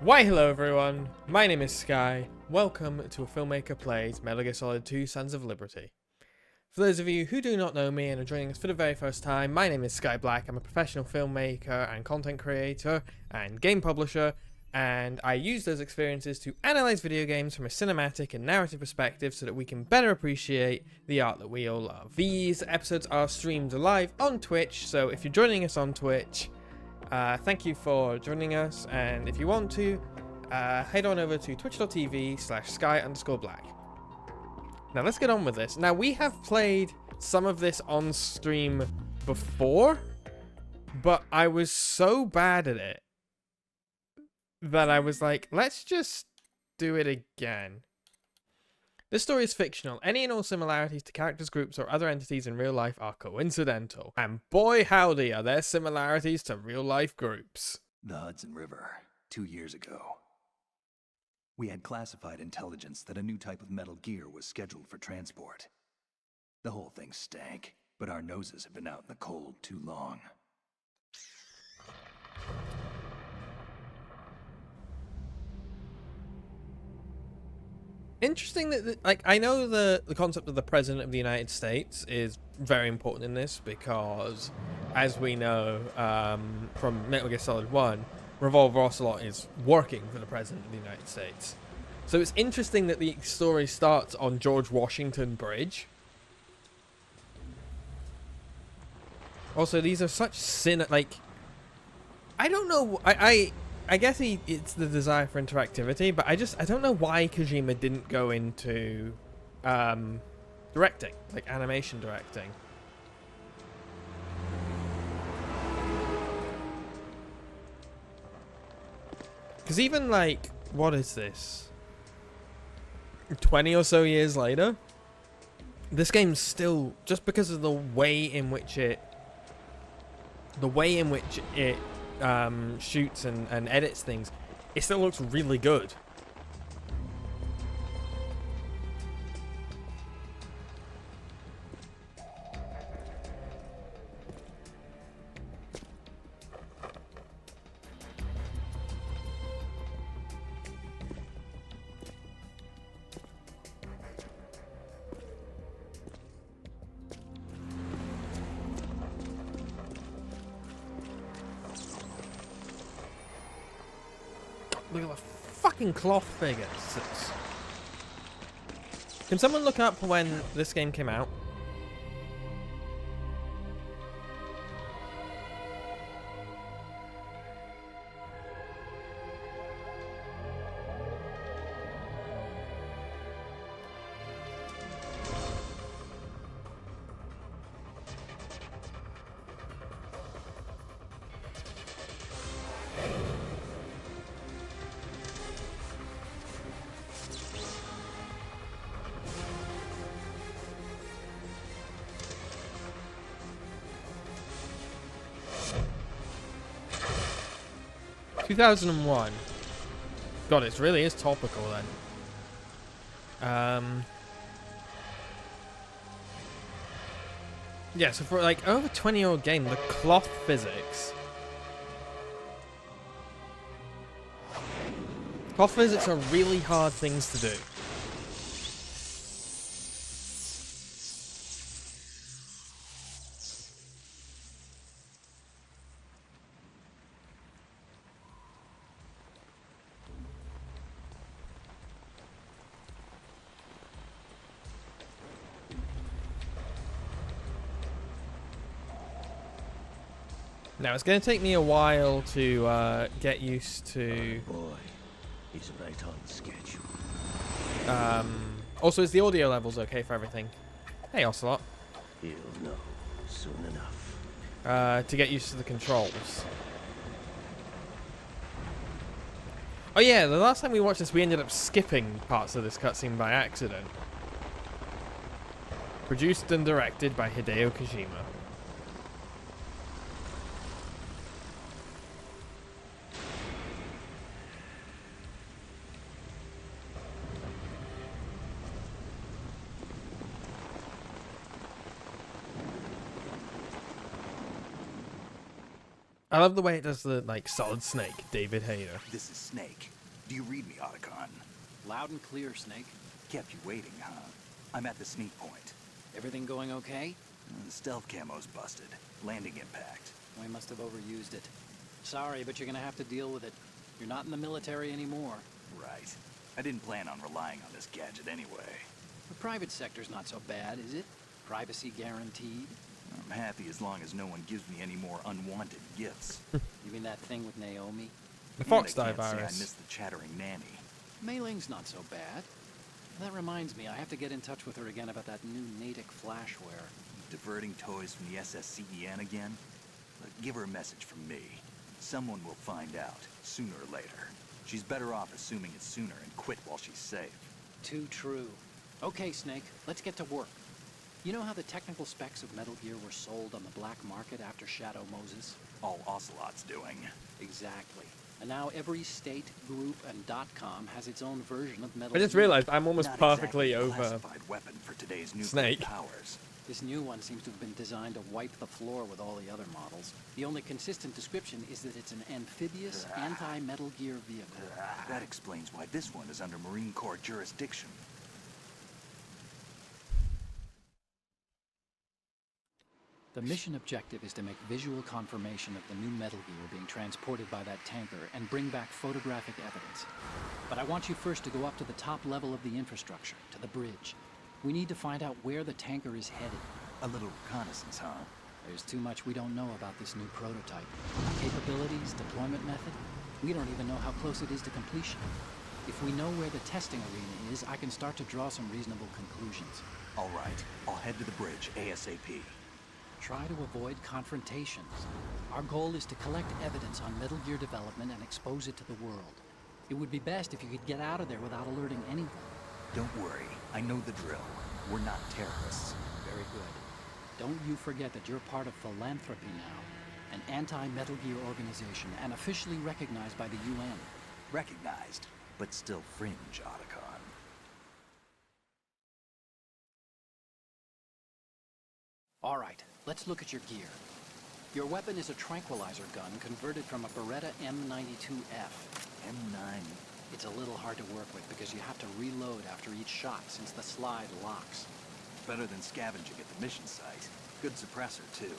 Why hello everyone, my name is Skye. Welcome to A Filmmaker Plays Metal Gear Solid 2 Sons of Liberty. For those of you who do not know me and are joining us for the very first time, my name is Skye Blacke. I'm a professional filmmaker and content creator and game publisher, and I use those experiences to analyze video games from a cinematic and narrative perspective so that we can better appreciate the art that we all love. These episodes are streamed live on Twitch, so if you're joining us on Twitch, thank you for joining us, and if you want to, head on over to twitch.tv/Skye_Blacke. Now let's get on with this. Now we have played some of this on stream before, but I was so bad at it that I was like, let's just do it again. This story is fictional. Any and all similarities to characters, groups, or other entities in real life are coincidental. And boy howdy are there similarities to real life groups. The Hudson River, 2 years ago. We had classified intelligence that a new type of Metal Gear was scheduled for transport. The whole thing stank, but our noses have been out in the cold too long. Interesting that, like, I know the concept of the President of the United States is very important in this because, as we know from Metal Gear Solid 1, Revolver Ocelot is working for the President of the United States. So it's interesting that the story starts on George Washington Bridge. Also, these are such like, I don't know, I guess it's the desire for interactivity, but I don't know why Kojima didn't go into directing, like animation directing. Because even like, what is this? 20 or so years later, this game's still, just because of the way in which it shoots and edits things, it still looks really good. Look at the fucking cloth figures. Can someone look up when this game came out? – 2001. God, it really is topical then. Yeah, so for like over 20-year-old game, the cloth physics. Cloth physics are really hard things to do. Now, it's going to take me a while to get used to... Oh boy, he's right on schedule. Also, is the audio levels okay for everything? Hey, Ocelot. He'll know soon enough. To get used to the controls. Oh yeah, the last time we watched this, we ended up skipping parts of this cutscene by accident. Produced and directed by Hideo Kojima. I love the way it does the, like, Solid Snake, David Hayter. This is Snake. Do you read me, Otacon? Loud and clear, Snake. Kept you waiting, huh? I'm at the sneak point. Everything going okay? The stealth camo's busted. Landing impact. We must have overused it. Sorry, but you're gonna have to deal with it. You're not in the military anymore. Right. I didn't plan on relying on this gadget anyway. The private sector's not so bad, is it? Privacy guaranteed? I'm happy as long as no one gives me any more unwanted gifts. You mean that thing with Naomi? The fox And I dye can't say virus. I missed the chattering nanny. Mei Ling's not so bad. That reminds me, I have to get in touch with her again about that new Natick flashware. Diverting toys from the SSCEN again? Look, give her a message from me. Someone will find out, sooner or later. She's better off assuming it sooner and quit while she's safe. Too true. Okay, Snake, let's get to work. You know how the technical specs of Metal Gear were sold on the black market after Shadow Moses? All Ocelot's doing. Exactly. And now every state, group, and .com has its own version of Metal I just Gear. realized I'm almost Not perfectly exactly a over classified weapon for today's nuclear Snake. powers. This new one seems to have been designed to wipe the floor with all the other models. The only consistent description is that it's an amphibious, anti-Metal Gear vehicle. That explains why this one is under Marine Corps jurisdiction. The mission objective is to make visual confirmation of the new Metal Gear being transported by that tanker and bring back photographic evidence. But I want you first to go up to the top level of the infrastructure, to the bridge. We need to find out where the tanker is headed. A little reconnaissance, huh? There's too much we don't know about this new prototype. Capabilities, deployment method. We don't even know how close it is to completion. If we know where the testing arena is, I can start to draw some reasonable conclusions. All right, I'll head to the bridge ASAP. Try to avoid confrontations. Our goal is to collect evidence on Metal Gear development and expose it to the world. It would be best if you could get out of there without alerting anyone. Don't worry, I know the drill. We're not terrorists. Very good. Don't you forget that you're part of Philanthropy now, an anti-Metal Gear organization and officially recognized by the UN. Recognized, but still fringe, Otacon. All right, let's look at your gear. Your weapon is a tranquilizer gun converted from a Beretta M92F. M9. It's a little hard to work with because you have to reload after each shot since the slide locks. Better than scavenging at the mission site. Good suppressor, too.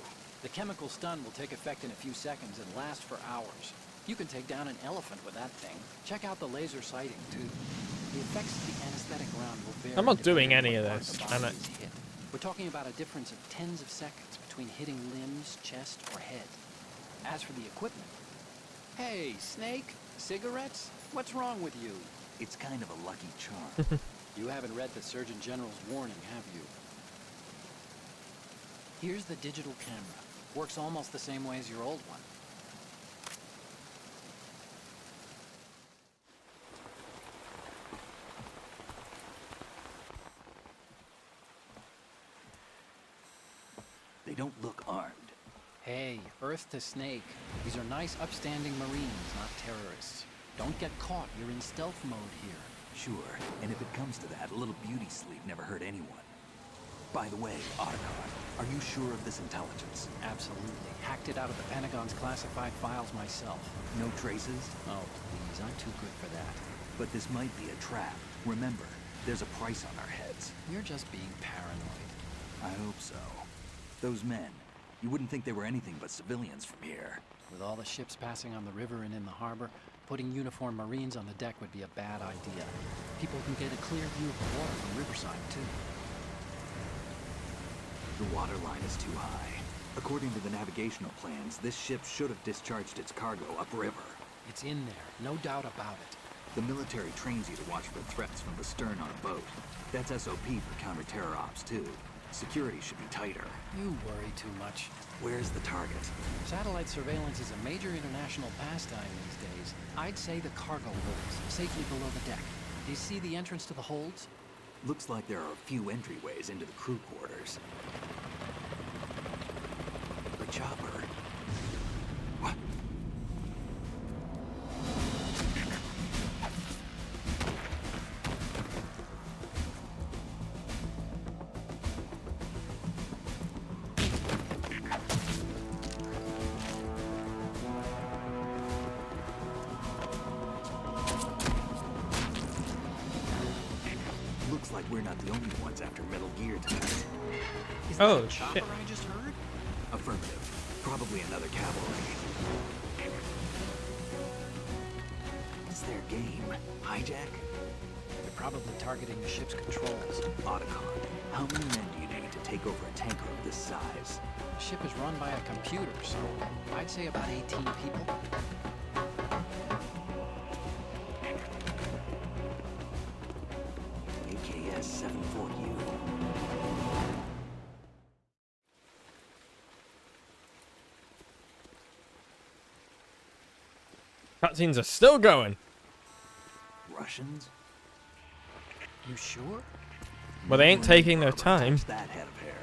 The chemical stun will take effect in a few seconds and last for hours. You can take down an elephant with that thing. Check out the laser sighting, too. The effects of the anesthetic round will vary. I'm not doing depending any on of what part this, the and body is hit. We're talking about a difference of tens of seconds between hitting limbs, chest, or head. As for the equipment... Hey, Snake! Cigarettes? What's wrong with you? It's kind of a lucky charm. You haven't read the Surgeon General's warning, have you? Here's the digital camera. Works almost the same way as your old one. They don't look armed. Hey, Earth to Snake. These are nice, upstanding Marines, not terrorists. Don't get caught. You're in stealth mode here. Sure, and if it comes to that, a little beauty sleep never hurt anyone. By the way, Otacon, are you sure of this intelligence? Absolutely. Hacked it out of the Pentagon's classified files myself. No traces? Oh, please. I'm too good for that. But this might be a trap. Remember, there's a price on our heads. You're just being paranoid. I hope so. Those men, you wouldn't think they were anything but civilians from here. With all the ships passing on the river and in the harbor, putting uniformed Marines on the deck would be a bad idea. People can get a clear view of the water from Riverside, too. The water line is too high. According to the navigational plans, this ship should have discharged its cargo upriver. It's in there, no doubt about it. The military trains you to watch for threats from the stern on a boat. That's SOP for counter-terror ops, too. Security should be tighter. You worry too much. Where's the target? Satellite surveillance is a major international pastime these days. I'd say the cargo holds, safely below the deck. Do you see the entrance to the holds? Looks like there are a few entryways into the crew quarters. The chopper. What? like we're not the only ones after Metal Gear tonight. Is that Oh, a chopper shit. I just heard? Affirmative. Probably another cavalry. What's their game? Hijack? They're probably targeting the ship's controls. Otacon, how many men do you need to take over a tanker of this size? The ship is run by a computer, so I'd say about 18 people. AKS 74U. Cutscenes are still going. Russians? You sure? Well, they ain't taking their time. Touch that head of hair.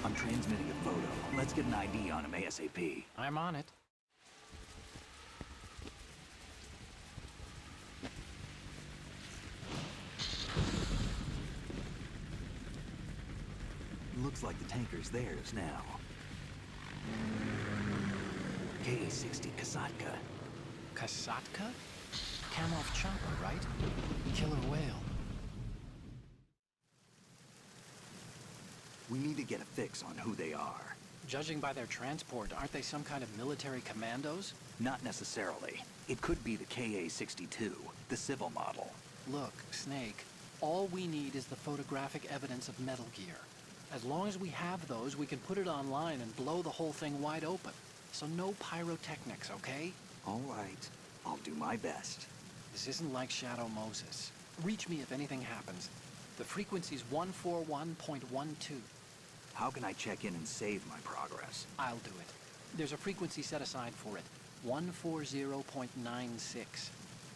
I'm transmitting a photo. Let's get an ID on him ASAP. I'm on it. Looks like the tanker's theirs now. KA-60 Kasatka. Kasatka? Kamov chopper, right? Killer whale. We need to get a fix on who they are. Judging by their transport, aren't they some kind of military commandos? Not necessarily. It could be the KA-62, the civil model. Look, Snake, all we need is the photographic evidence of Metal Gear. As long as we have those, we can put it online and blow the whole thing wide open. So no pyrotechnics, okay? All right. I'll do my best. This isn't like Shadow Moses. Reach me if anything happens. The frequency's 141.12. How can I check in and save my progress? I'll do it. There's a frequency set aside for it. 140.96.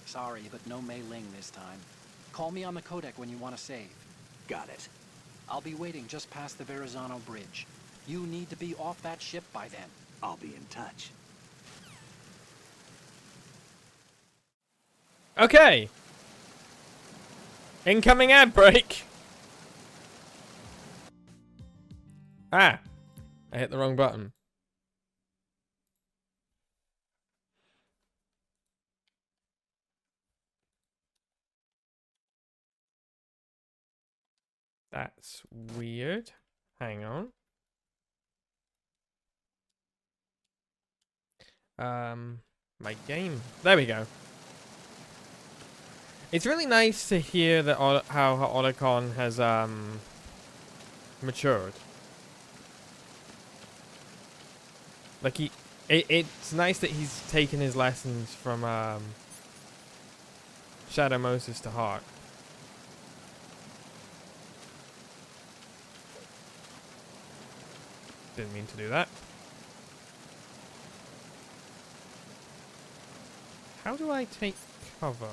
Sorry, but no Mei Ling this time. Call me on the codec when you want to save. Got it. I'll be waiting just past the Verrazano Bridge. You need to be off that ship by then. I'll be in touch. Okay. Incoming ad break. Ah. I hit the wrong button. That's weird. Hang on. My game. There we go. It's really nice to hear that how Otacon has matured. Like it's nice that he's taken his lessons from Shadow Moses to heart. Didn't mean to do that. How do I take cover?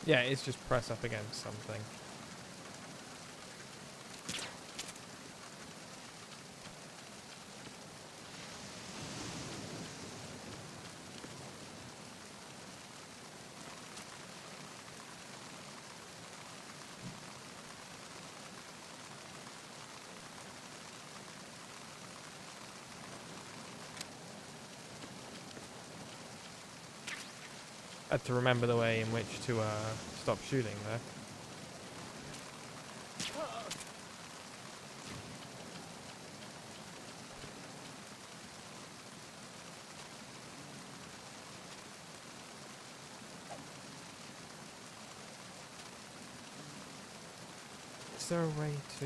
Yeah, it's just press up against something. I had to remember the way in which to stop shooting there. Is there a way to...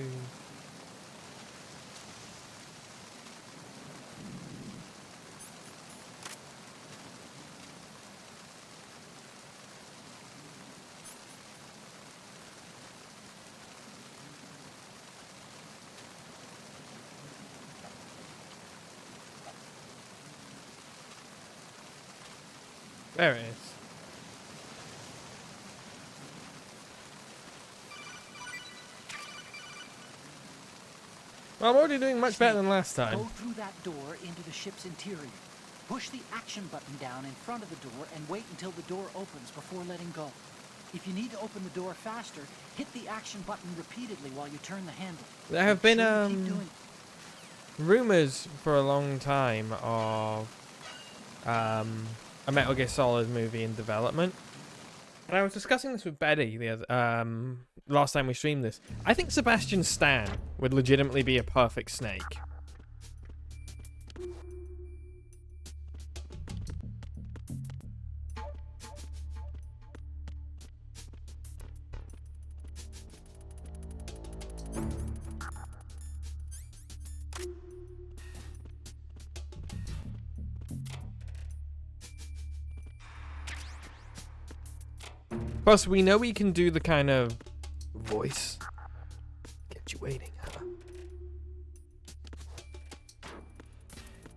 There it is. Well, I'm already doing much better than last time. Go through that door into the ship's interior. Push the action button down in front of the door and wait until the door opens before letting go. If you need to open the door faster, hit the action button repeatedly while you turn the handle. There have Make been sure you keep doing it. rumors for a long time of a Metal Gear Solid movie in development. And I was discussing this with Betty the other, last time we streamed this. I think Sebastian Stan would legitimately be a perfect Snake. Plus, we know we can do the kind of voice. Get you waiting, huh?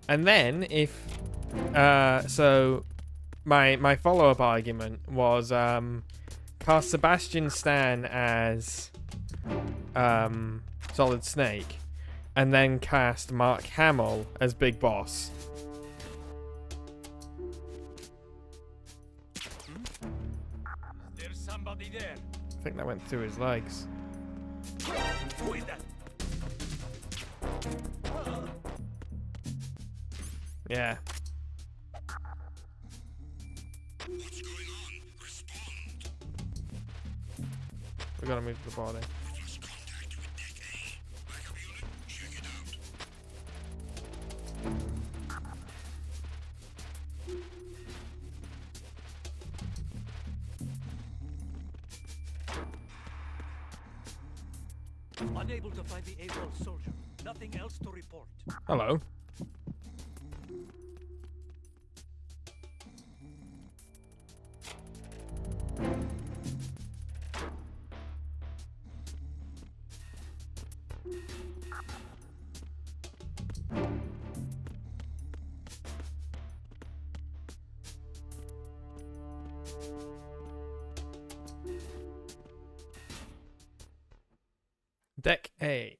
And then, if... so, my follow-up argument was cast Sebastian Stan as Solid Snake, and then cast Mark Hamill as Big Boss. I think that went through his legs. Yeah. What's going on? Respond. We gotta move the body. We've lost contact with Deck A. Backup unit, check it out. Unable to find the AWOL soldier. Nothing else to report. Hello. Deck A.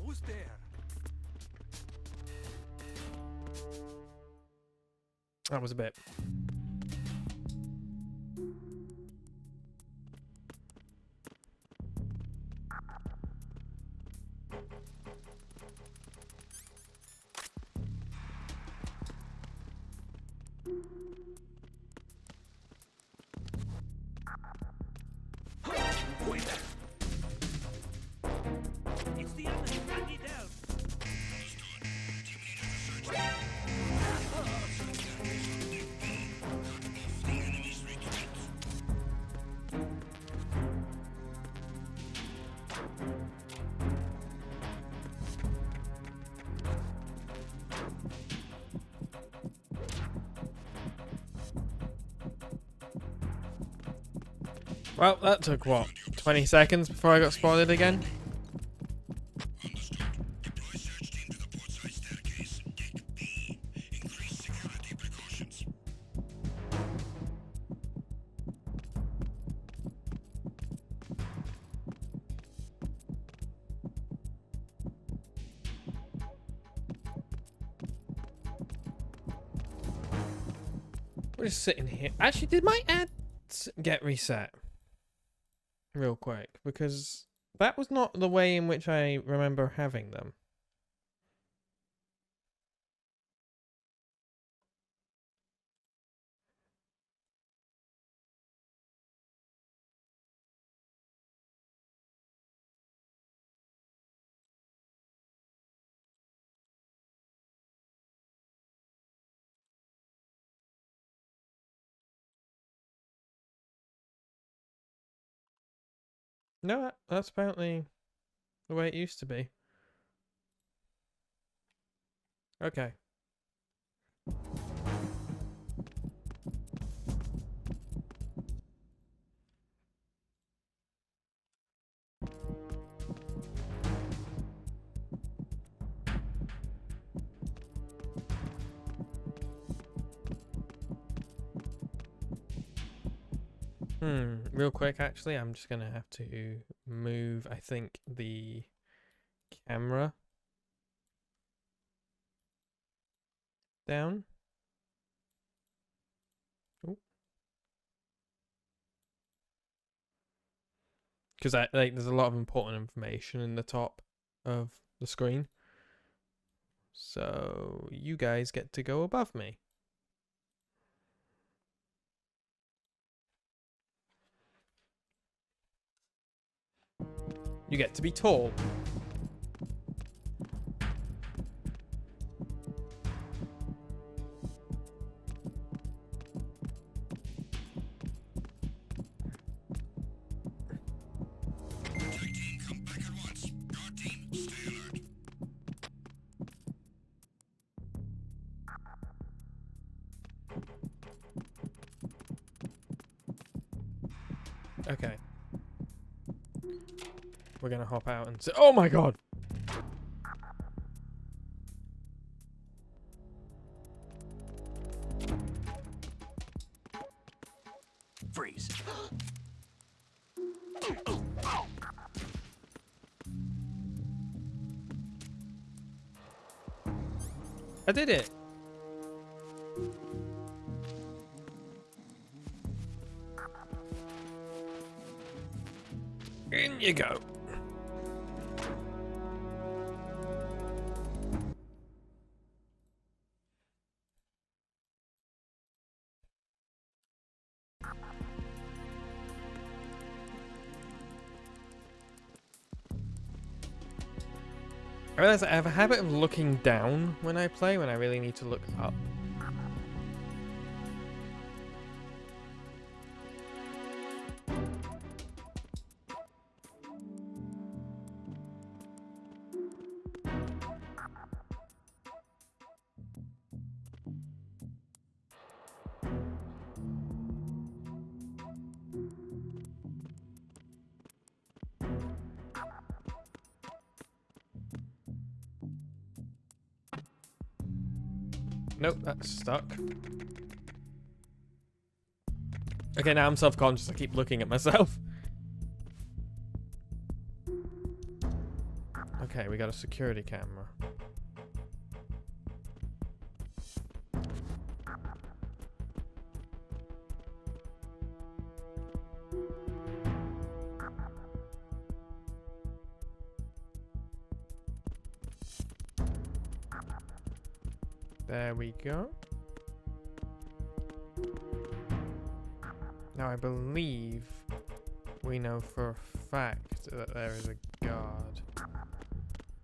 Who's there? That was a bit. Wait there. It's the enemy. I need help. Understood. Team leader to search the... Deck B. Cut off the enemy's retreat. Well, that took what? 20 seconds before I got spotted again? Understood. Deploy search team to the portside staircase. Deck B. Increase security precautions. We're just sitting here. Actually, did my ads get reset? Real quick, because that was not the way in which I remember having them. No, that's apparently the way it used to be. Okay. Real quick, actually, I'm just gonna have to move, I think, the camera down. Because there's a lot of important information in the top of the screen. So you guys get to go above me. You get to be tall. Attack team, come back at once. Guard team, stay alert. Okay. We're gonna hop out and say, oh my god! Freeze. I did it! In you go. I realize I have a habit of looking down when I play when I really need to look up. Nope, that's stuck. Okay, now I'm self-conscious. I keep looking at myself. Okay, we got a security camera. There we go. Now I believe we know for a fact that there is a guard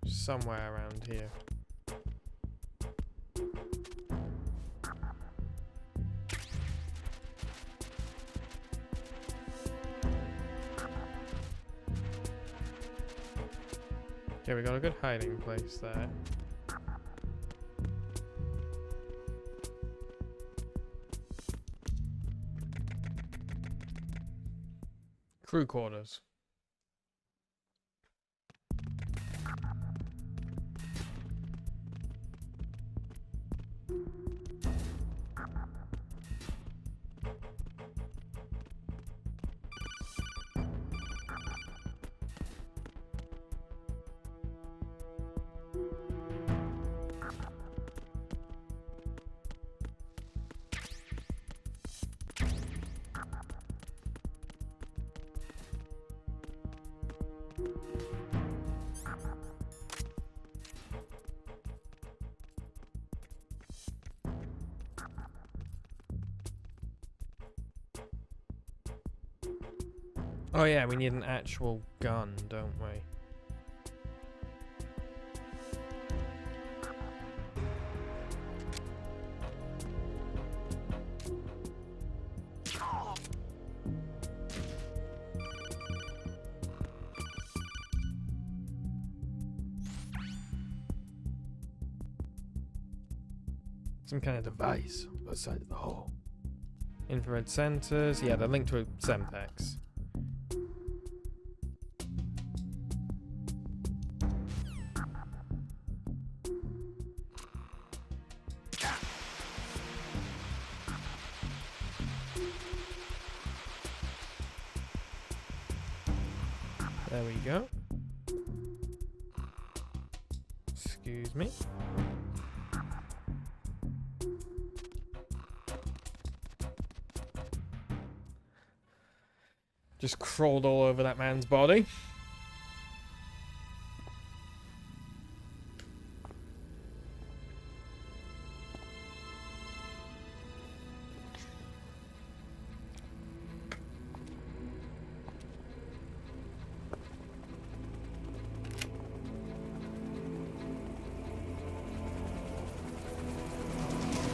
somewhere around here. Okay, we got a good hiding place there. Crew quarters. Oh yeah, we need an actual gun, don't we? Some kind of device on both sides of the hole. Infrared sensors. Yeah, they're linked to a Semtex. There we go. Excuse me. Just crawled all over that man's body.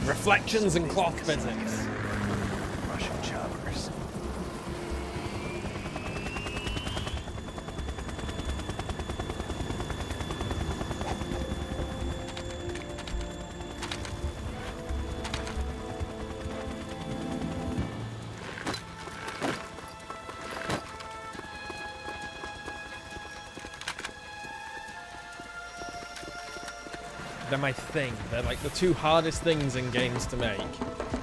Reflections and cloth physics. Russian choppers. They're my thing. They're like the two hardest things in games to make.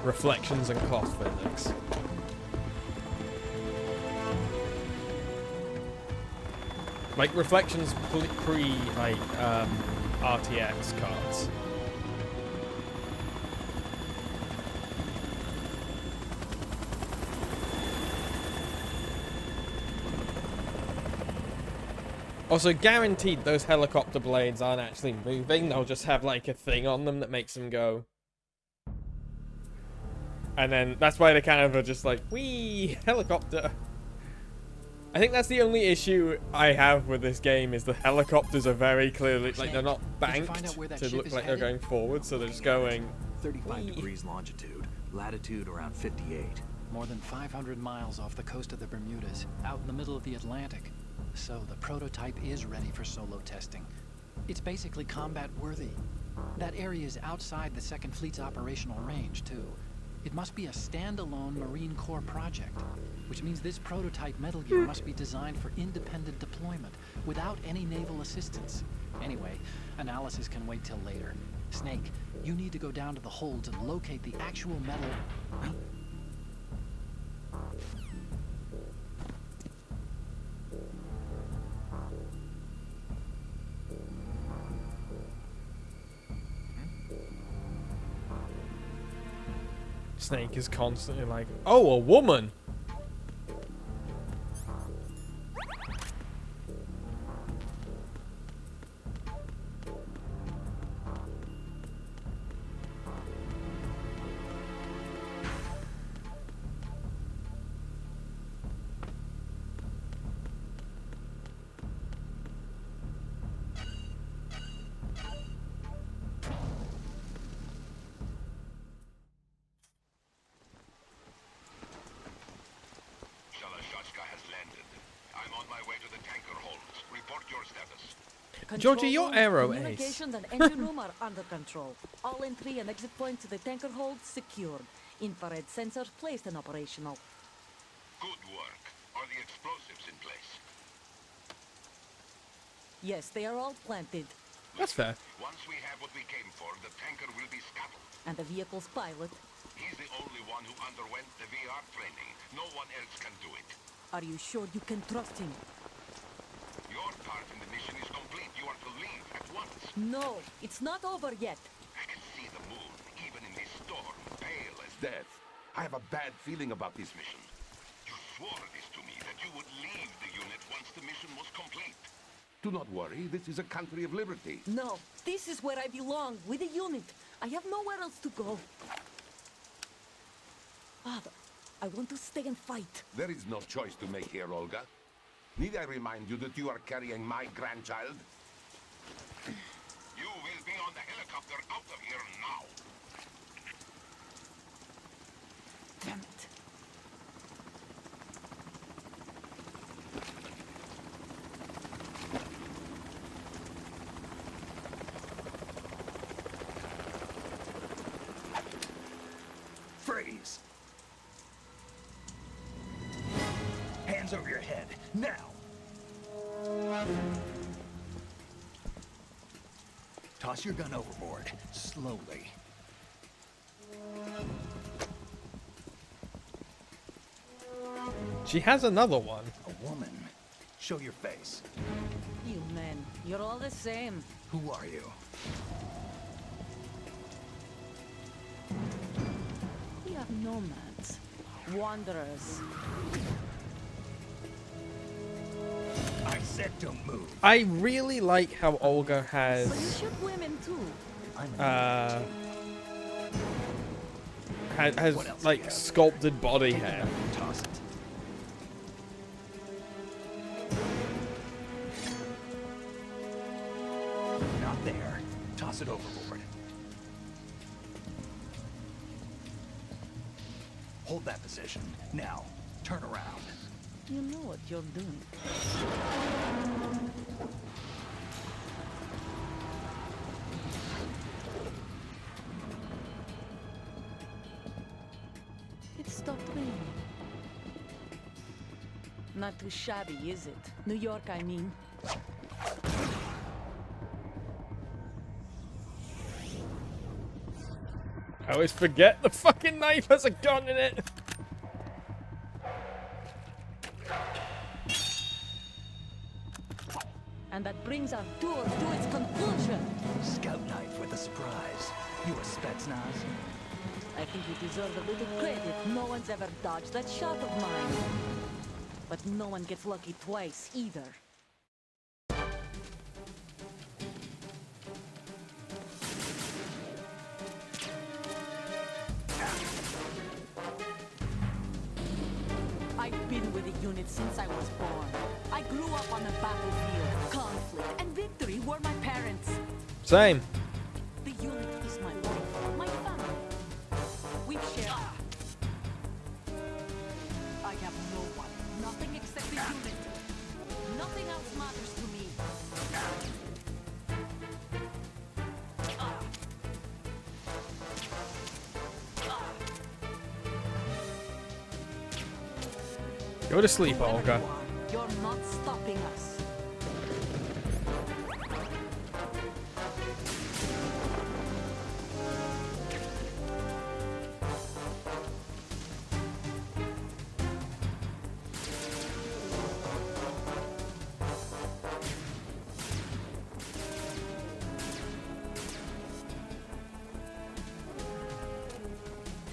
Reflections and cloth physics. Like reflections pre like RTX cards. Also, guaranteed those helicopter blades aren't actually moving. They'll just have like a thing on them that makes them go. And then that's why they kind of are just like, wee, helicopter. I think that's the only issue I have with this game is the helicopters are very clearly, like they're not banked to look like they're going forward, so they're just going. 35 degrees longitude, latitude around 58. More than 500 miles off the coast of the Bermudas, out in the middle of the Atlantic. So the prototype is ready for solo testing. It's basically combat worthy. That area is outside the 2nd Fleet's operational range, too. It must be a standalone Marine Corps project, which means this prototype Metal Gear must be designed for independent deployment, without any naval assistance. Anyway, analysis can wait till later. Snake, you need to go down to the holds and locate the actual metal... Snake is constantly like, oh, a woman! Georgie, your aero ace. Communications and engine room are under control. All entry and exit points to the tanker hold secured. Infrared sensors placed and operational. Good work. Are the explosives in place? Yes, they are all planted. That's fair. Once we have what we came for, the tanker will be scuttled. And the vehicle's pilot. He's the only one who underwent the VR training. No one else can do it. Are you sure you can trust him? Your part in the mission is complete. You are to leave at once. No, it's not over yet. I can see the moon, even in this storm, pale as death. I have a bad feeling about this mission. You swore this to me, that you would leave the unit once the mission was complete. Do not worry, this is a country of liberty. No, this is where I belong, with the unit. I have nowhere else to go. Father, I want to stay and fight. There is no choice to make here, Olga. Need I remind you that you are carrying my grandchild? You will be on the helicopter out of here now. Damn it. Arms over your head, now! Toss your gun overboard, slowly. She has another one. A woman. Show your face. You men, you're all the same. Who are you? We are nomads. Wanderers. I said don't move. I really like how Olga So you has shoot women too. has What else do you like have? sculpted body hair. Toss it. Not there. Toss it overboard. Hold that position. Now, turn around. You know what you're doing. It stopped raining. Not too shabby, is it? New York, I mean. I always forget the fucking knife has a gun in it. And that brings our tour to its conclusion. Scout knife with a surprise. You a Spetsnaz? I think you deserve a little credit. No one's ever dodged that shot of mine. But no one gets lucky twice, either. I've been with the unit since I was born. I grew up on the battlefield. Conflict and victory were my parents. Same. The unit is my life, my family. We've shared. I have no one, nothing except the unit. Nothing else matters to me. Go to sleep, Whoever Olga. you are, you're not stopping us.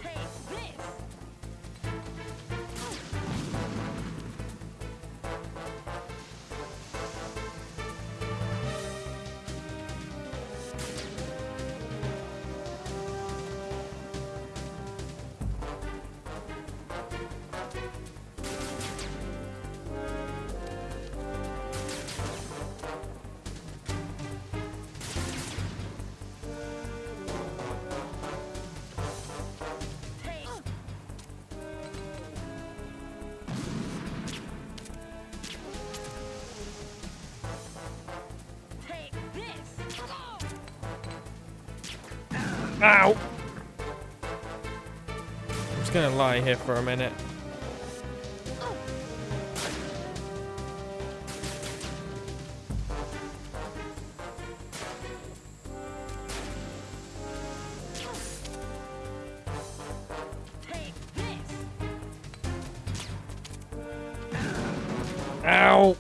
Take this! Take this! Ow! I'm just gonna lie here for a minute. Take this! Ow!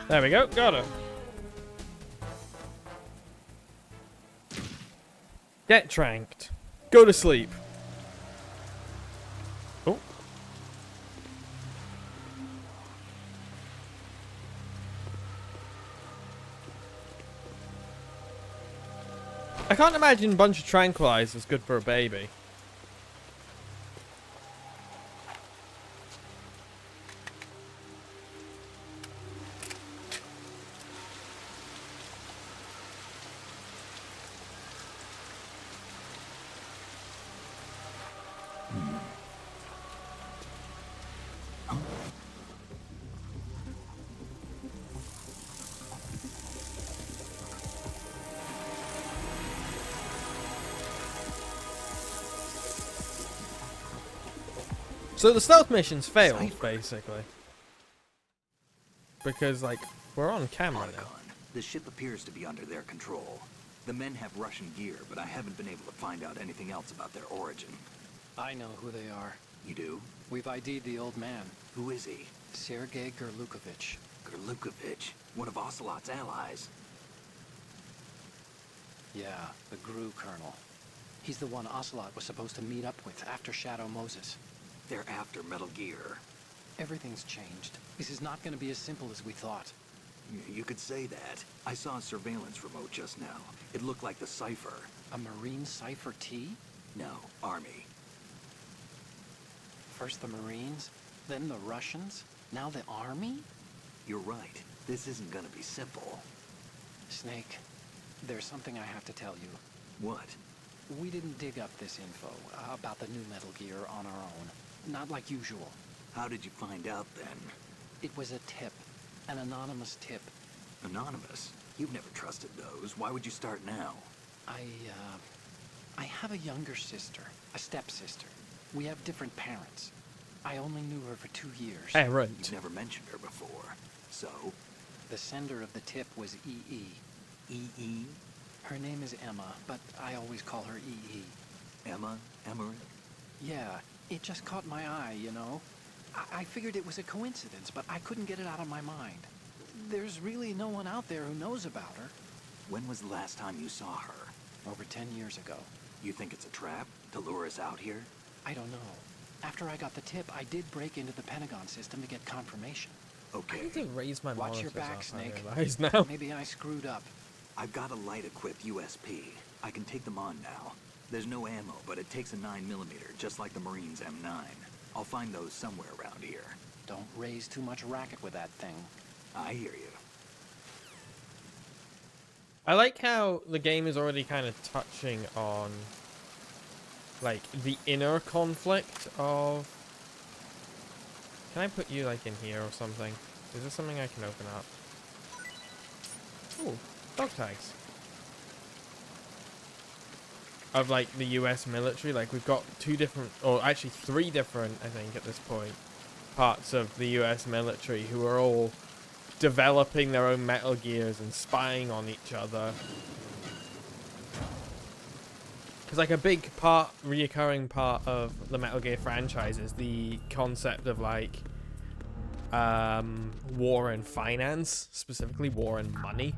There we go, got her. Get tranked. Go to sleep. Oh. I can't imagine a bunch of tranquilizers good for a baby. So the stealth missions failed, basically. Because, like, we're on camera now. The ship appears to be under their control. The men have Russian gear, but I haven't been able to find out anything else about their origin. I know who they are. You do? We've ID'd the old man, Who is he? Sergei Gerlukovich. Gerlukovich, one of Ocelot's allies. Yeah, the GRU colonel. He's the one Ocelot was supposed to meet up with after Shadow Moses. They're after Metal Gear. Everything's changed. This is not going to be as simple as we thought. You could say that. I saw a surveillance remote just now. It looked like the Cypher. A Marine Cypher T? No, Army. First the Marines, then the Russians, now the Army? You're right. This isn't gonna be simple. Snake, there's something I have to tell you. What? We didn't dig up this info about the new Metal Gear on our own. Not like usual. How did you find out then? It was a tip. An anonymous tip. Anonymous? You've never trusted those. Why would you start now? I have a younger sister, a stepsister. We have different parents. I only knew her for 2 years. You've never mentioned her before. So? The sender of the tip was E.E. E.E.? Her name is Emma, but I always call her E.E. Emma? Emmerich? Yeah, it just caught my eye, you know? I figured it was a coincidence, but I couldn't get it out of my mind. There's really no one out there who knows about her. When was the last time you saw her? Over 10 years ago. You think it's a trap to lure us out here? I don't know. After I got the tip, I did break into the Pentagon system to get confirmation. I Okay. need to raise my Watch your monitors back, up, Snake. I realize now. Maybe I screwed up. I've got a light-equipped USP. I can take them on now. There's no ammo, but it takes a 9mm, just like the Marines' M9. I'll find those somewhere around here. Don't raise too much racket with that thing. I hear you. I like how the game is already kind of touching on, like, the inner conflict of... Can I put you, like, in here or something? Is there something I can open up? Ooh, dog tags. Of, like, the US military. Like, we've got 2 different, or actually 3 different, I think, at this point, parts of the US military who are all developing their own Metal Gears and spying on each other. Because, like, a big part, reoccurring part of the Metal Gear franchise is the concept of, like, war and finance, specifically war and money.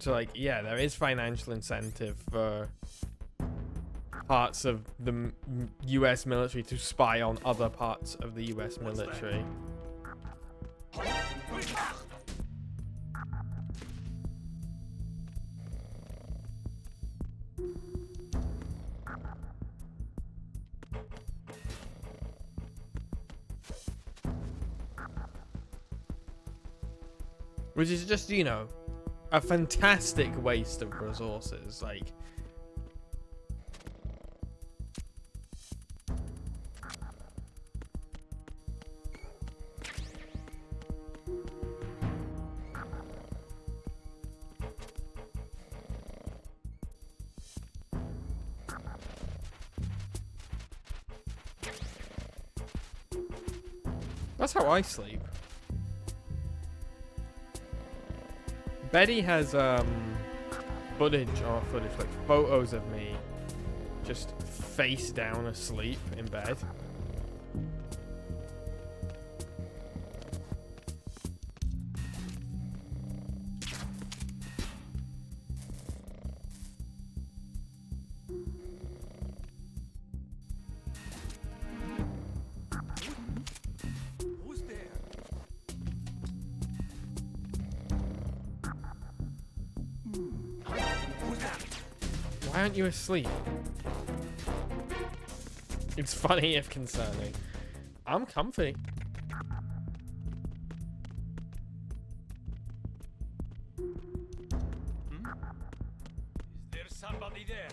So, like, yeah, there is financial incentive for parts of the US military to spy on other parts of the US military. Which is just, you know, a fantastic waste of resources. Like, that's how I sleep. Betty has footage, like photos of me just face down asleep in bed. Who's there? Why aren't you asleep? It's funny if concerning. I'm comfy. Is there somebody there?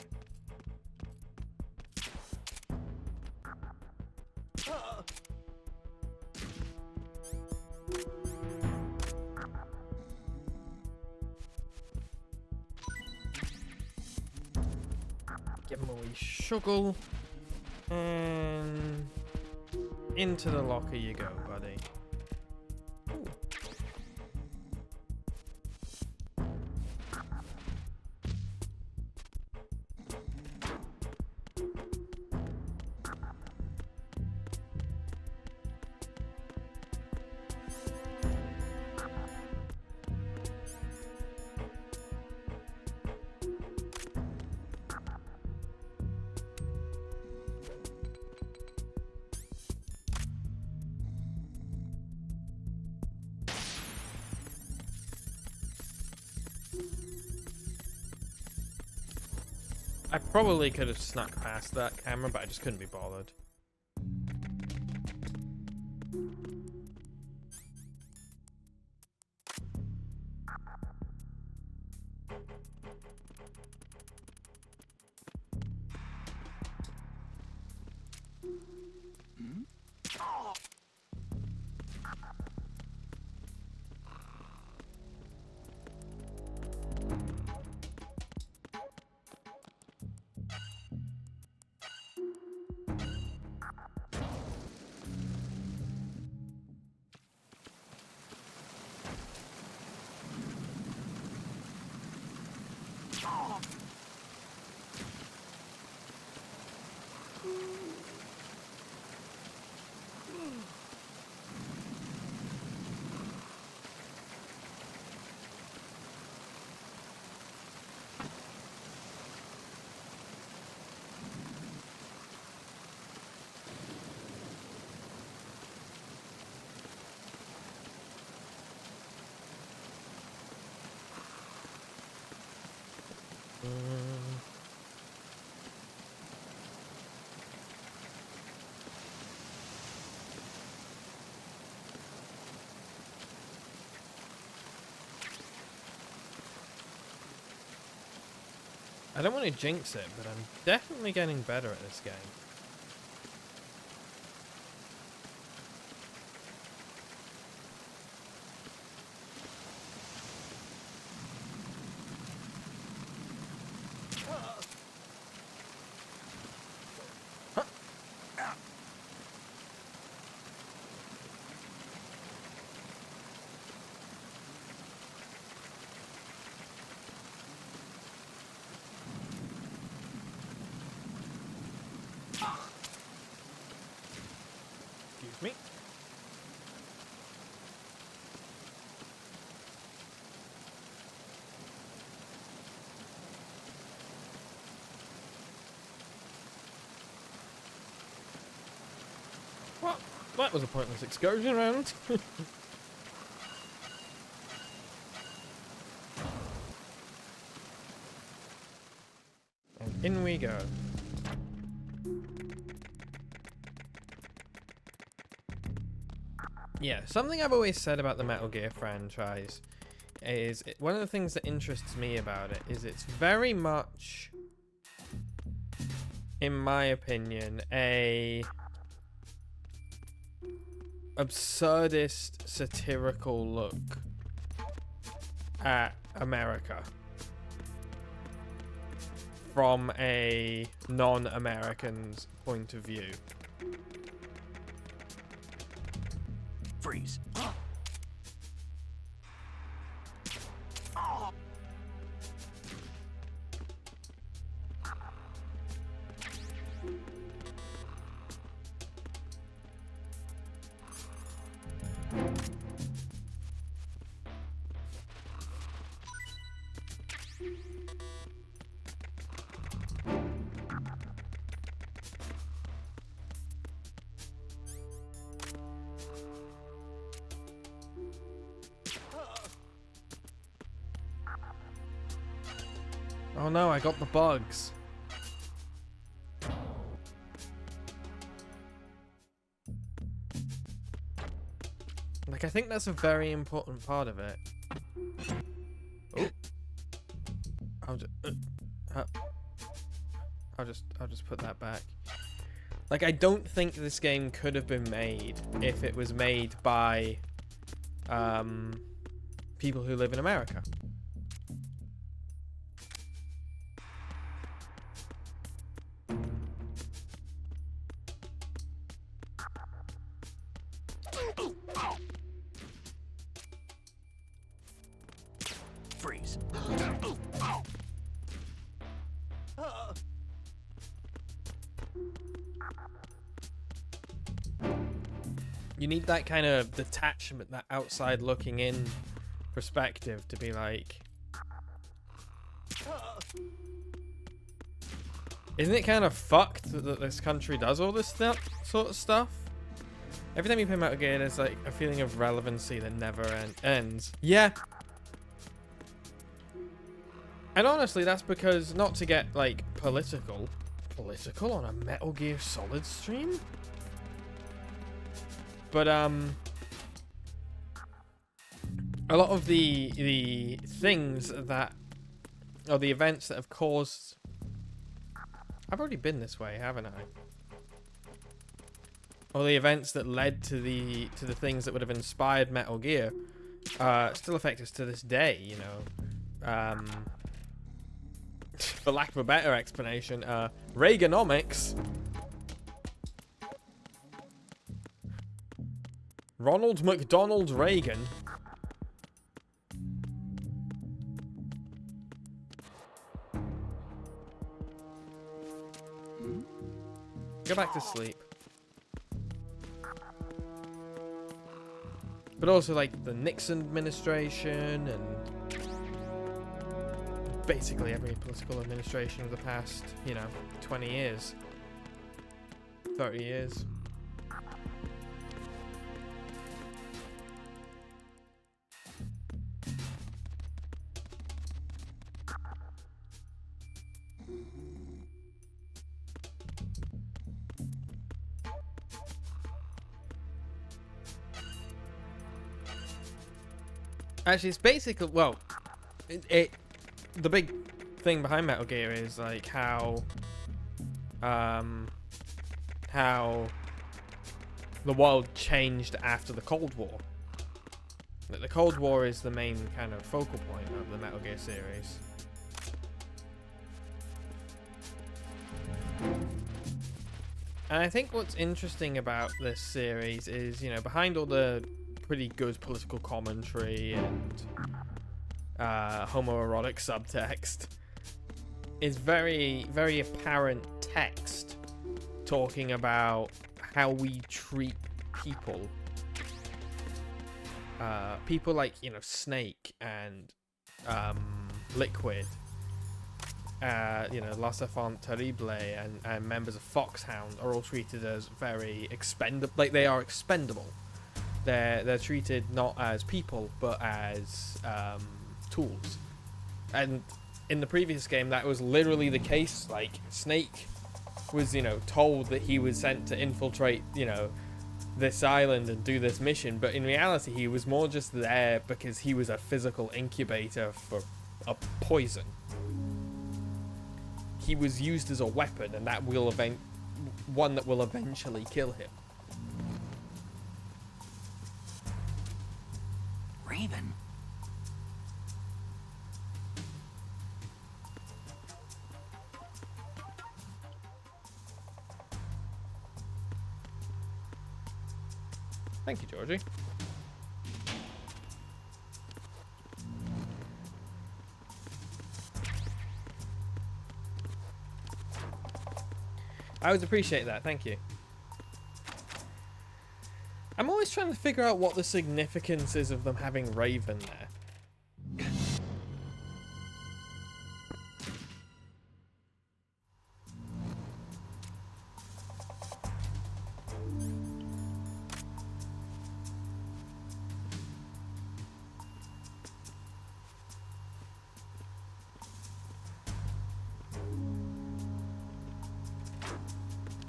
Give him a wee shuggle. And into the locker you go, buddy. Ooh. I probably could have snuck past that camera, but I just couldn't be bothered. I don't want to jinx it, but I'm definitely getting better at this game. Excuse me. What? That was a pointless excursion round. And in we go. Yeah, something I've always said about the Metal Gear franchise is one of the things that interests me about it is it's very much, in my opinion, a absurdist, satirical look at America from a non-American's point of view. Freeze. Oh no, I got the bugs. Like, I think that's a very important part of it. Oh. I'll just put that back. Like, I don't think this game could have been made if it was made by people who live in America. Freeze. You need that kind of detachment, that outside looking in perspective to be like... Isn't it kind of fucked that this country does all this sort of stuff? Every time you play Metal Gear, there's like a feeling of relevancy that never ends. Yeah. And honestly, that's because, not to get like political on a Metal Gear Solid stream? But a lot of the things that, or the events that have caused... I've already been this way, haven't I? Or the events that led to the things that would have inspired Metal Gear still affect us to this day, you know. For lack of a better explanation, Reaganomics. Ronald McDonald Reagan. Go back to sleep. But also like the Nixon administration and basically every political administration of the past, you know, 20 years. 30 years. Actually, it's basically, well, the big thing behind Metal Gear is like how the world changed after the Cold War. Like, the Cold War is the main kind of focal point of the Metal Gear series. And I think what's interesting about this series is, you know, behind all the pretty good political commentary and homoerotic subtext is very, very apparent text talking about how we treat people. People like, you know, Snake and Liquid, you know, Los Enfants Terribles and members of Foxhound are all treated as very expendable. Like, they are expendable. They're treated not as people, but as tools. And in the previous game, that was literally the case. Like, Snake was, you know, told that he was sent to infiltrate, you know, this island and do this mission, but in reality, he was more just there because he was a physical incubator for a poison. He was used as a weapon, and that will one that will eventually kill him. Raven? Thank you, Georgie. I always appreciate that, thank you. I'm always trying to figure out what the significance is of them having Raven there.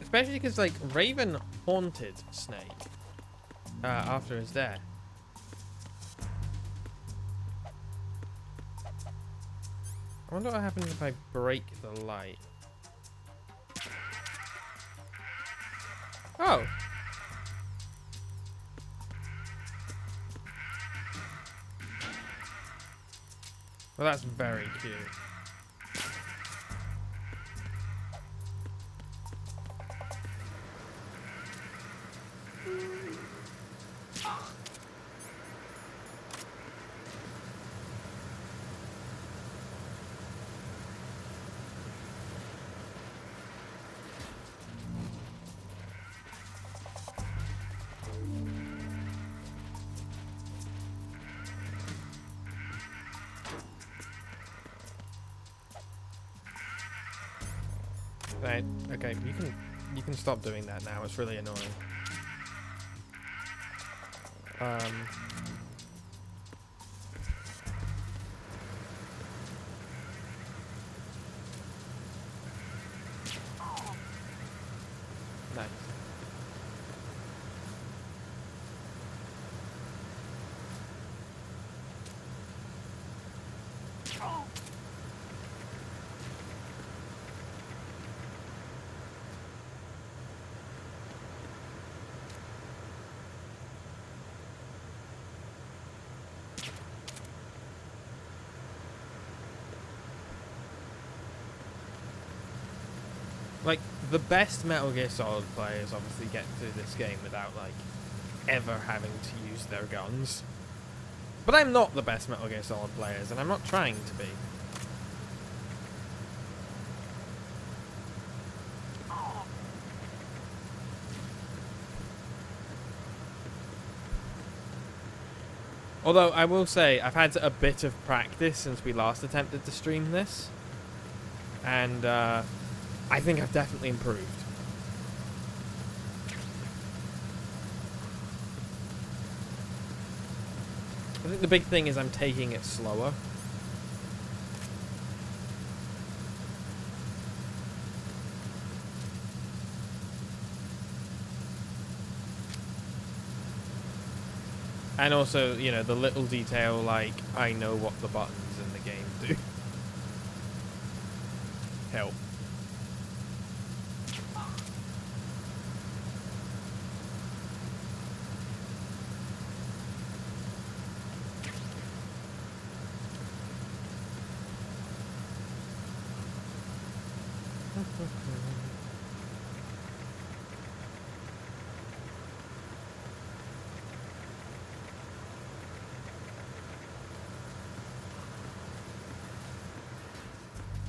Especially because, like, Raven haunted Snake after his death. I wonder what happens if I break the light. Oh! Well, that's very cute. Right, okay, you can stop doing that now, it's really annoying. Nice. Like, the best Metal Gear Solid players obviously get through this game without, like, ever having to use their guns. But I'm not the best Metal Gear Solid players, and I'm not trying to be. Although, I will say, I've had a bit of practice since we last attempted to stream this. And, I think I've definitely improved. I think the big thing is I'm taking it slower. And also, you know, the little detail like I know what the buttons in the game do. Help.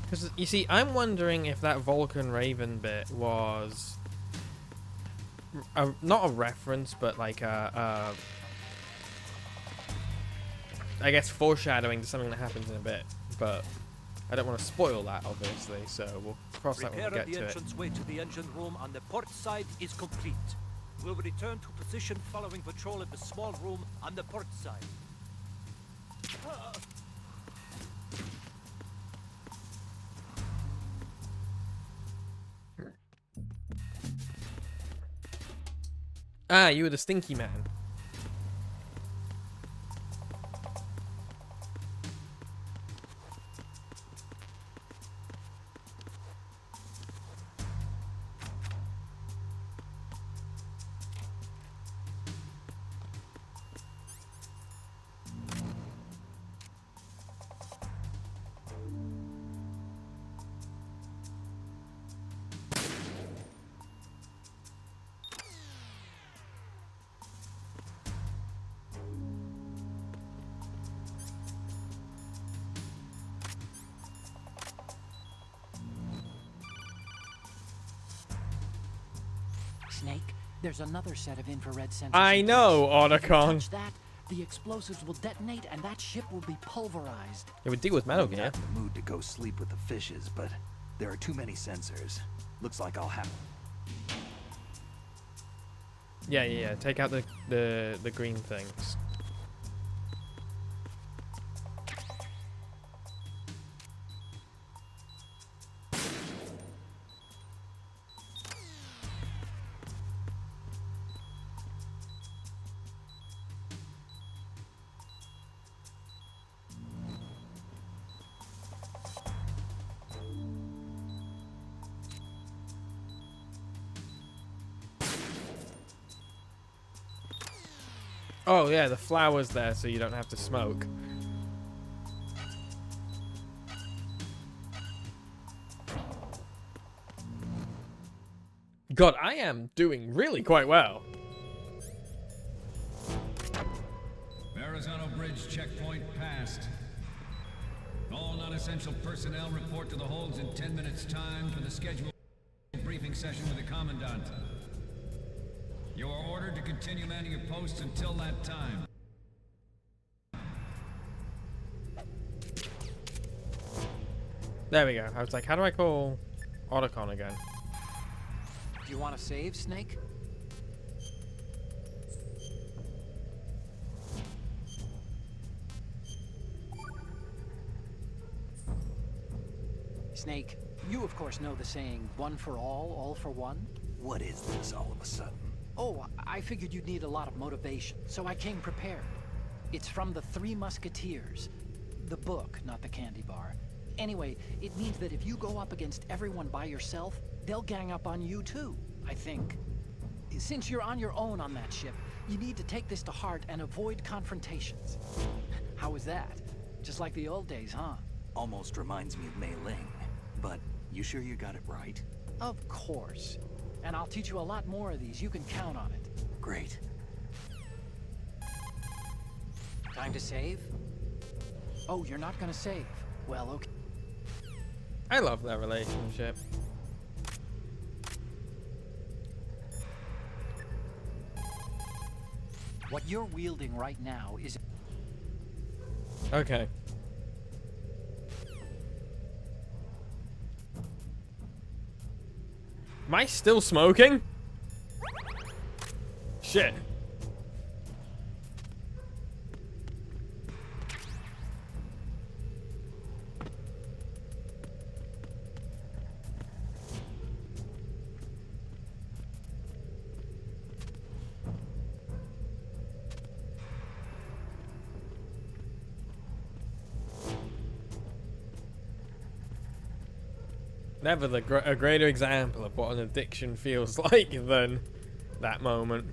Because, you see, I'm wondering if that Vulcan Raven bit was not a reference, but like I guess foreshadowing to something that happens in a bit. But I don't want to spoil that, obviously, so we'll cross that when we get to it. The entranceway to the engine room on the port side is complete. We'll return to position following patrol of the small room on the port side. Ah, you were the stinky man. Snake, there's another set of infrared sensors. I know, If you Otacon. touch that, the explosives will detonate and that ship will be pulverized. It would deal with Metal I'm Gear. not in the mood to go sleep with the fishes, but there are too many sensors. Looks like I'll have... Yeah. Take out the green things. Oh yeah, the flower's there so you don't have to smoke. God, I am doing really quite well. Verrazano Bridge checkpoint passed. All non-essential personnel report to the holds in 10 minutes' time for the scheduled briefing session with the Commandant. You are ordered to continue manning your posts until that time. There we go. I was like, how do I call Otacon again? Do you want to save, Snake? Snake, you of course know the saying, one for all for one? What is this all of a sudden? Oh, I figured you'd need a lot of motivation, so I came prepared. It's from the Three Musketeers. The book, not the candy bar. Anyway, it means that if you go up against everyone by yourself, they'll gang up on you too, I think. Since you're on your own on that ship, you need to take this to heart and avoid confrontations. How was that? Just like the old days, huh? Almost reminds me of Mei Ling. But you sure you got it right? Of course. And I'll teach you a lot more of these. You can count on it. Great. Time to save? Oh, you're not gonna save. Well, okay. I love their relationship. What you're wielding right now is... Okay. Am I still smoking? Shit. Never a greater example of what an addiction feels like than that moment.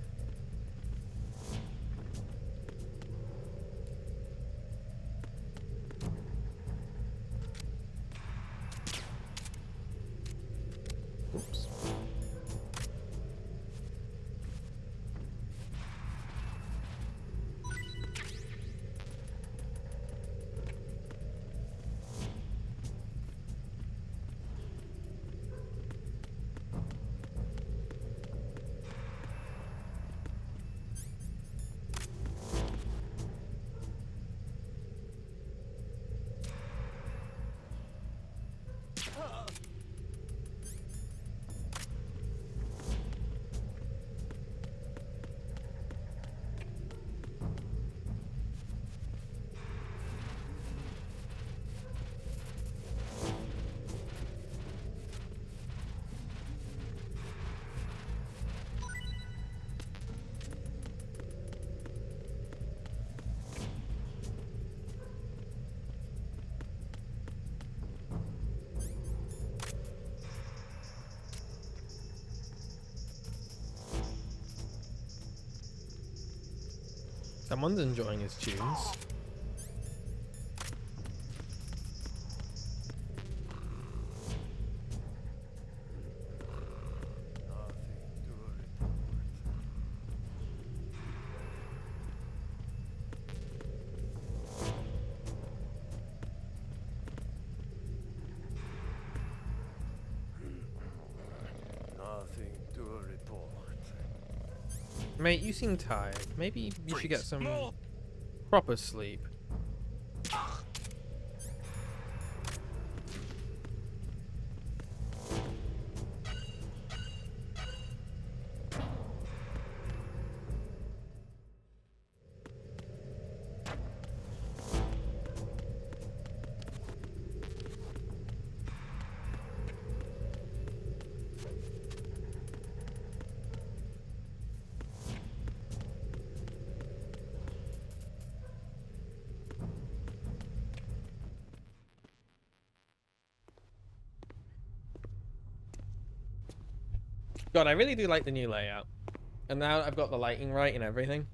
Oops. Someone's enjoying his tunes. Nothing to report. Mate, you seem tired. Maybe you should get some proper sleep. God, I really do like the new layout. And now I've got the lighting right and everything.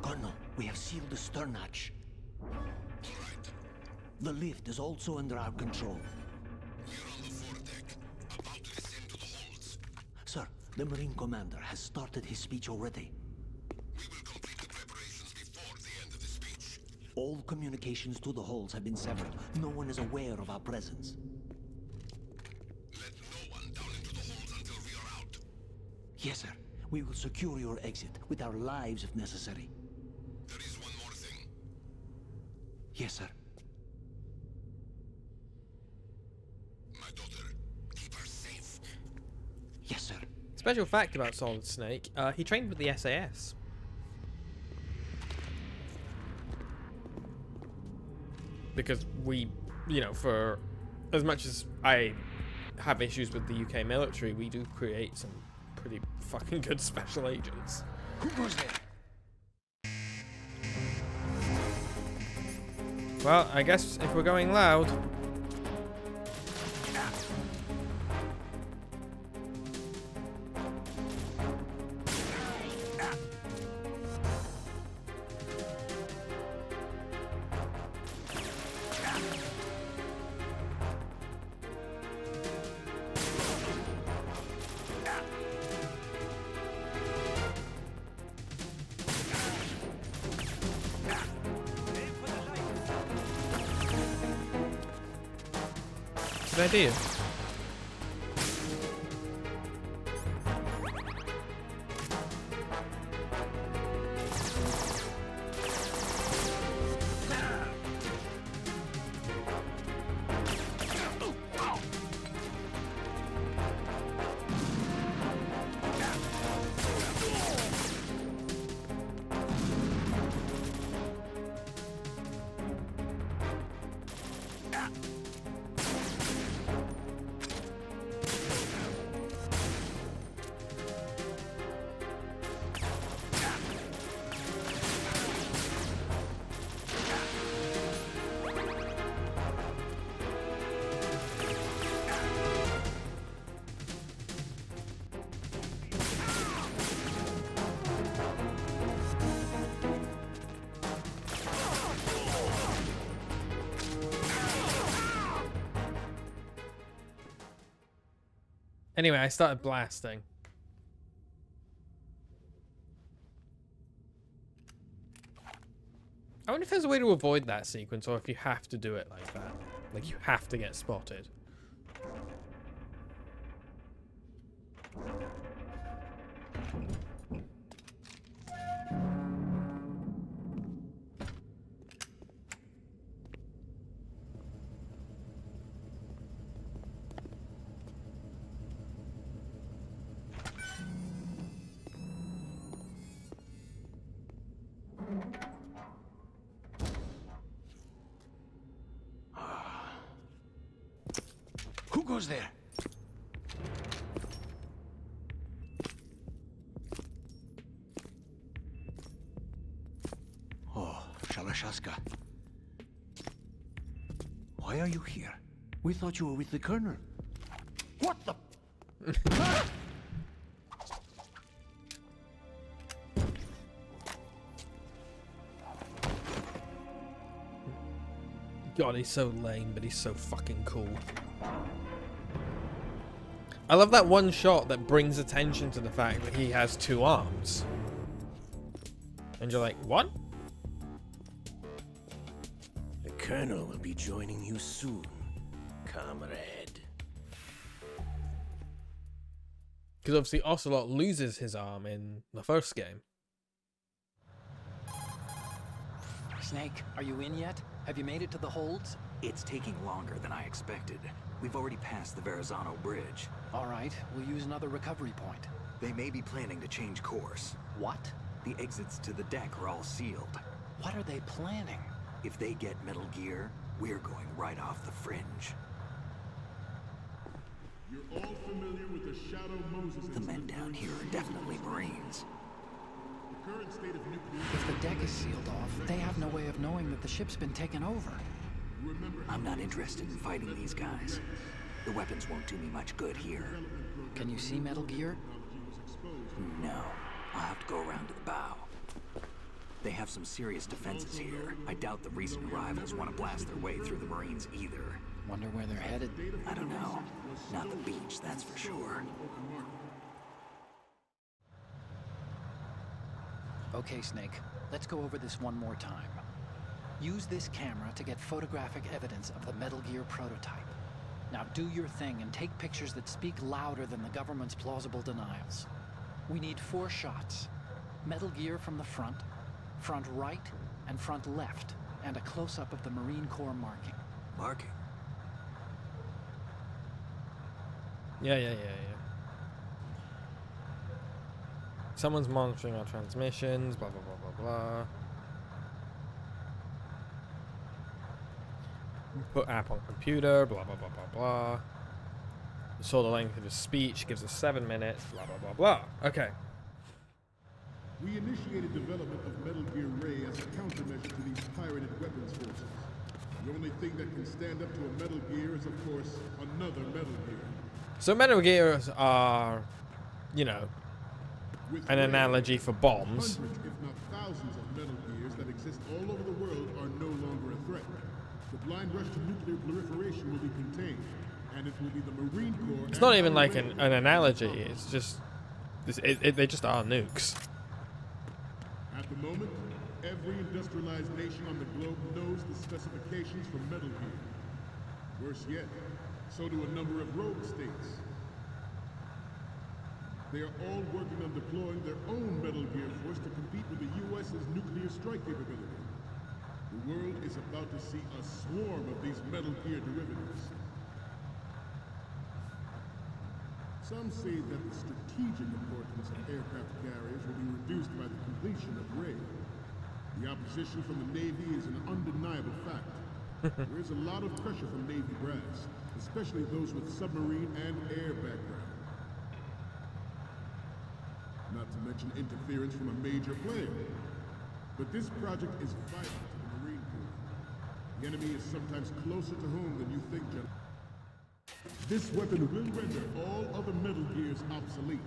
Colonel, we have sealed the stern hatch. The lift is also under our control. Sir, the Marine Commander has started his speech already. We will complete the preparations before the end of the speech. All communications to the holds have been severed. No one is aware of our presence. Let no one down into the holds until we are out. Yes, sir. We will secure your exit with our lives if necessary. There is one more thing. Yes, sir. My daughter, keep her safe. Yes, sir. Special fact about Solid Snake, he trained with the SAS. Because we, you know, for as much as I have issues with the UK military, we do create some pretty fucking good special agents. Who goes there? Well, I guess if we're going loud... Good idea. Anyway, I started blasting. I wonder if there's a way to avoid that sequence, or if you have to do it like that. Like, you have to get spotted. Who goes there? Oh, Shalashaska. Why are you here? We thought you were with the Colonel. What the? God, he's so lame, but he's so fucking cool. I love that one shot that brings attention to the fact that he has 2 arms. And you're like, what? The Colonel will be joining you soon, comrade. Because obviously Ocelot loses his arm in the first game. Snake, are you in yet? Have you made it to the holds? It's taking longer than I expected. We've already passed the Verrazano Bridge. All right, we'll use another recovery point. They may be planning to change course. What? The exits to the deck are all sealed. What are they planning? If they get Metal Gear, we're going right off the fringe. You're all familiar with the Shadow Moses. The men down here are definitely Marines. The If the deck is sealed off, they have no way of knowing that the ship's been taken over. I'm not interested in fighting these guys. The weapons won't do me much good here. Can you see Metal Gear? No. I'll have to go around to the bow. They have some serious defenses here. I doubt the recent arrivals want to blast their way through the Marines either. Wonder where they're headed. I don't know. Not the beach, that's for sure. Okay, Snake. Let's go over this one more time. Use this camera to get photographic evidence of the Metal Gear prototype. Now do your thing and take pictures that speak louder than the government's plausible denials. We need 4 shots. Metal Gear from the front right, and front left, and a close-up of the Marine Corps marking. Marking? Yeah. Someone's monitoring our transmissions, blah, blah, blah, blah, blah. Put app on computer, blah, blah, blah, blah, blah. Saw the length of his speech, gives us 7 minutes, blah, blah, blah, blah. Okay. We initiated development of Metal Gear Ray as a countermeasure to these pirated weapons forces. The only thing that can stand up to a Metal Gear is, of course, another Metal Gear. So Metal Gears are, you know, an analogy for bombs. Hundreds, if not thousands, of Metal Gears that exist all over the world are no longer a threat. The blind rush to nuclear proliferation will be contained, and it will be the Marine Corps... It's not even like an analogy, it's just... they just are nukes. At the moment, every industrialized nation on the globe knows the specifications for Metal Gear. Worse yet, so do a number of rogue states. They are all working on deploying their own Metal Gear force to compete with the U.S.'s nuclear strike capability. The world is about to see a swarm of these Metal Gear derivatives. Some say that the strategic importance of aircraft carriers will be reduced by the completion of Ray. The opposition from the Navy is an undeniable fact. There is a lot of pressure from Navy brass, especially those with submarine and air background. Not to mention interference from a major player. But this project is vital to the Marine Corps. The enemy is sometimes closer to home than you think, General. This weapon will render all other Metal Gears obsolete.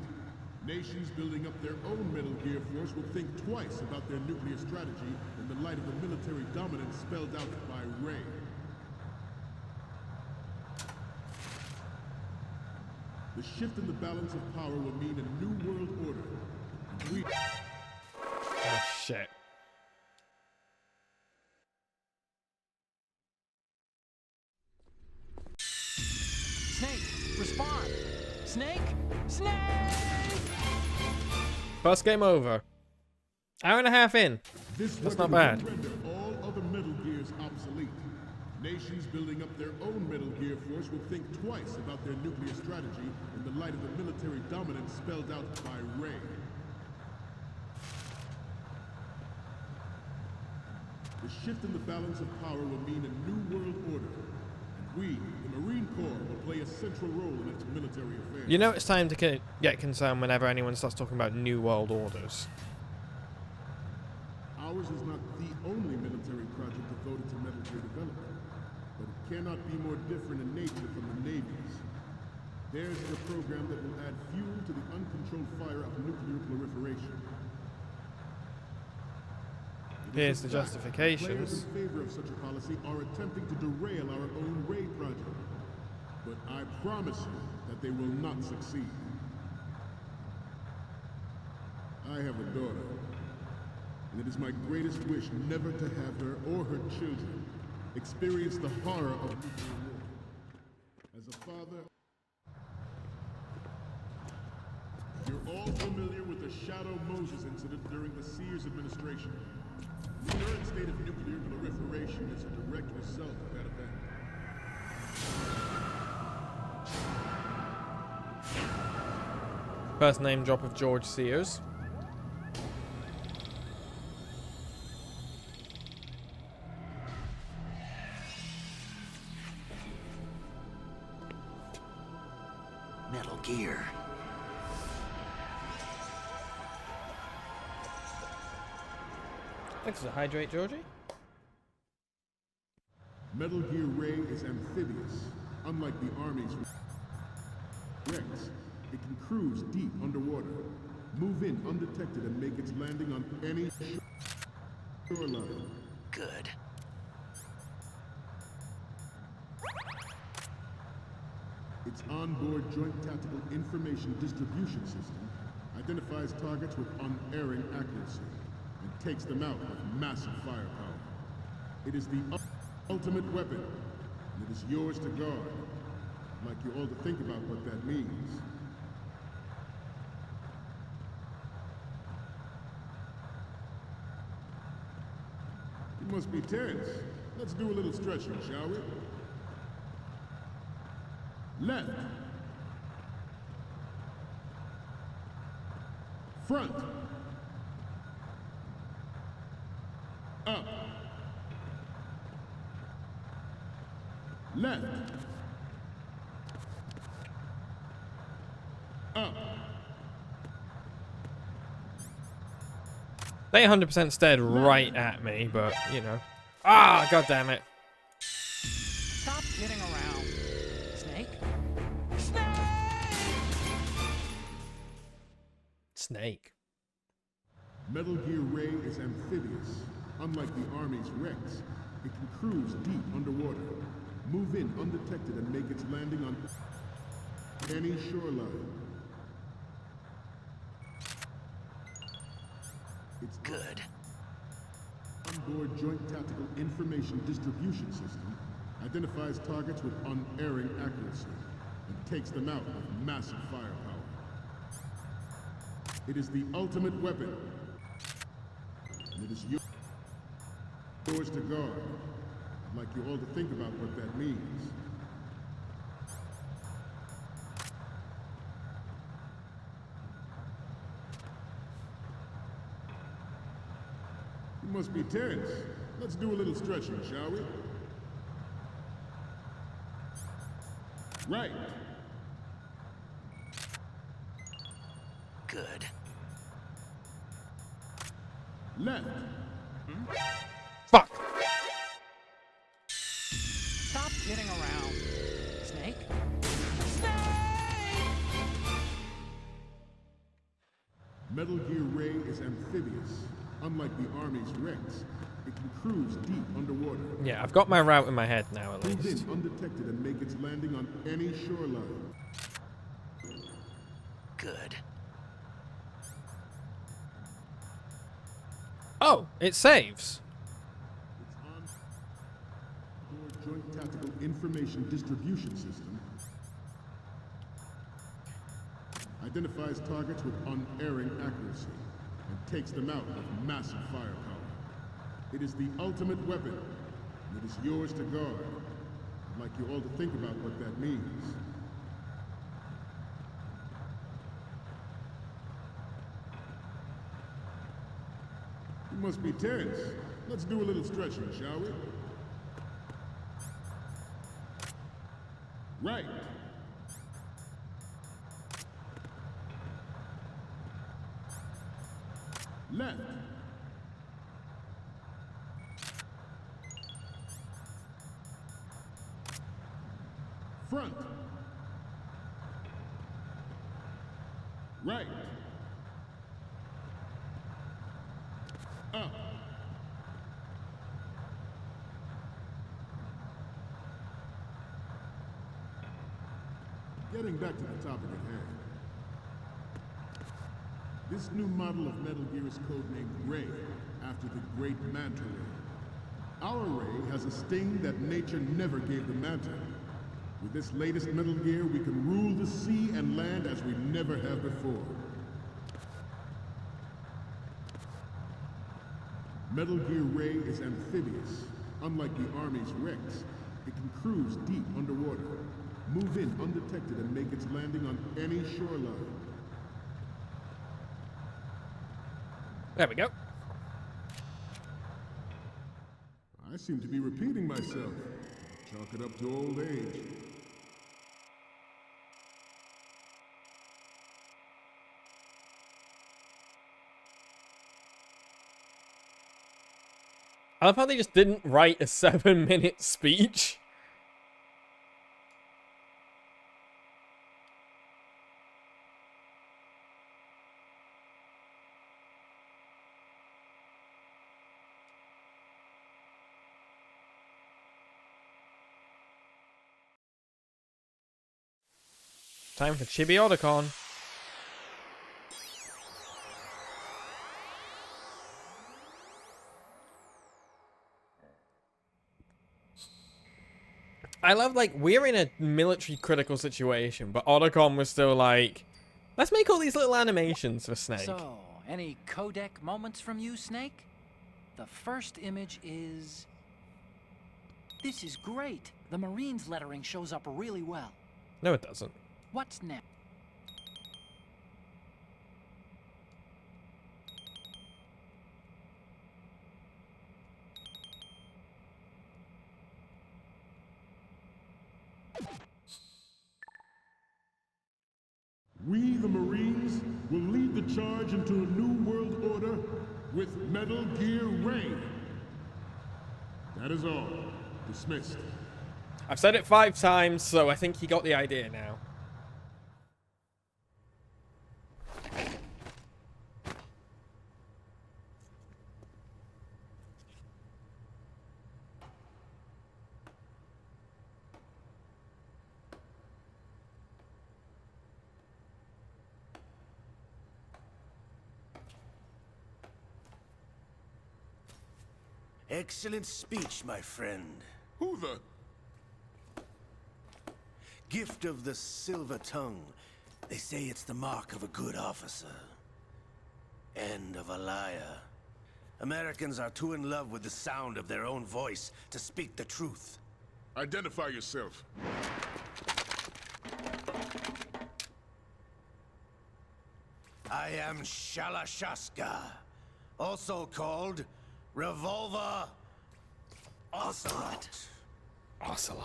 Nations building up their own Metal Gear force will think twice about their nuclear strategy in the light of the military dominance spelled out by Ray. The shift in the balance of power will mean a new world order. And Oh, shit. Snake, respond! Snake! Snake! First game over. Hour and a half in. That's not bad. Render all other Metal Gears obsolete. Nations building up their own Metal Gear force will think twice about their nuclear strategy in the light of the military dominance spelled out by Ray. The shift in the balance of power will mean a new world order. And we, the Marine Corps, will play a central role in its military affairs. You know it's time to get concerned whenever anyone starts talking about new world orders. Ours is not the only military project devoted to Metal Gear development. But it cannot be more different in nature from the Navy's. Theirs is a program that will add fuel to the uncontrolled fire of nuclear proliferation. Here's the justifications. Players in favor of such a policy are attempting to derail our own Ray project. But I promise you that they will not succeed. I have a daughter, and it is my greatest wish never to have her or her children experience the horror of nuclear war. As a father, you're all familiar with the Shadow Moses incident during the Sears administration. The current state of nuclear proliferation is a direct result of that event. First name drop of George Sears. Metal Gear. Thanks for the hydrate, Georgie. Metal Gear Ray is amphibious. Unlike the Army's Rex, it can cruise deep underwater, move in undetected, and make its landing on any shoreline. Good. Its onboard Joint Tactical Information Distribution System identifies targets with unerring accuracy and takes them out with massive firepower. It is the ultimate weapon, and it is yours to guard. I'd like you all to think about what that means. You must be tense. Let's do a little stretching, shall we? Left. Front. Up. Left. Up. They 100% stared right at me, but, you know. Ah, god damn it. Stop kidding around. Snake? Snake. Metal Gear Ray is amphibious. Unlike the Army's Rex, it can cruise deep underwater, move in undetected, and make its landing on any shoreline. Its Good. onboard Joint Tactical Information Distribution System identifies targets with unerring accuracy and takes them out with massive firepower. It is the ultimate weapon, and it is yours to guard. I'd like you all to think about what that means. You must be tense. Let's do a little stretching, shall we? Right. Good. Left. Fuck. Stop kidding around. Snake? Metal Gear Ray is amphibious. Unlike the Army's Rex, it can cruise deep underwater. Yeah, I've got my route in my head now, at Move least. in undetected and make its landing on any shoreline. Good. Oh, it saves. Its onboard Joint Tactical Information Distribution System identifies targets with unerring accuracy and takes them out with massive firepower. It is the ultimate weapon, and it is yours to guard. I'd like you all to think about what that means. You must be tense. Let's do a little stretching, shall we? Right. Left. Front. Right. Up. Getting back to the topic at hand. This new model of Metal Gear is codenamed Ray, after the great Manta Ray. Our Ray has a sting that nature never gave the Manta. With this latest Metal Gear, we can rule the sea and land as we never have before. Metal Gear Ray is amphibious. Unlike the Army's Rex, it can cruise deep underwater, move in undetected, and make its landing on any shoreline. There we go. I seem to be repeating myself. Chalk it up to old age. I love how they just didn't write a 7-minute speech. Time for Chibi Otacon. I love, like, we're in a military critical situation, but Otacon was still like, let's make all these little animations for Snake. So, any codec moments from you, Snake? The first image is... This is great. The Marines lettering shows up really well. No, it doesn't. What's next? We, the Marines, will lead the charge into a new world order with Metal Gear Ray. That is all. Dismissed. I've said it 5 times, so I think you got the idea now. Excellent speech, my friend. Who the... Gift of the silver tongue. They say it's the mark of a good officer. And of a liar. Americans are too in love with the sound of their own voice to speak the truth. Identify yourself. I am Shalashaska, also called Revolver Ocelot. Ocelot.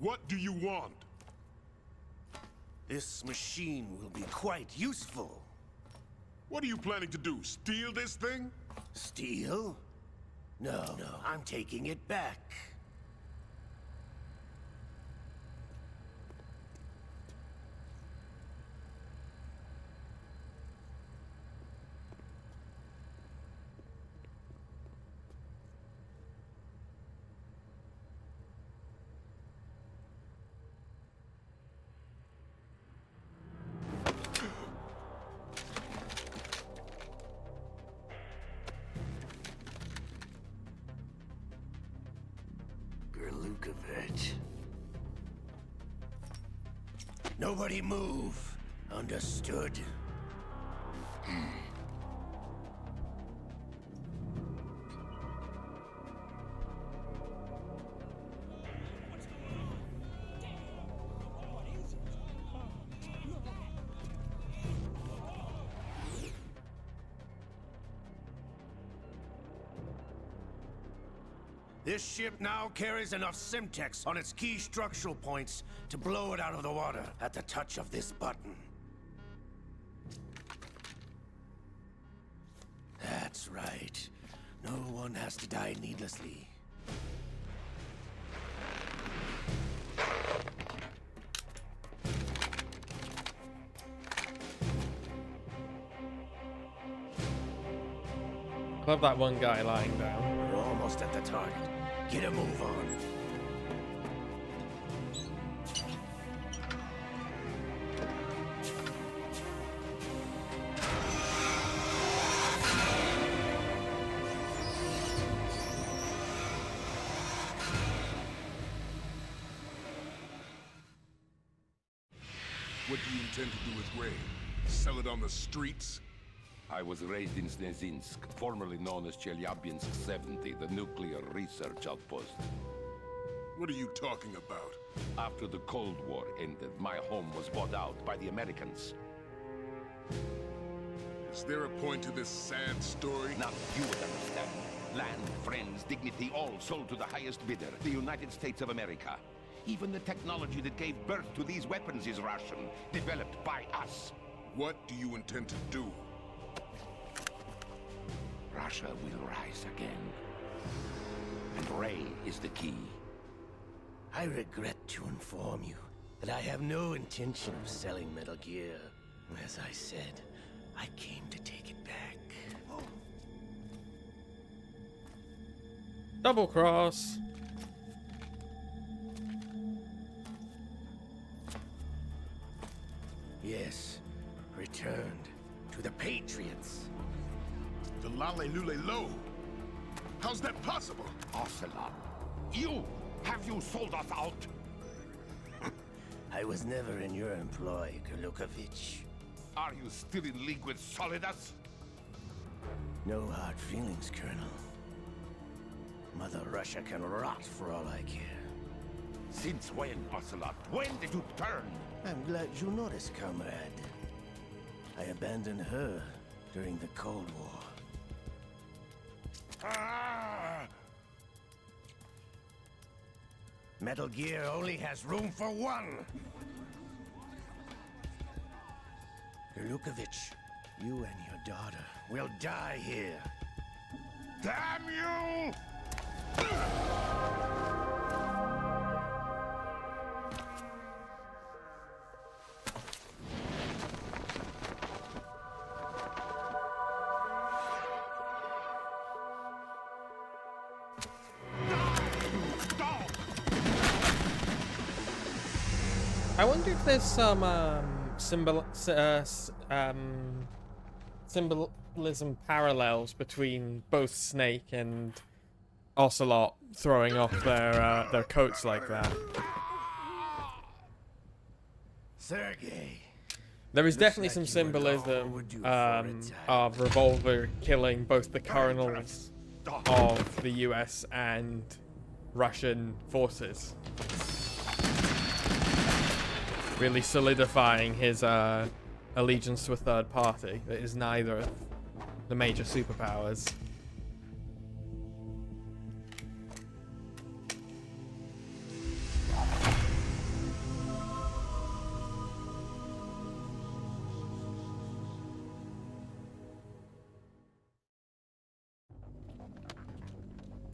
What do you want? This machine will be quite useful. What are you planning to do? Steal this thing? Steal? No, I'm taking it back. Nobody move. Understood? This ship now carries enough Simtex on its key structural points to blow it out of the water at the touch of this button. That's right. No one has to die needlessly. Love that one guy lying down. We're almost at the target. Get a move on. What do you intend to do with Ray? Sell it on the streets? I was raised in Snezinsk, formerly known as Chelyabinsk 70, the nuclear research outpost. What are you talking about? After the Cold War ended, my home was bought out by the Americans. Is there a point to this sad story? Not you would understand. Land, friends, dignity, all sold to the highest bidder, the United States of America. Even the technology that gave birth to these weapons is Russian, developed by us. What do you intend to do? Russia will rise again. And Ray is the key. I regret to inform you that I have no intention of selling Metal Gear. As I said, I came to take it back. Double cross. Yes, returned to the Patriots. The Lale Lule Lo. How's that possible? Ocelot, have you sold us out? I was never in your employ, Kerlukovich. Are you still in league with Solidus? No hard feelings, Colonel. Mother Russia can rot for all I care. Since when, Ocelot? When did you turn? I'm glad you noticed, comrade. I abandoned her during the Cold War. Metal Gear only has room for one! Kerlukovich, you and your daughter will die here. Damn you! I wonder if there's some symbolism parallels between both Snake and Ocelot throwing off their coats like that. Sergei. There is definitely some symbolism of Revolver killing both the colonels of the US and Russian forces. Really solidifying his allegiance to a third party that is neither of the major superpowers.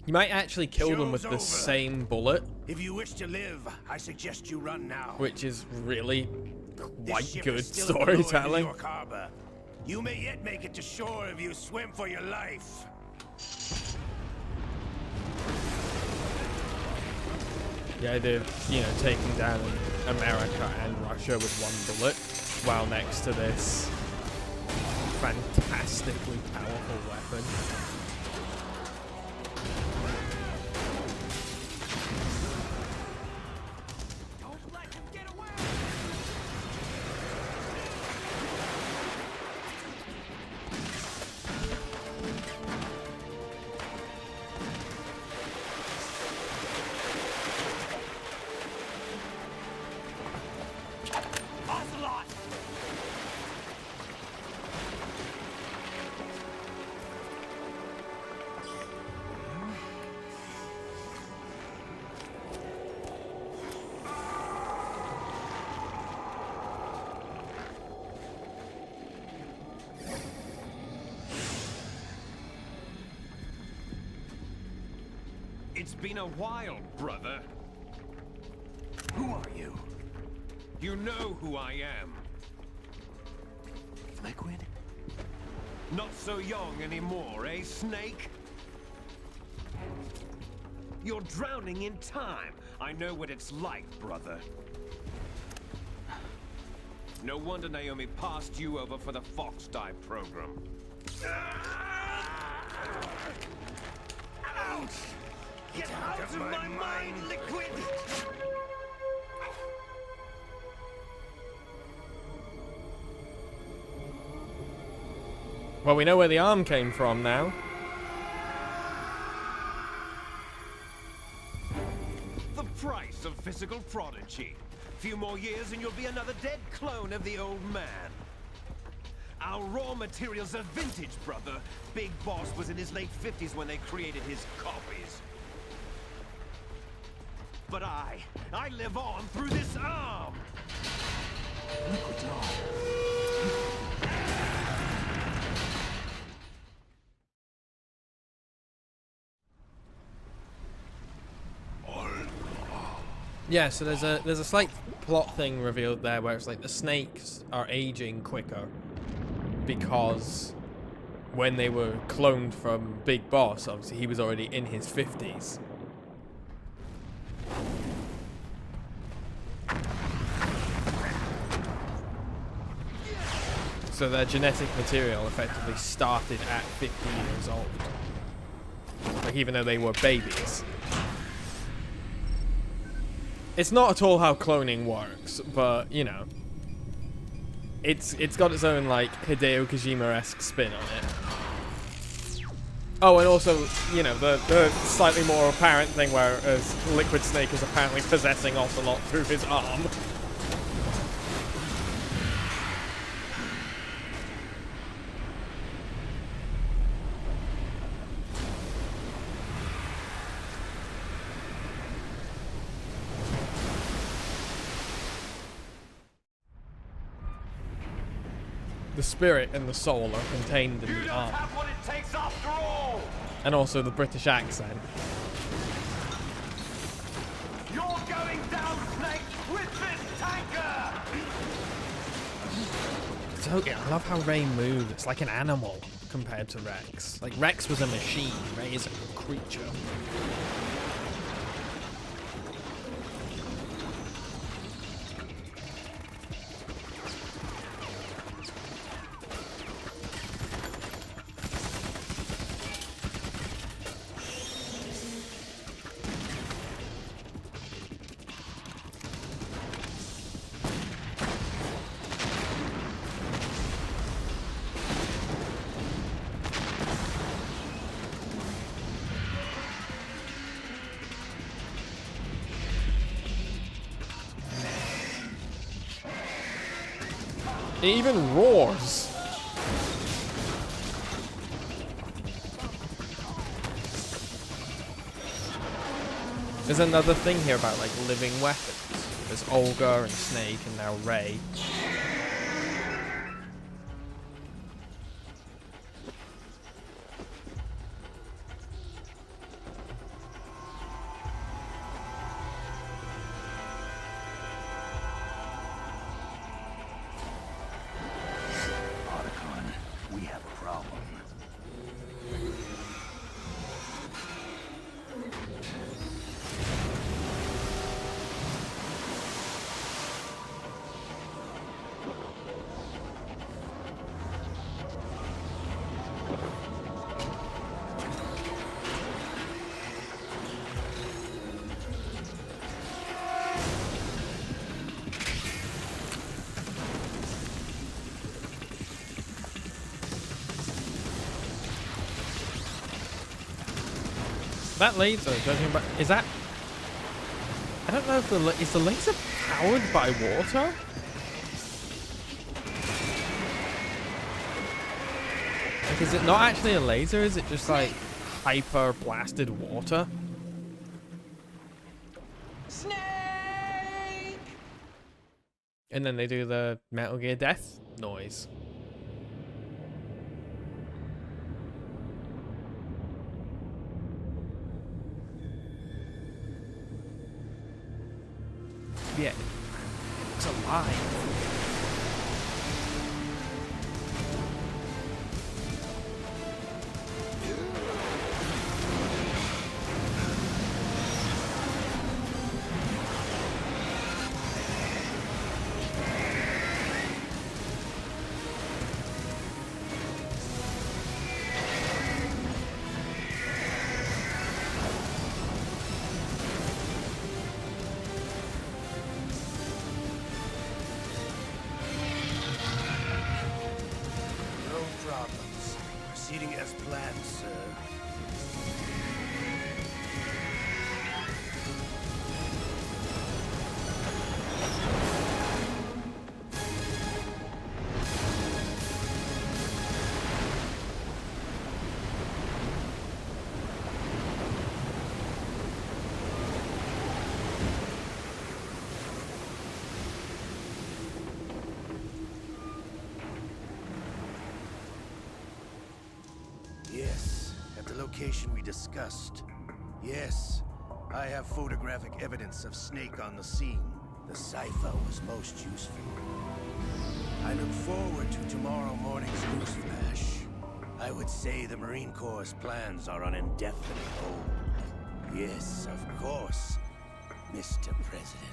You might actually kill them with the same bullet. If you wish to live, I suggest you run now. Which is really quite This ship good is still below in storytelling. New York Harbor. You may yet make it to shore if you swim for your life. The idea of, you know, taking down America and Russia with one bullet while next to this fantastically powerful weapon. It's been a while, brother. Who are you? You know who I am. Liquid? Not so young anymore, eh, Snake? You're drowning in time. I know what it's like, brother. No wonder Naomi passed you over for the Fox Dive program. Ouch! Get out of my mind, Liquid! Well, we know where the arm came from now. The price of physical prodigy. Few more years and you'll be another dead clone of the old man. Our raw materials are vintage, brother. Big Boss was in his late 50s when they created his copies. But I live on through this arm! Liquid's on. Yeah, so there's a slight plot thing revealed there where it's like the snakes are aging quicker because when they were cloned from Big Boss, obviously he was already in his 50s. So their genetic material effectively started at 50 years old. Like, even though they were babies. It's not at all how cloning works, but, you know. It's got its own, like, Hideo Kojima-esque spin on it. Oh, and also, you know, the slightly more apparent thing where Liquid Snake is apparently possessing Ocelot through his arm. The spirit and the soul are contained in the arm. Have what it takes after all! And also the British accent. You're going down, Snake, with this tanker! So, yeah, I love how Ray moves. It's like an animal compared to Rex. Like, Rex was a machine. Ray is a creature. It even roars. There's another thing here about, like, living weapons. There's Olga and Snake and now Ray. We have a problem. That laser, judging by, is that? I don't know if is the laser powered by water? Like, is it not actually a laser? Is it just like hyper blasted water? Snake! And then they do the Metal Gear Death noise. Yeah, it's alive. Proceeding as planned, sir. location we discussed. Yes, I have photographic evidence of Snake on the scene. The cipher was most useful. I look forward to tomorrow morning's newsflash. I would say the Marine Corps' plans are on indefinite hold. Yes, of course, Mr. President.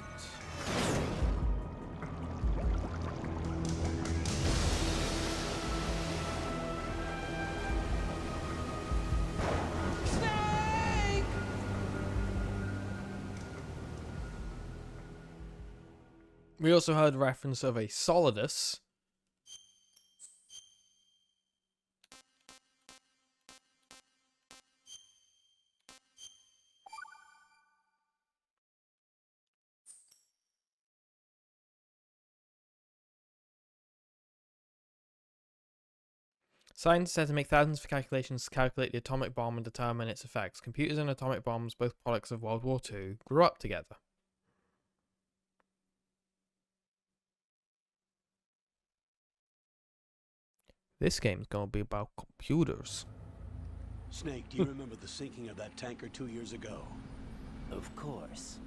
We also heard reference of a Solidus. Scientists had to make thousands of calculations to calculate the atomic bomb and determine its effects. Computers and atomic bombs, both products of World War II, grew up together. This game's gonna be about computers. Snake, do you remember the sinking of that tanker 2 years ago? Of course.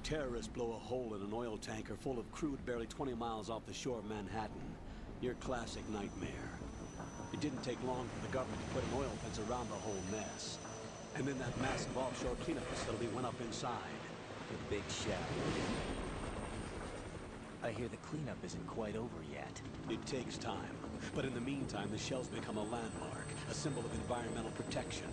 Terrorists blow a hole in an oil tanker full of crude barely 20 miles off the shore of Manhattan. Your classic nightmare. It didn't take long for the government to put an oil fence around the whole mess. And then that massive offshore cleanup facility went up inside. The big shell. I hear the cleanup isn't quite over yet. It takes time. But in the meantime, the shell's become a landmark, a symbol of environmental protection.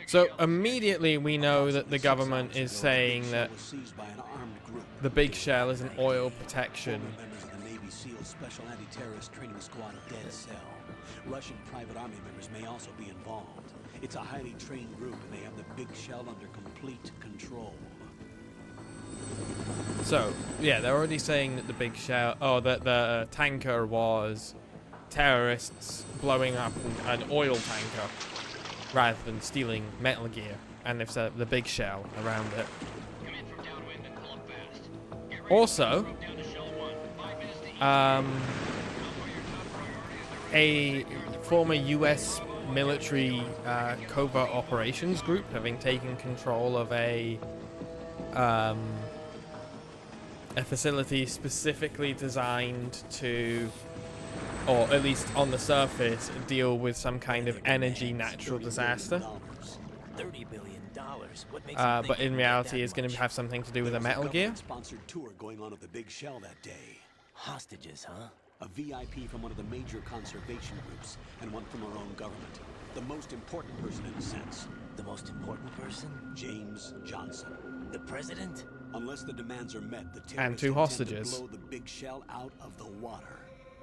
So immediately we know that the government is saying that the big shell is an oil protection. Members of the Navy SEAL Special Anti-Terrorist Training Squad Dead Cell. Russian private army members may also be involved. It's a highly trained group and they have the big shell under complete control. So, yeah, they're already saying that the big shell, that the tanker was terrorists blowing up an oil tanker rather than stealing Metal Gear, and they've set up the big shell around it. Also, a former US military covert operations group having taken control of a facility specifically designed to, or at least on the surface, deal with some kind of energy natural disaster. $30 billion. What makes But in reality is going to have something to do with a Metal Gear. Sponsored tour going on at the big shell that day. Hostages, huh? A VIP from one of the major conservation groups, and one from our own government. The most important person in a sense. The most important person? James Johnson. The president? Unless the demands are met, the terrorists And two intend hostages. to blow the big shell out of the water.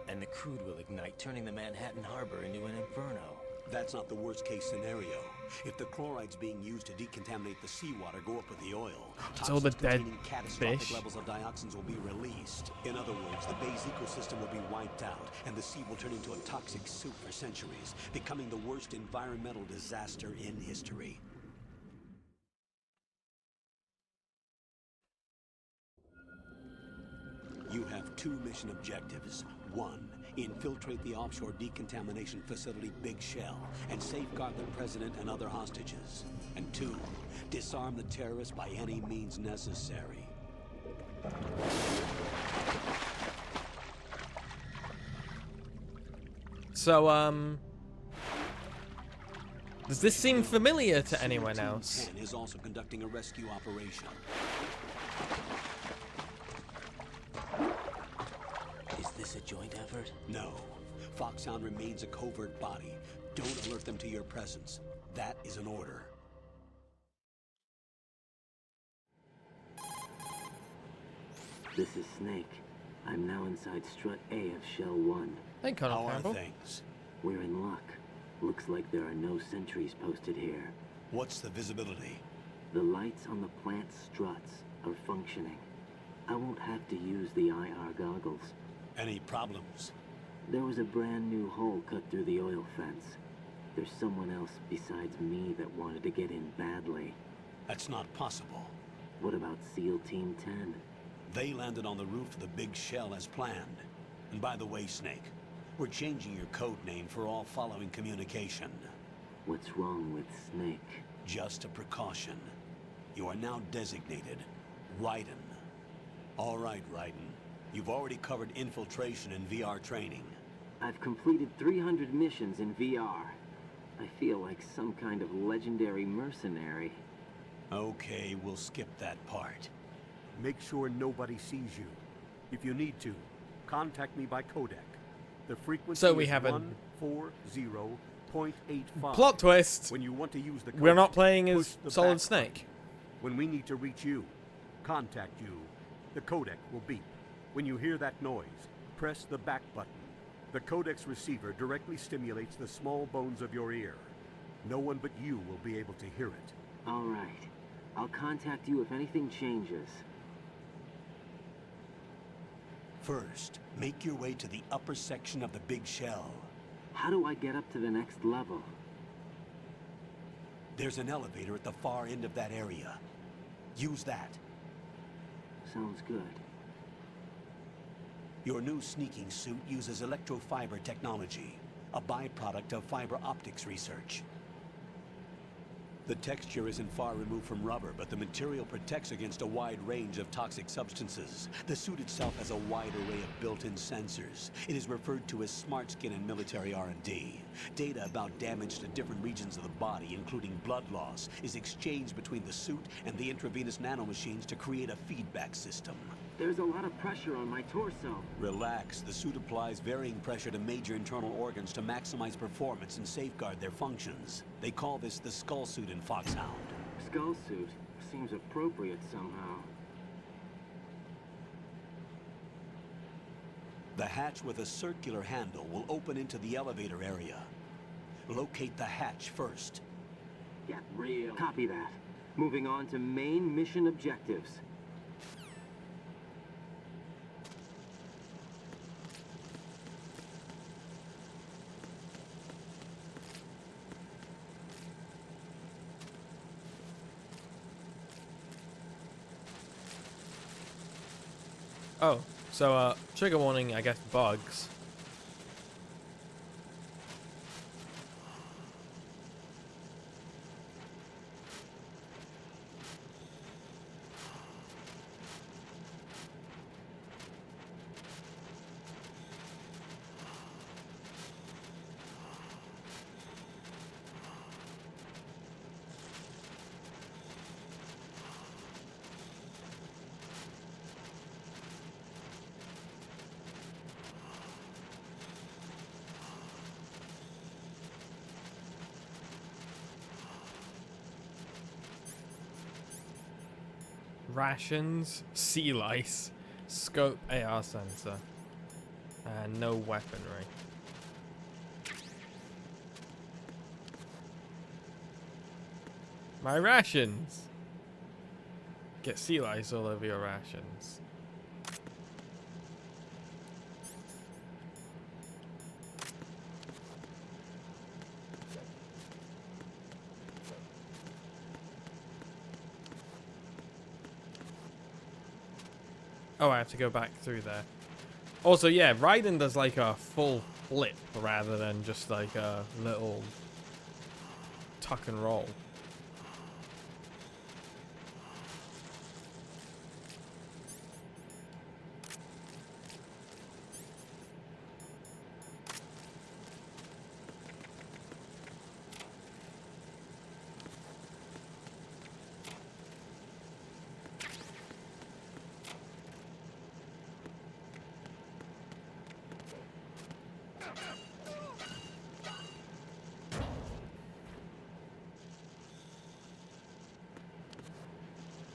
And the crude will ignite, turning the Manhattan Harbor into an inferno. That's not the worst case scenario. If the chlorides being used to decontaminate the seawater go up with the oil, It's all the dead containing catastrophic fish. levels of dioxins will be released. In other words, the bay's ecosystem will be wiped out, and the sea will turn into a toxic soup for centuries, becoming the worst environmental disaster in history. You have two mission objectives. One, infiltrate the offshore decontamination facility Big Shell and safeguard the president and other hostages. And two, disarm the terrorists by any means necessary. So, does this seem familiar to anyone else? Team 10 is also conducting a rescue operation. Is this a joint effort? No. Foxhound remains a covert body. Don't alert them to your presence. That is an order. This is Snake. I'm now inside Strut A of Shell 1. Hey, How Colonel are Campbell. things? We're in luck. Looks like there are no sentries posted here. What's the visibility? The lights on the plant's struts are functioning. I won't have to use the IR goggles. Any problems? There was a brand new hole cut through the oil fence. There's someone else besides me that wanted to get in badly. That's not possible. What about SEAL Team 10? They landed on the roof of the Big Shell as planned. And by the way, Snake, we're changing your code name for all following communication. What's wrong with Snake? Just a precaution. You are now designated Raiden. All right, Raiden. You've already covered infiltration and VR training. I've completed 300 missions in VR. I feel like some kind of legendary mercenary. Okay, we'll skip that part. Make sure nobody sees you. If you need to, contact me by codec. The frequency So we is have a 140.85. plot twist. When you want to use the codec, We're not playing push as the Solid back Snake. button. When we need to reach you, contact you, the codec will beep. When you hear that noise, press the back button. The codec's receiver directly stimulates the small bones of your ear. No one but you will be able to hear it. All right. I'll contact you if anything changes. First, make your way to the upper section of the big shell. How do I get up to the next level? There's an elevator at the far end of that area. Use that. Sounds good. Your new sneaking suit uses electrofiber technology, a byproduct of fiber optics research. The texture isn't far removed from rubber, but the material protects against a wide range of toxic substances. The suit itself has a wide array of built-in sensors. It is referred to as smart skin in military R&D. Data about damage to different regions of the body, including blood loss, is exchanged between the suit and the intravenous nanomachines to create a feedback system. There's a lot of pressure on my torso. Relax. The suit applies varying pressure to major internal organs to maximize performance and safeguard their functions. They call this the skull suit in Foxhound. Skull suit seems appropriate somehow. The hatch with a circular handle will open into the elevator area. Locate the hatch first. Get real. Copy that. Moving on to main mission objectives. Oh, so trigger warning, I guess, bugs. Rations, sea lice, scope AR sensor, and no weaponry. My rations! Get sea lice all over your rations. Oh, I have to go back through there. Also, yeah, Raiden does like a full flip rather than just like a little tuck and roll.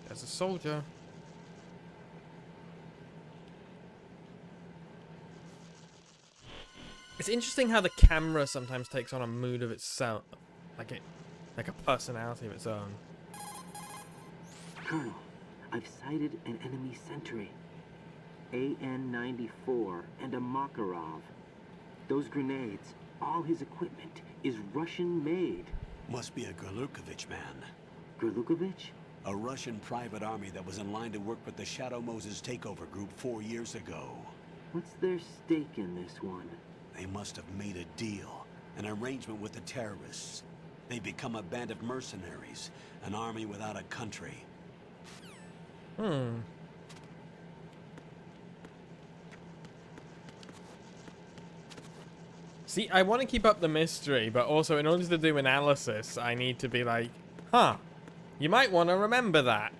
There's a soldier. It's interesting how the camera sometimes takes on a mood of itself, like a personality of its own. Colonel, I've sighted an enemy sentry. AN-94 and a Makarov. Those grenades, all his equipment, is Russian-made. Must be a Gorlukovich man. Gorlukovich? A Russian private army that was in line to work with the Shadow Moses takeover group 4 years ago. What's their stake in this one? They must have made a deal, an arrangement with the terrorists. They become a band of mercenaries, an army without a country. See, I want to keep up the mystery, but also in order to do analysis, I need to be like, huh, you might want to remember that.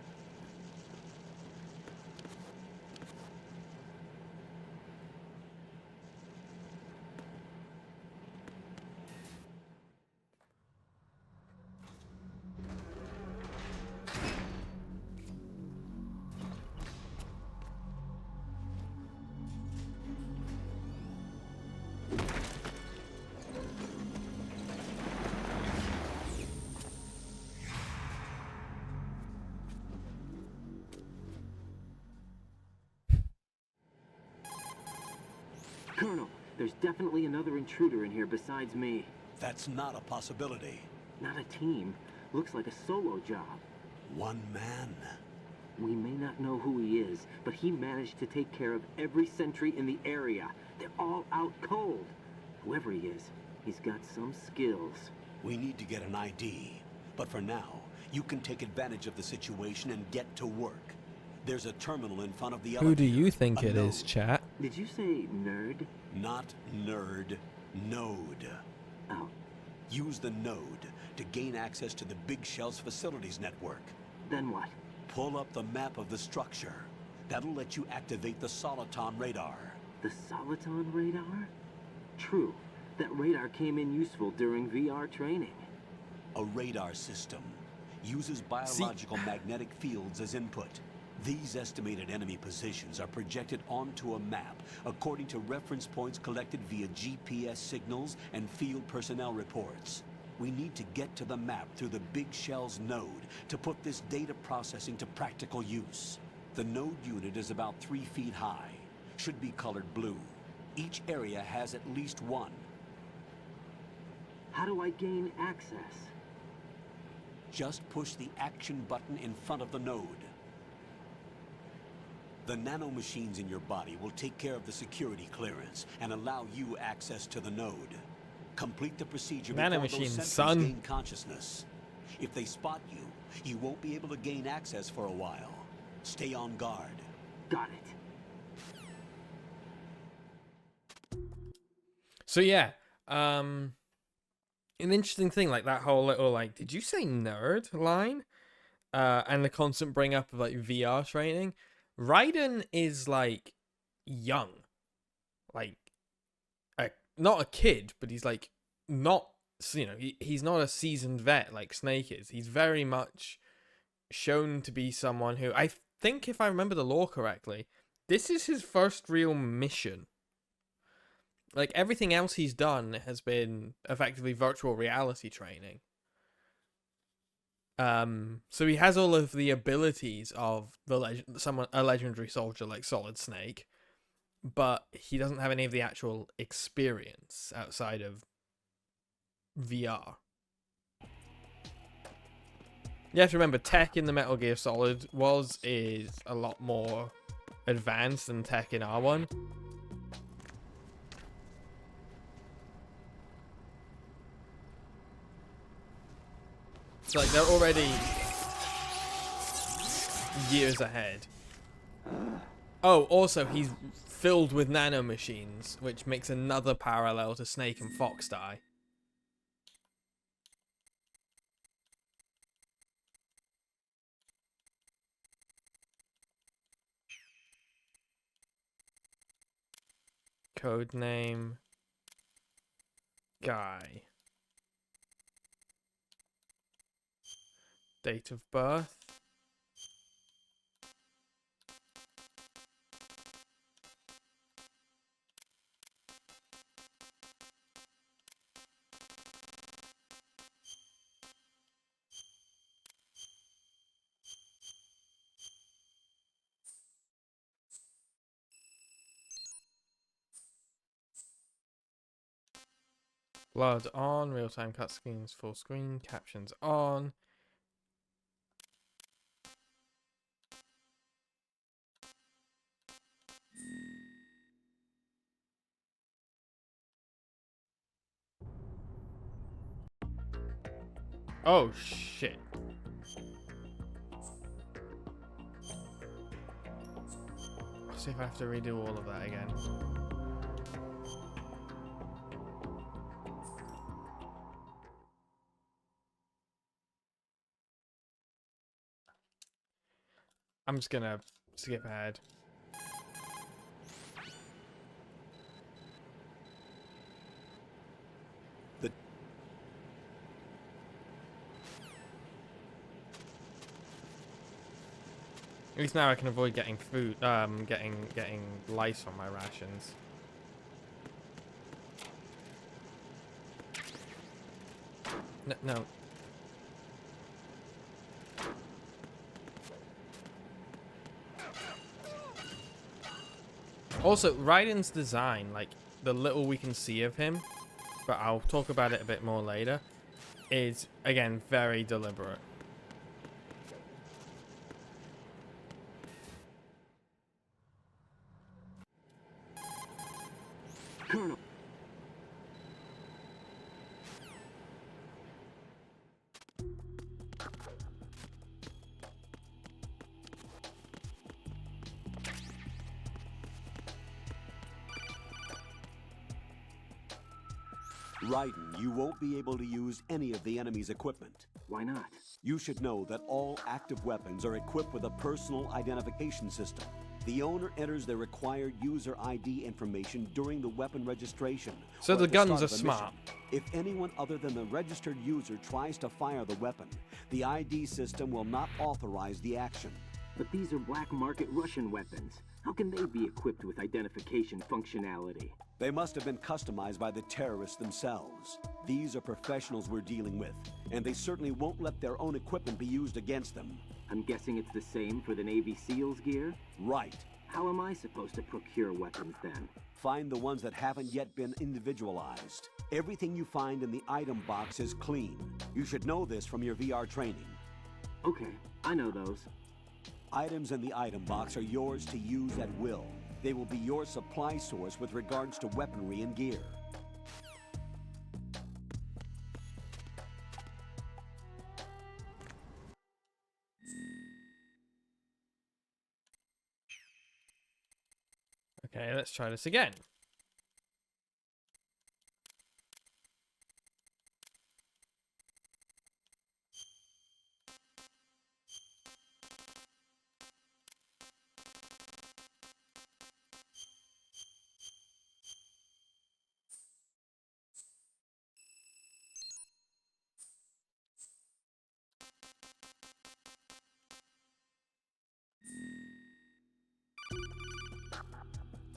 Colonel, there's definitely another intruder in here besides me. That's not a possibility. Not a team. Looks like a solo job. One man. We may not know who he is, but he managed to take care of every sentry in the area. They're all out cold. Whoever he is, he's got some skills. We need to get an ID. But for now, you can take advantage of the situation and get to work. There's a terminal in front of the elevator. Who do you think it is, chat? Did you say nerd? Not nerd. Node. Oh. Use the node to gain access to the Big Shell's facilities network. Then what? Pull up the map of the structure. That'll let you activate the Soliton radar. The Soliton radar? True. That radar came in useful during VR training. A radar system uses biological magnetic fields as input. These estimated enemy positions are projected onto a map according to reference points collected via GPS signals and field personnel reports. We need to get to the map through the Big Shell's node to put this data processing to practical use. The node unit is about 3 feet high, should be colored blue. Each area has at least one. How do I gain access? Just push the action button in front of the node. The nanomachines in your body will take care of the security clearance and allow you access to the node. Complete the procedure before those sentries gain consciousness. If they spot you, you won't be able to gain access for a while. Stay on guard. Got it. So yeah, an interesting thing, like that whole little like, did you say nerd line? And the constant bring up of like VR training. Raiden is like young, like not a kid, but he's like not, you know, he's not a seasoned vet like Snake is. He's very much shown to be someone who, I think if I remember the lore correctly, this is his first real mission. Like everything else he's done has been effectively virtual reality training. So he has all of the abilities of a legendary soldier like Solid Snake, but he doesn't have any of the actual experience outside of VR. You have to remember, tech in the Metal Gear Solid is a lot more advanced than tech in R1. It's like they're already years ahead. Oh, also he's filled with nanomachines, which makes another parallel to Snake and Fox Die. Codename Guy. Date of birth. Blood on, real-time cutscenes, full screen, captions on. Oh, shit. Let's see if I have to redo all of that again. I'm just gonna skip ahead. At least now I can avoid getting food, getting lice on my rations. No. Also, Raiden's design, like the little we can see of him, but I'll talk about it a bit more later, is again very deliberate. Colonel. Raiden, you won't be able to use any of the enemy's equipment. Why not? You should know that all active weapons are equipped with a personal identification system. The owner enters their required user ID information during the weapon registration. So or the at guns start are of a smart. mission. If anyone other than the registered user tries to fire the weapon, the ID system will not authorize the action. But these are black market Russian weapons. How can they be equipped with identification functionality? They must have been customized by the terrorists themselves. These are professionals we're dealing with, and they certainly won't let their own equipment be used against them. I'm guessing it's the same for the Navy SEALs gear? Right. How am I supposed to procure weapons then? Find the ones that haven't yet been individualized. Everything you find in the item box is clean. You should know this from your VR training. Okay, I know those. Items in the item box are yours to use at will. They will be your supply source with regards to weaponry and gear. Okay, let's try this again.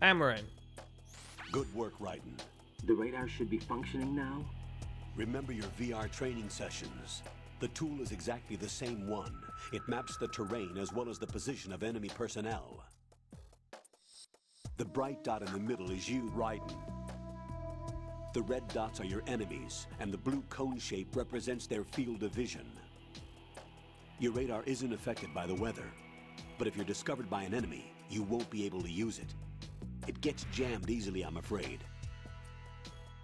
And we're in. Good work, Raiden. The radar should be functioning now? Remember your VR training sessions. The tool is exactly the same one. It maps the terrain as well as the position of enemy personnel. The bright dot in the middle is you, Raiden. The red dots are your enemies, and the blue cone shape represents their field of vision. Your radar isn't affected by the weather, but if you're discovered by an enemy, you won't be able to use it. It gets jammed easily, I'm afraid.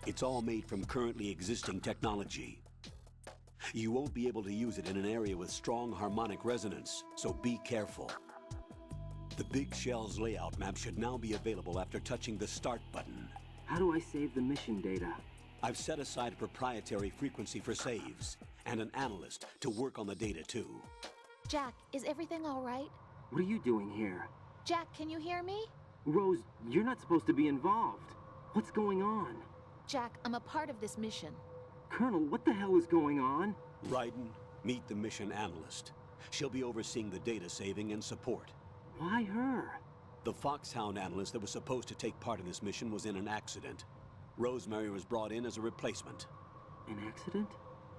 It's all made from currently existing technology. You won't be able to use it in an area with strong harmonic resonance, so be careful. The Big Shell's layout map should now be available after touching the Start button. How do I save the mission data? I've set aside a proprietary frequency for saves, and an analyst to work on the data too. Jack, is everything all right? What are you doing here? Jack, can you hear me? Rose, you're not supposed to be involved. What's going on? Jack, I'm a part of this mission. Colonel, what the hell is going on? Raiden, meet the mission analyst. She'll be overseeing the data saving and support. Why her? The Foxhound analyst that was supposed to take part in this mission was in an accident. Rosemary was brought in as a replacement. An accident?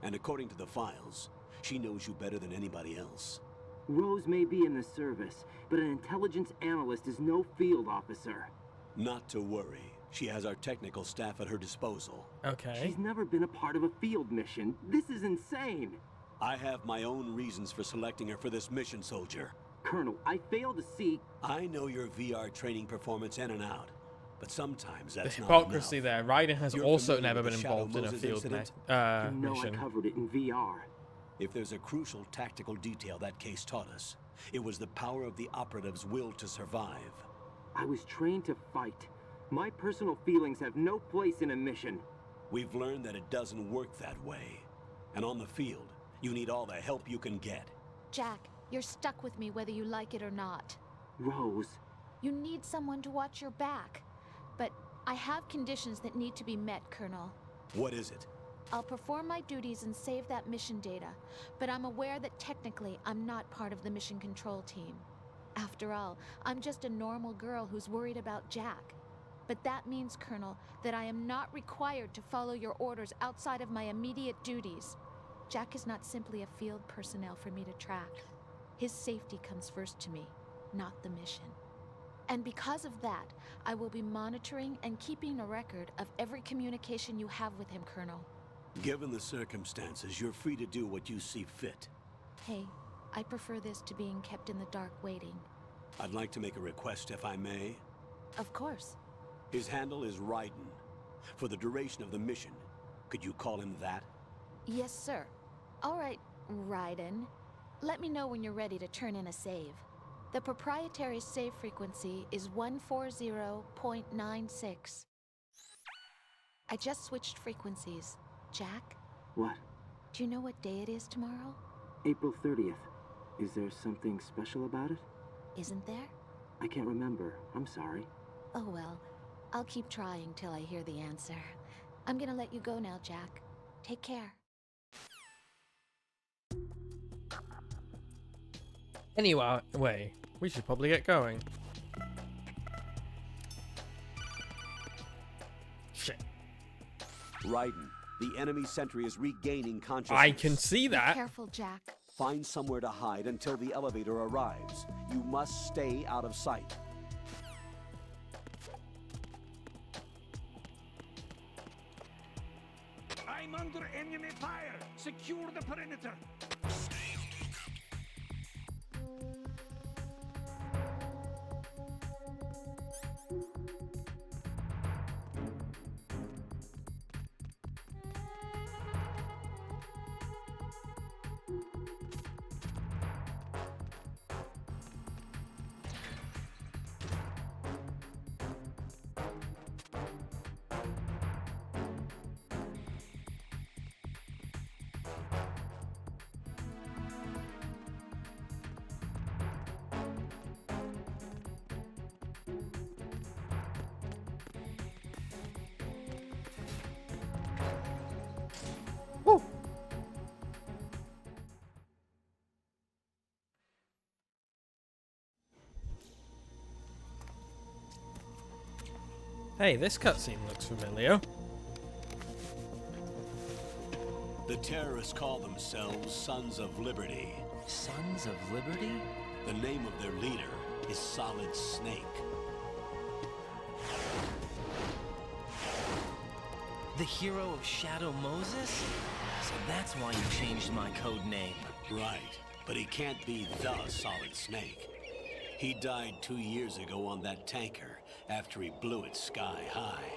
And according to the files, she knows you better than anybody else. Rose may be in the service, but an intelligence analyst is no field officer. Not to worry. She has our technical staff at her disposal. Okay. She's never been a part of a field mission. This is insane. I have my own reasons for selecting her for this mission, soldier. Colonel, I fail to see... I know your VR training performance in and out, but sometimes that's the not hypocrisy enough. there. Raiden has You're also familiar never with been the Shadow involved in a Moses field incident? You know mission. I covered it in VR. If there's a crucial tactical detail that case taught us, it was the power of the operative's will to survive. I was trained to fight. My personal feelings have no place in a mission. We've learned that it doesn't work that way. And on the field, you need all the help you can get. Jack, you're stuck with me whether you like it or not. Rose. You need someone to watch your back. But I have conditions that need to be met, Colonel. What is it? I'll perform my duties and save that mission data, but I'm aware that technically I'm not part of the mission control team. After all, I'm just a normal girl who's worried about Jack. But that means, Colonel, that I am not required to follow your orders outside of my immediate duties. Jack is not simply a field personnel for me to track. His safety comes first to me, not the mission. And because of that, I will be monitoring and keeping a record of every communication you have with him, Colonel. Given the circumstances, you're free to do what you see fit. Hey, I prefer this to being kept in the dark waiting. I'd like to make a request, if I may. Of course. His handle is Raiden. For the duration of the mission, could you call him that? Yes, sir. All right, Raiden. Let me know when you're ready to turn in a save. The proprietary save frequency is 140.96. I just switched frequencies. Jack? What? Do you know what day it is tomorrow? April 30th. Is there something special about it? Isn't there? I can't remember. I'm sorry. Oh well. I'll keep trying till I hear the answer. I'm gonna let you go now, Jack. Take care. Anyway, we should probably get going. Shit. Raiden, the enemy sentry is regaining consciousness. I can see that. Be careful, Jack. Find somewhere to hide until the elevator arrives. You must stay out of sight. I'm under enemy fire! Secure the perimeter! Woo. Hey, this cutscene looks familiar. The terrorists call themselves Sons of Liberty. Sons of Liberty? The name of their leader is Solid Snake. The hero of Shadow Moses? So that's why you changed my code name. Right, but he can't be the Solid Snake. He died 2 years ago on that tanker after he blew it sky high.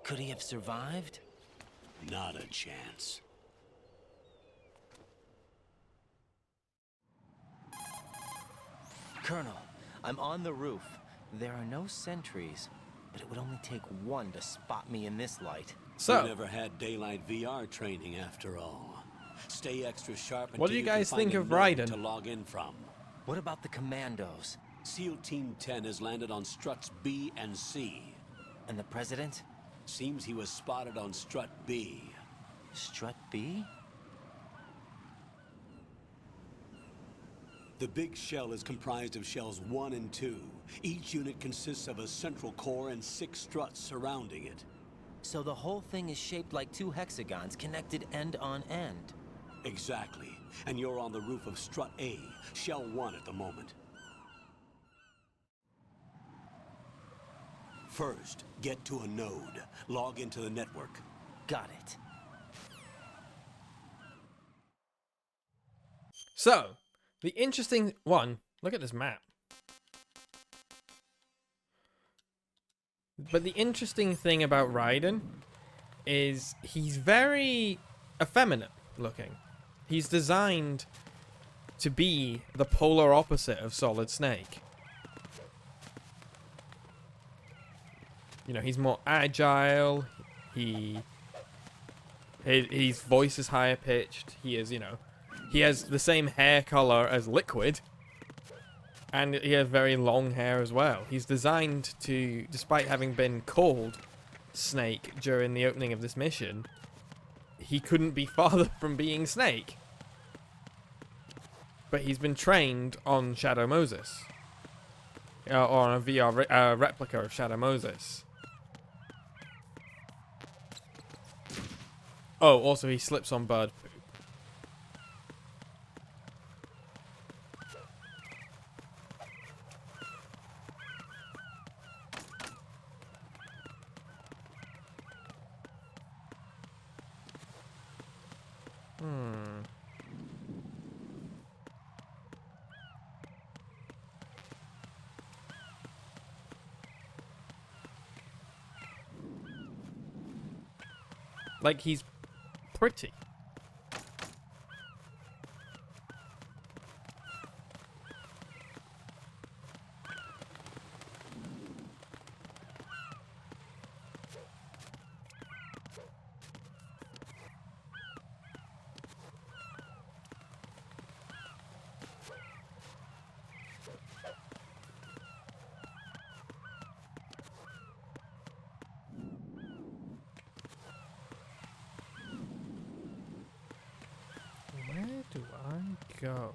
Could he have survived? Not a chance. Colonel, I'm on the roof. There are no sentries, but it would only take one to spot me in this light. So, you never had daylight VR training after all. Stay extra sharp. What do you guys think of Raiden Raiden? To log in from? What about the commandos? SEAL Team 10 has landed on struts B and C. And the president? Seems he was spotted on strut B. Strut B? The big shell is comprised of shells 1 and 2. Each unit consists of a central core and 6 struts surrounding it. So the whole thing is shaped like 2 hexagons connected end on end. Exactly. And you're on the roof of strut A, shell 1 at the moment. First, get to a node. Log into the network. Got it. So, the interesting one, look at this map. But the interesting thing about Raiden is he's very effeminate. looking. He's designed to be the polar opposite of Solid Snake. You know, he's more agile. His voice is higher pitched. He is, you know, he has the same hair color as Liquid. And he has very long hair as well. He's designed to, despite having been called Snake during the opening of this mission, he couldn't be farther from being Snake. But he's been trained on Shadow Moses. Or on a VR replica of Shadow Moses. Oh, also he slips on bird poop. Like, he's pretty. Where do I go?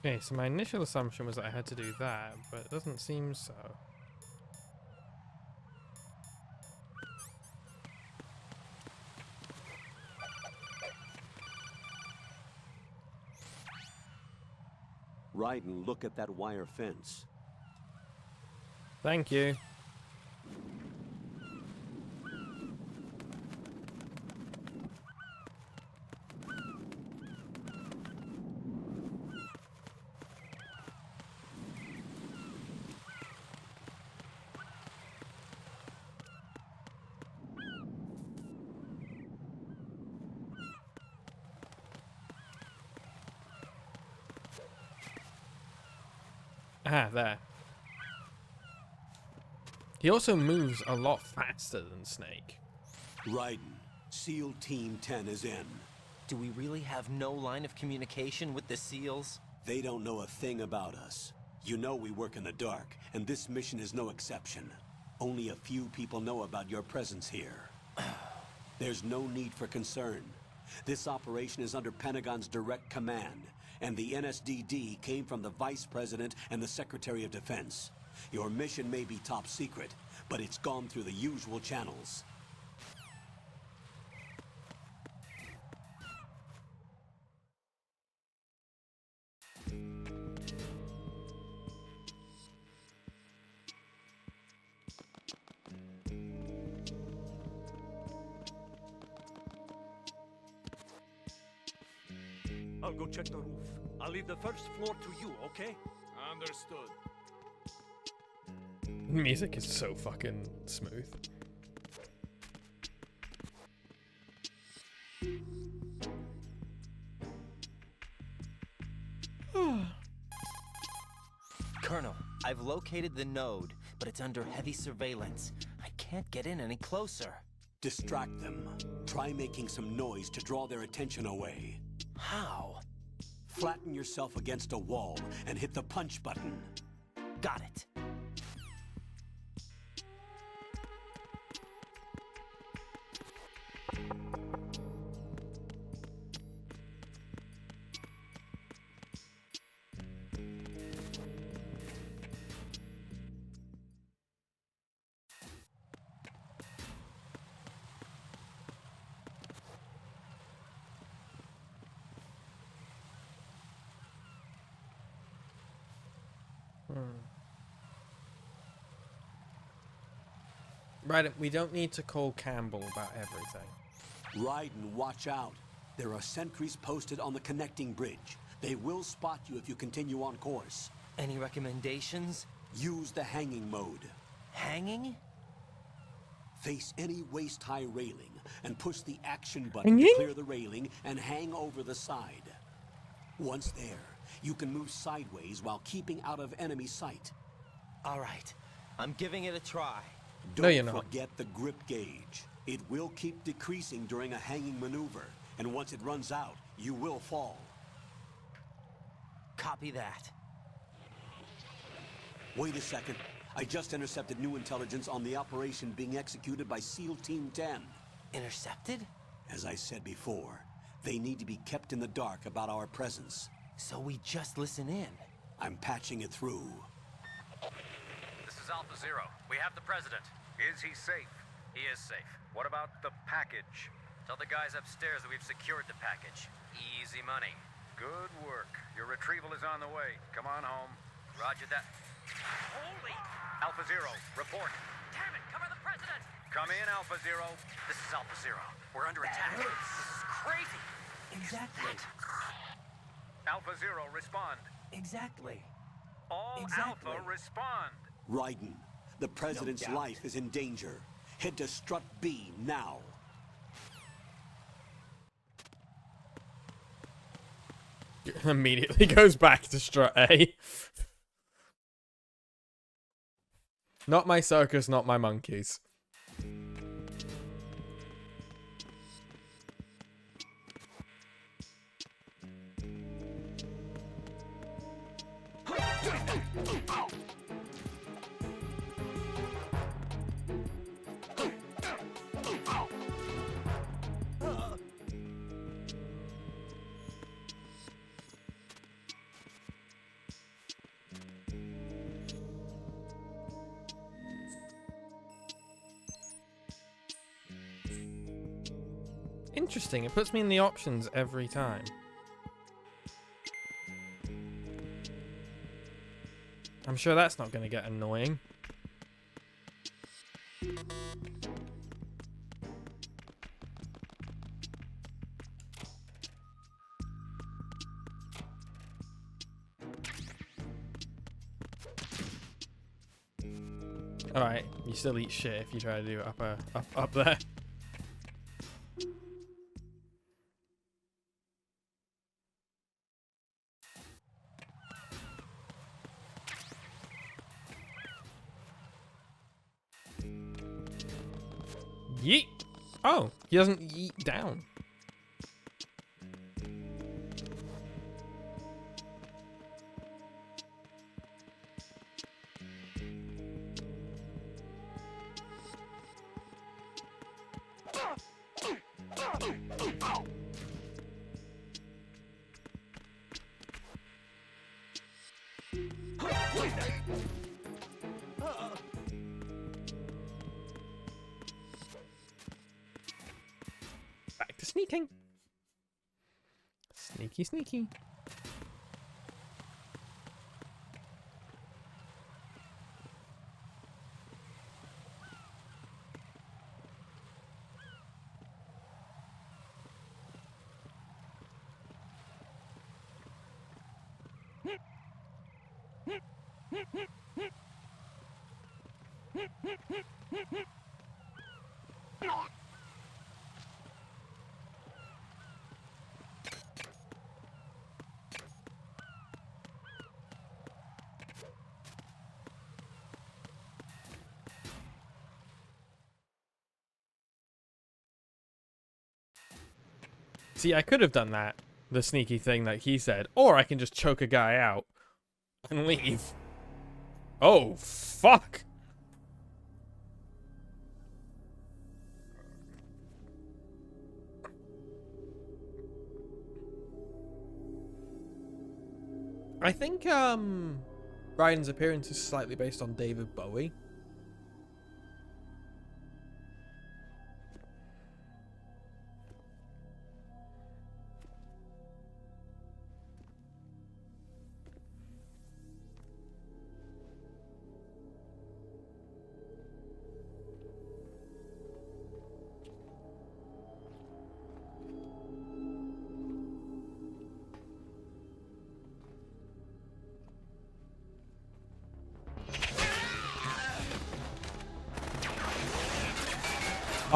Okay, so my initial assumption was that I had to do that, but it doesn't seem so. Ride and look at that wire fence. Thank you. Ah, there. He also moves a lot faster than Snake. Raiden, SEAL Team 10 is in. Do we really have no line of communication with the SEALs? They don't know a thing about us. You know we work in the dark, and this mission is no exception. Only a few people know about your presence here. There's no need for concern. This operation is under Pentagon's direct command, and the NSDD came from the Vice President and the Secretary of Defense. Your mission may be top secret, but it's gone through the usual channels. I'll go check the roof. I'll leave the first floor to you, okay? Understood. Music is so fucking smooth. Colonel, I've located the node, but it's under heavy surveillance. I can't get in any closer. Distract them. Try making some noise to draw their attention away. How? Flatten yourself against a wall and hit the punch button. Got it. Right, we don't need to call Campbell about everything. Raiden, watch out. There are sentries posted on the connecting bridge. They will spot you if you continue on course. Any recommendations? Use the hanging mode. Hanging? Face any waist-high railing and push the action button to clear the railing and hang over the side. Once there, you can move sideways while keeping out of enemy sight. All right, I'm giving it a try. Don't forget the grip gauge. It will keep decreasing during a hanging maneuver, and once it runs out, you will fall. Copy that. Wait a second. I just intercepted new intelligence on the operation being executed by SEAL Team 10. Intercepted? As I said before, they need to be kept in the dark about our presence. So we just listen in. I'm patching it through. This is Alpha Zero. We have the president. Is he safe? He is safe. What about the package? Tell the guys upstairs that we've secured the package. Easy money. Good work. Your retrieval is on the way. Come on home. Roger that. Holy! Alpha Zero, report. Damn it, cover the president! Come in, Alpha Zero. This is Alpha Zero. We're under attack. This is crazy. Exactly. Alpha Zero, respond. Exactly. All Exactly. Alpha, respond. Raiden, the president's life is in danger. Head to Strut B now. Immediately goes back to Strut A. Not my circus, not my monkeys. Interesting, it puts me in the options every time. I'm sure that's not going to get annoying. Alright, you still eat shit if you try to do it up there. Yeet! Oh, he doesn't yeet down. Back to sneaking. Sneaky, sneaky. See, I could have done that, the sneaky thing that he said, or I can just choke a guy out and leave. Oh, fuck! I think, Ryan's appearance is slightly based on David Bowie.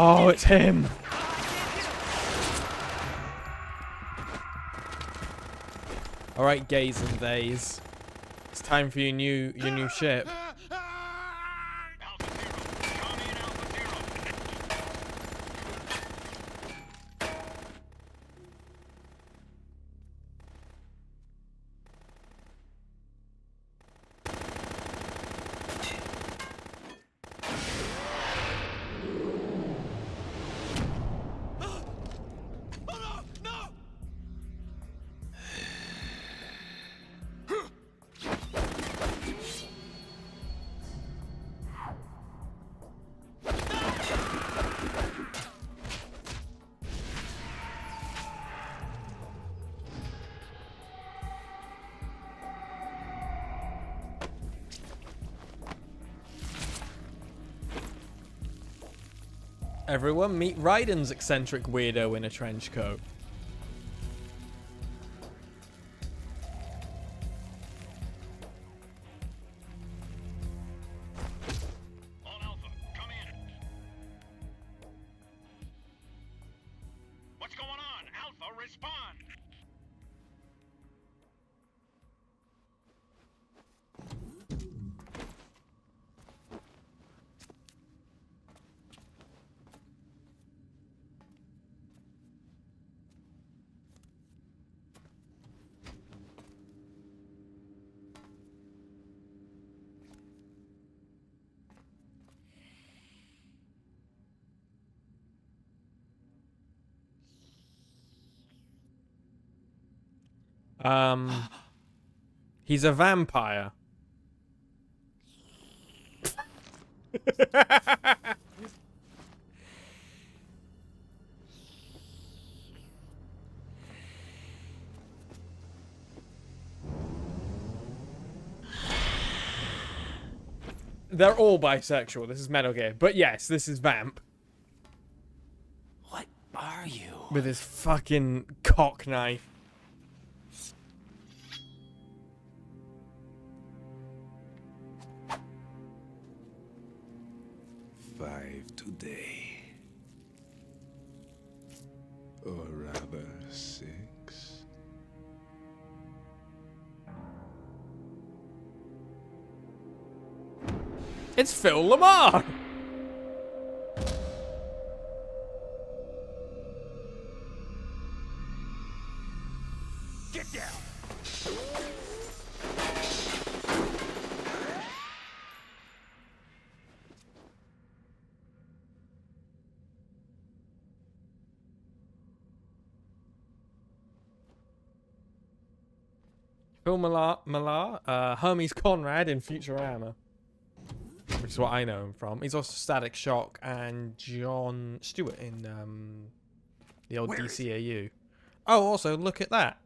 Oh, it's him. All right, gays and theys. It's time for your new ship. Everyone, meet Raiden's eccentric weirdo in a trench coat. All Alpha, come in. What's going on? Alpha, respond. He's a vampire. They're all bisexual. This is Metal Gear. But yes, this is Vamp. What are you? With his fucking cock knife. Five today. Or rather, 6. It's Phil Lamar! Get down! Phil Millar, Hermes Conrad in Futurama. Which is what I know him from. He's also Static Shock and John Stewart in the old DCAU. Oh, also, look at that.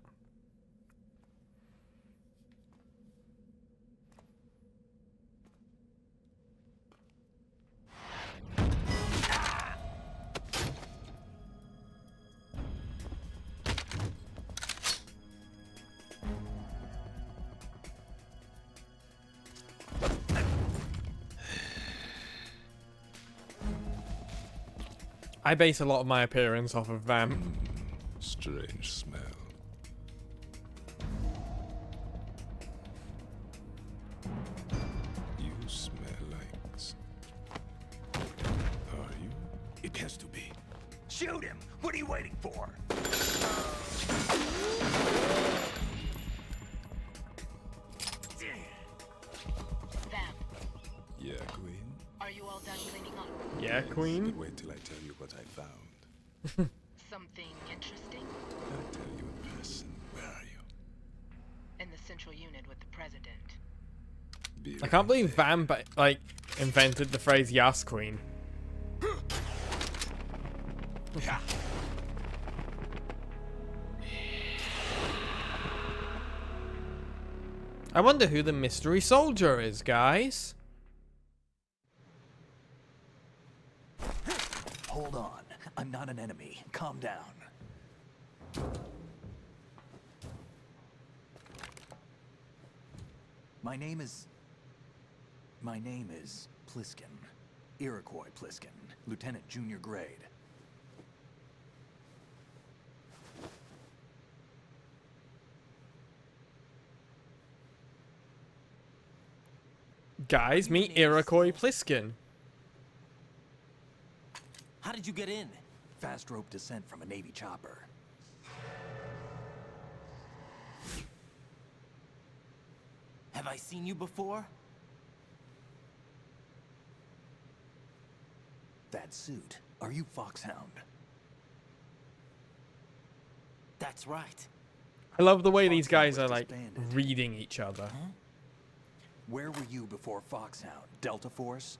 I base a lot of my appearance off of Vamp. Strange smell. You smell like... Are you? It has to be. Shoot him! What are you waiting for? Vamp, Yeah, Queen? are you all done cleaning up? Yeah, Queen? But wait till I tell you what I found. Something interesting? I'll tell you in person. Where are you? In the central unit with the president. I can't believe Vamp, like, invented the phrase Yas Queen. I wonder who the mystery soldier is, guys. Hold on. I'm not an enemy. Calm down. My name is Pliskin. Iroquois Pliskin. Lieutenant Junior grade. Guys, meet Iroquois Pliskin. How did you get in? Fast rope descent from a Navy chopper. Have I seen you before? That suit. Are you Foxhound? That's right. I love the way these guys are like reading each other. Where were you before Foxhound? Delta Force?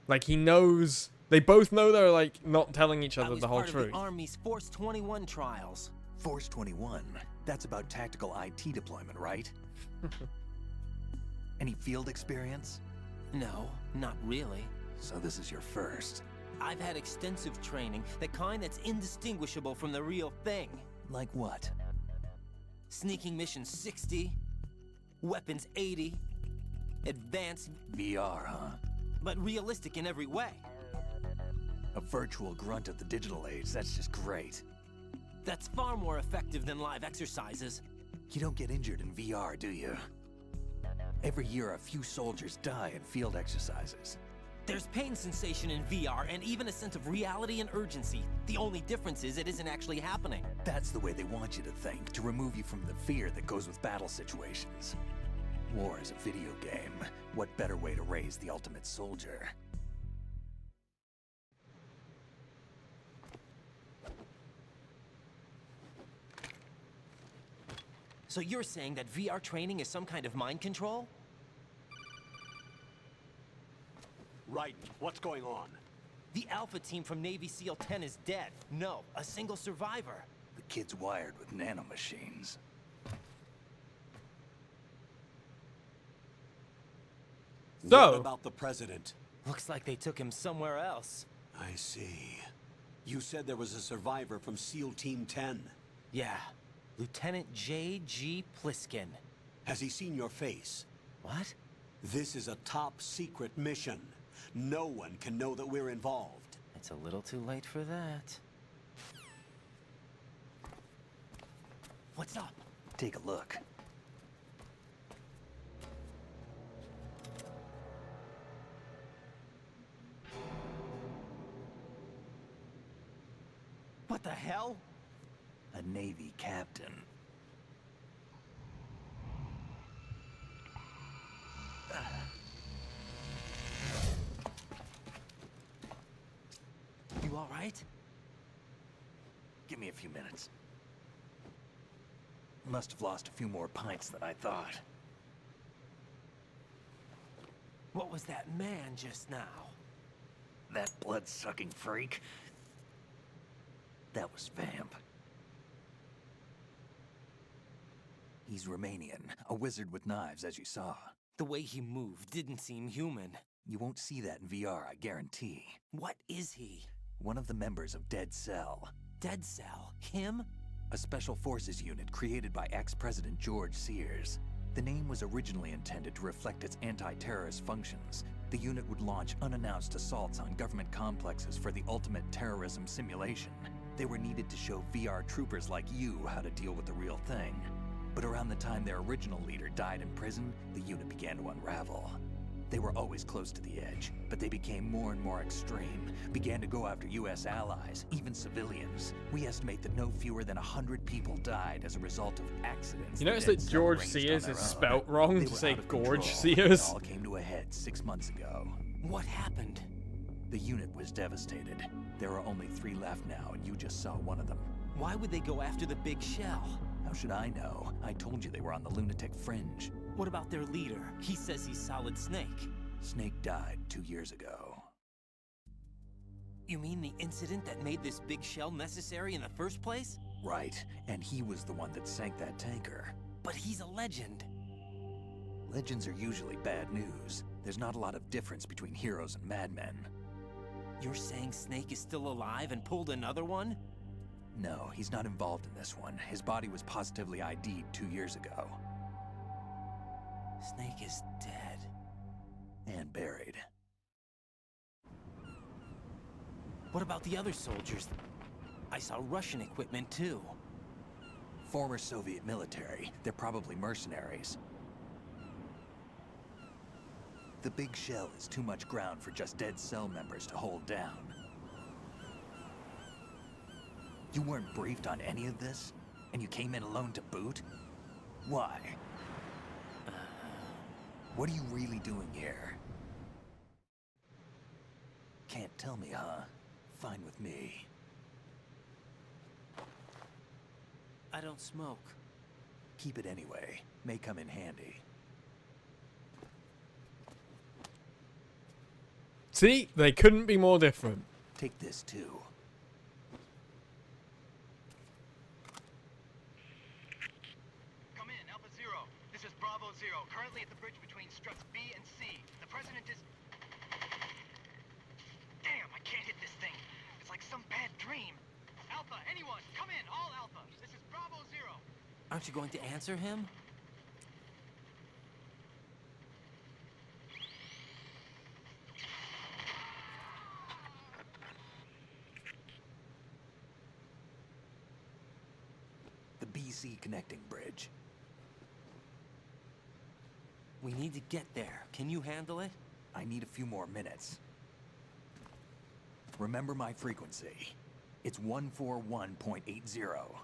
Like he knows, they both know they're like not telling each other the whole part of truth. the Army's Force 21 trials. Force 21? That's about tactical IT deployment, right? Any field experience? No, not really. So this is your first. I've had extensive training, the kind that's indistinguishable from the real thing. Like what? Sneaking mission 60, weapons 80, advanced VR, huh? but realistic in every way. A virtual grunt of the digital age, that's just great. That's far more effective than live exercises. You don't get injured in VR, do you? Every year, a few soldiers die in field exercises. There's pain sensation in VR and even a sense of reality and urgency. The only difference is it isn't actually happening. That's the way they want you to think, to remove you from the fear that goes with battle situations. War is a video game. What better way to raise the ultimate soldier? So you're saying that VR training is some kind of mind control? Right. What's going on? The Alpha team from Navy SEAL 10 is dead. No, a single survivor. The kid's wired with nanomachines. What about the president? Looks like they took him somewhere else. I see. You said there was a survivor from SEAL Team 10. Yeah. Lieutenant J.G. Pliskin. Has he seen your face? What? This is a top secret mission. No one can know that we're involved. It's a little too late for that. What's up? Take a look. What the hell? A Navy captain. You all right? Give me a few minutes. Must have lost a few more pints than I thought. What was that man just now? That blood-sucking freak? That was Vamp. He's Romanian, a wizard with knives, as you saw. The way he moved didn't seem human. You won't see that in VR, I guarantee. What is he? One of the members of Dead Cell. Dead Cell? Him? A special forces unit created by ex-President George Sears. The name was originally intended to reflect its anti-terrorist functions. The unit would launch unannounced assaults on government complexes for the ultimate terrorism simulation. They were needed to show VR troopers like you how to deal with the real thing. But around the time their original leader died in prison, the unit began to unravel. They were always close to the edge, but they became more and more extreme, began to go after US allies, even civilians. We estimate that no fewer than 100 people died as a result of accidents. You notice that George Sears is spelt wrong to say Gorge Sears? It all came to a head 6 months ago. What happened? The unit was devastated. There are only 3 left now, and you just saw one of them. Why would they go after the big shell? How should I know? I told you they were on the lunatic fringe. What about their leader? He says he's Solid Snake. Snake died 2 years ago. You mean the incident that made this big shell necessary in the first place? Right, and he was the one that sank that tanker. But he's a legend. Legends are usually bad news. There's not a lot of difference between heroes and madmen. You're saying Snake is still alive and pulled another one? No, he's not involved in this one. His body was positively ID'd 2 years ago. Snake is dead. And buried. What about the other soldiers? I saw Russian equipment too. Former Soviet military. They're probably mercenaries. The big shell is too much ground for just dead cell members to hold down. You weren't briefed on any of this? And you came in alone to boot? Why? What are you really doing here? Can't tell me, huh? Fine with me. I don't smoke. Keep it anyway. May come in handy. See? They couldn't be more different. Take this too. Come in, Alpha Zero. This is Bravo Zero, currently at the bridge between struts B and C. The President is... Damn, I can't hit this thing. It's like some bad dream. Alpha, anyone, come in, all Alpha. This is Bravo Zero. Aren't you going to answer him? The BC connecting bridge. We need to get there. Can you handle it? I need a few more minutes. Remember my frequency. It's 141.80.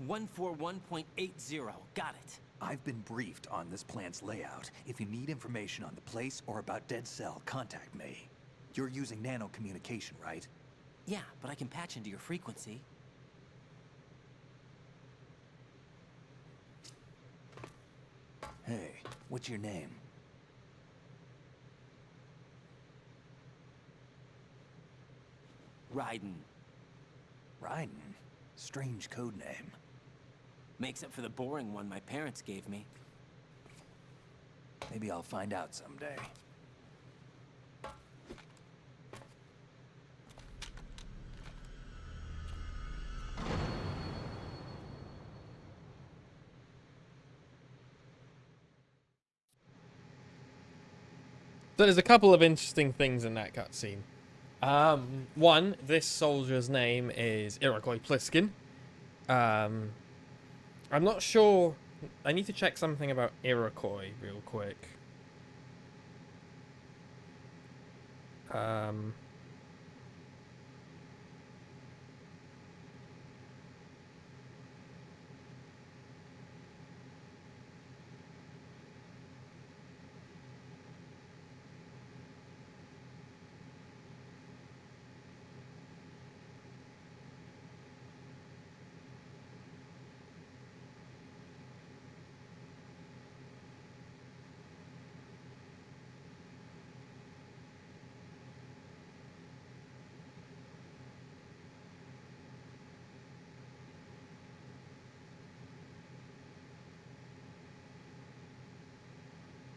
141.80. Got it. I've been briefed on this plant's layout. If you need information on the place or about Dead Cell, contact me. You're using nano communication, right? Yeah, but I can patch into your frequency. Hey, what's your name? Raiden. Raiden? Strange code name. Makes up for the boring one my parents gave me. Maybe I'll find out someday. So there's a couple of interesting things in that cutscene. One, this soldier's name is Iroquois Pliskin. I'm not sure. I need to check something about Iroquois real quick.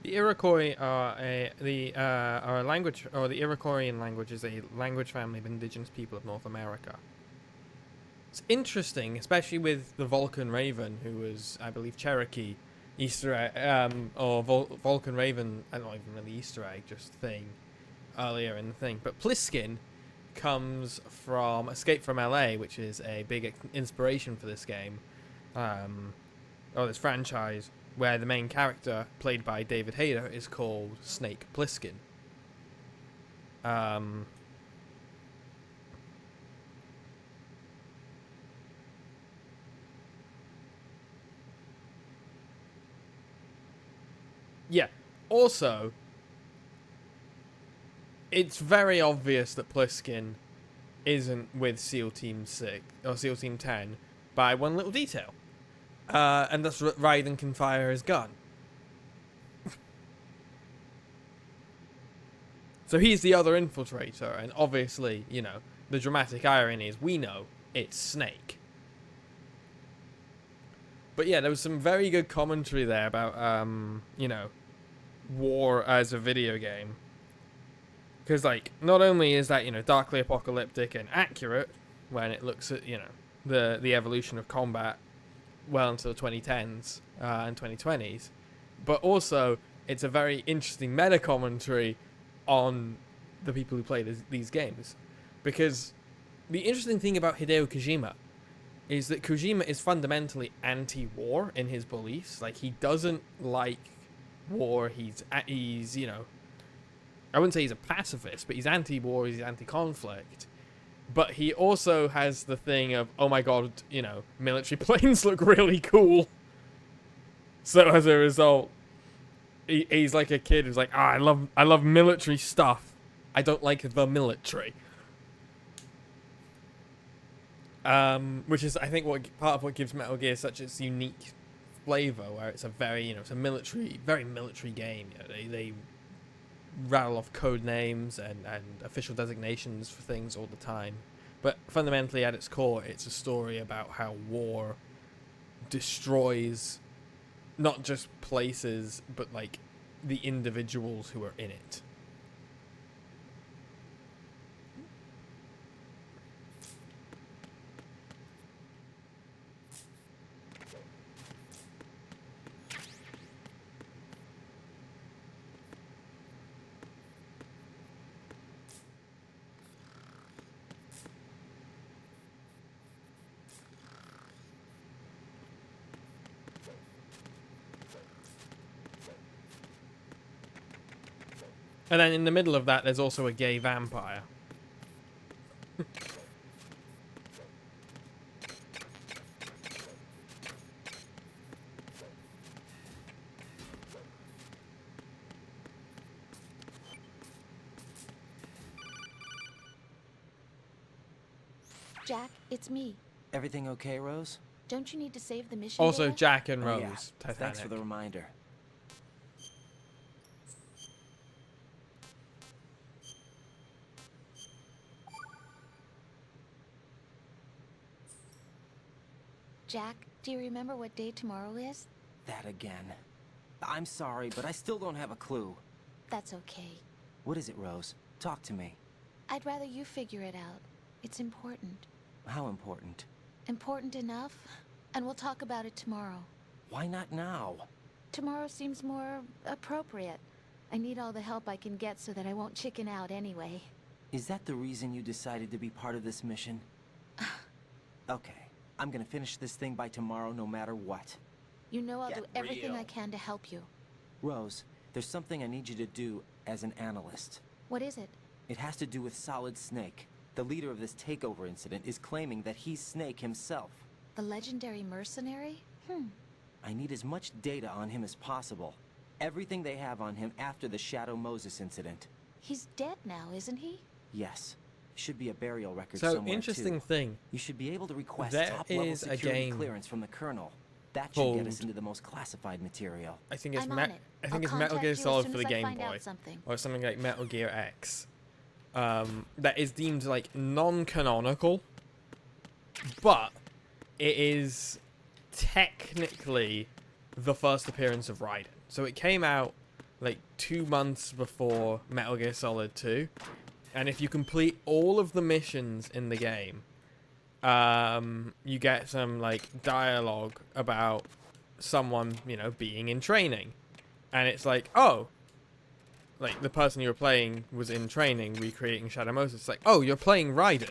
The Iroquois are a language, or the Iroquoian language is a language family of indigenous people of North America. It's interesting, especially with the Vulcan Raven, who was, I believe, Cherokee Easter egg, or Vulcan Raven, not even really Easter egg, just thing, earlier in the thing. But Pliskin comes from Escape from LA, which is a big inspiration for this game, or this franchise, where the main character, played by David Hayter, is called Snake Plissken. Yeah. Also, it's very obvious that Pliskin isn't with SEAL Team 6 or SEAL Team 10 by one little detail. And that's Raiden can fire his gun. So he's the other infiltrator, and obviously, you know, the dramatic irony is we know it's Snake. But yeah, there was some very good commentary there about, you know, war as a video game. Because, like, not only is that, you know, darkly apocalyptic and accurate when it looks at, you know, the evolution of combat well into the 2010s and 2020s, but also it's a very interesting meta commentary on the people who play these games. Because the interesting thing about Hideo Kojima is that Kojima is fundamentally anti-war in his beliefs. Like, he doesn't like war. He's you know, I wouldn't say he's a pacifist, but he's anti-war, he's anti-conflict. But he also has the thing of, oh my god, you know, military planes look really cool. So as a result, he's like a kid who's like, I love military stuff. I don't like the military. Which is, I think, part of what gives Metal Gear such its unique flavor, where it's a very, you know, it's a very military game. You know, they rattle off code names and official designations for things all the time. But fundamentally, at its core, it's a story about how war destroys not just places, but like the individuals who are in it. And then in the middle of that, there's also a gay vampire. Jack, it's me. Everything okay, Rose? Don't you need to save the mission Also, data? Jack and Rose. Yeah. Titanic. Thanks for the reminder. Jack, do you remember what day tomorrow is? That again. I'm sorry, but I still don't have a clue. That's okay. What is it, Rose? Talk to me. I'd rather you figure it out. It's important. How important? Important enough? And we'll talk about it tomorrow. Why not now? Tomorrow seems more appropriate. I need all the help I can get so that I won't chicken out anyway. Is that the reason you decided to be part of this mission? Okay. I'm gonna finish this thing by tomorrow no matter what. You know I'll Get do everything real. I can to help you. Rose, there's something I need you to do as an analyst. What is it? It has to do with Solid Snake. The leader of this takeover incident is claiming that he's Snake himself. The legendary mercenary? I need as much data on him as possible. Everything they have on him after the Shadow Moses incident. He's dead now, isn't he? Yes. Should be a burial record So, somewhere, interesting too. thing. You should be able to request There top-level is a security game clearance from the Colonel. That should get us called- into the most classified material. I think it's I'm on it. I think I'll it's Metal contact Gear you as Solid soon for as the I Game find out Boy, something. or something like Metal Gear X. That is deemed like non-canonical, but it is technically the first appearance of Raiden. So it came out like 2 months before Metal Gear Solid 2, and if you complete all of the missions in the game, you get some like dialogue about someone, you know, being in training, and it's like, oh, like the person you were playing was in training recreating Shadow Moses. It's like, oh, you're playing Raiden.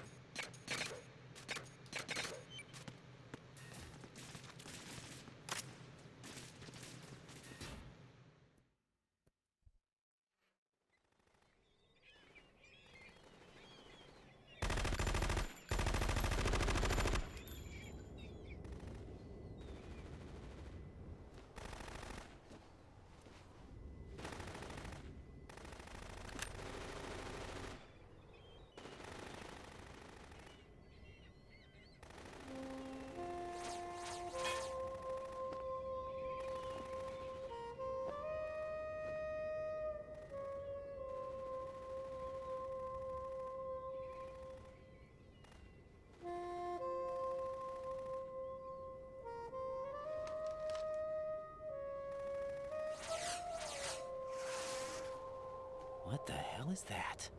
What the hell is that?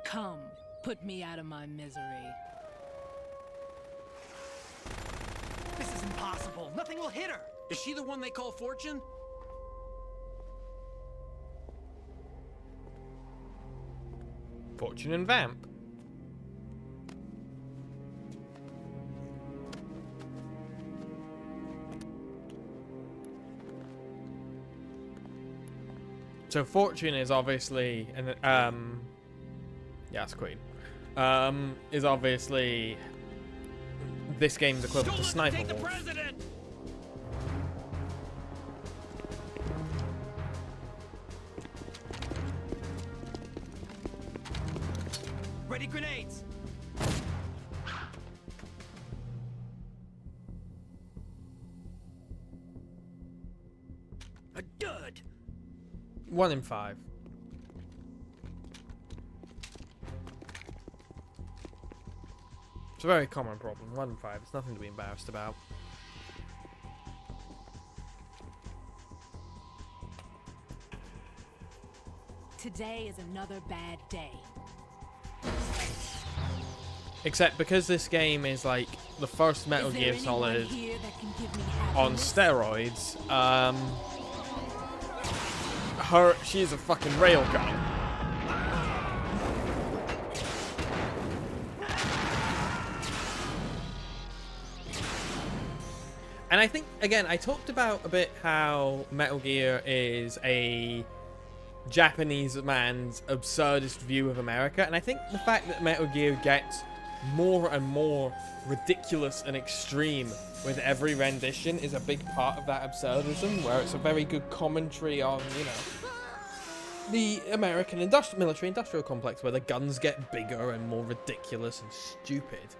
Come, put me out of my misery. This is impossible. Nothing will hit her. Is she the one they call Fortune? Fortune and Vamp. So Fortune is obviously yeah, it's Queen. Is obviously this game's equivalent to Sniper Wolf. Ready grenades! A dud! 1 in 5. It's a very common problem. 1 in 5. It's nothing to be embarrassed about. Today is another bad day. Except because this game is like the first Metal Gear Solid on steroids, she's a fucking railgun. And I think, again, I talked about a bit how Metal Gear is a Japanese man's absurdist view of America, and I think the fact that Metal Gear gets more and more ridiculous and extreme with every rendition is a big part of that absurdism, where it's a very good commentary on, you know, the American military-industrial complex, where the guns get bigger and more ridiculous and stupid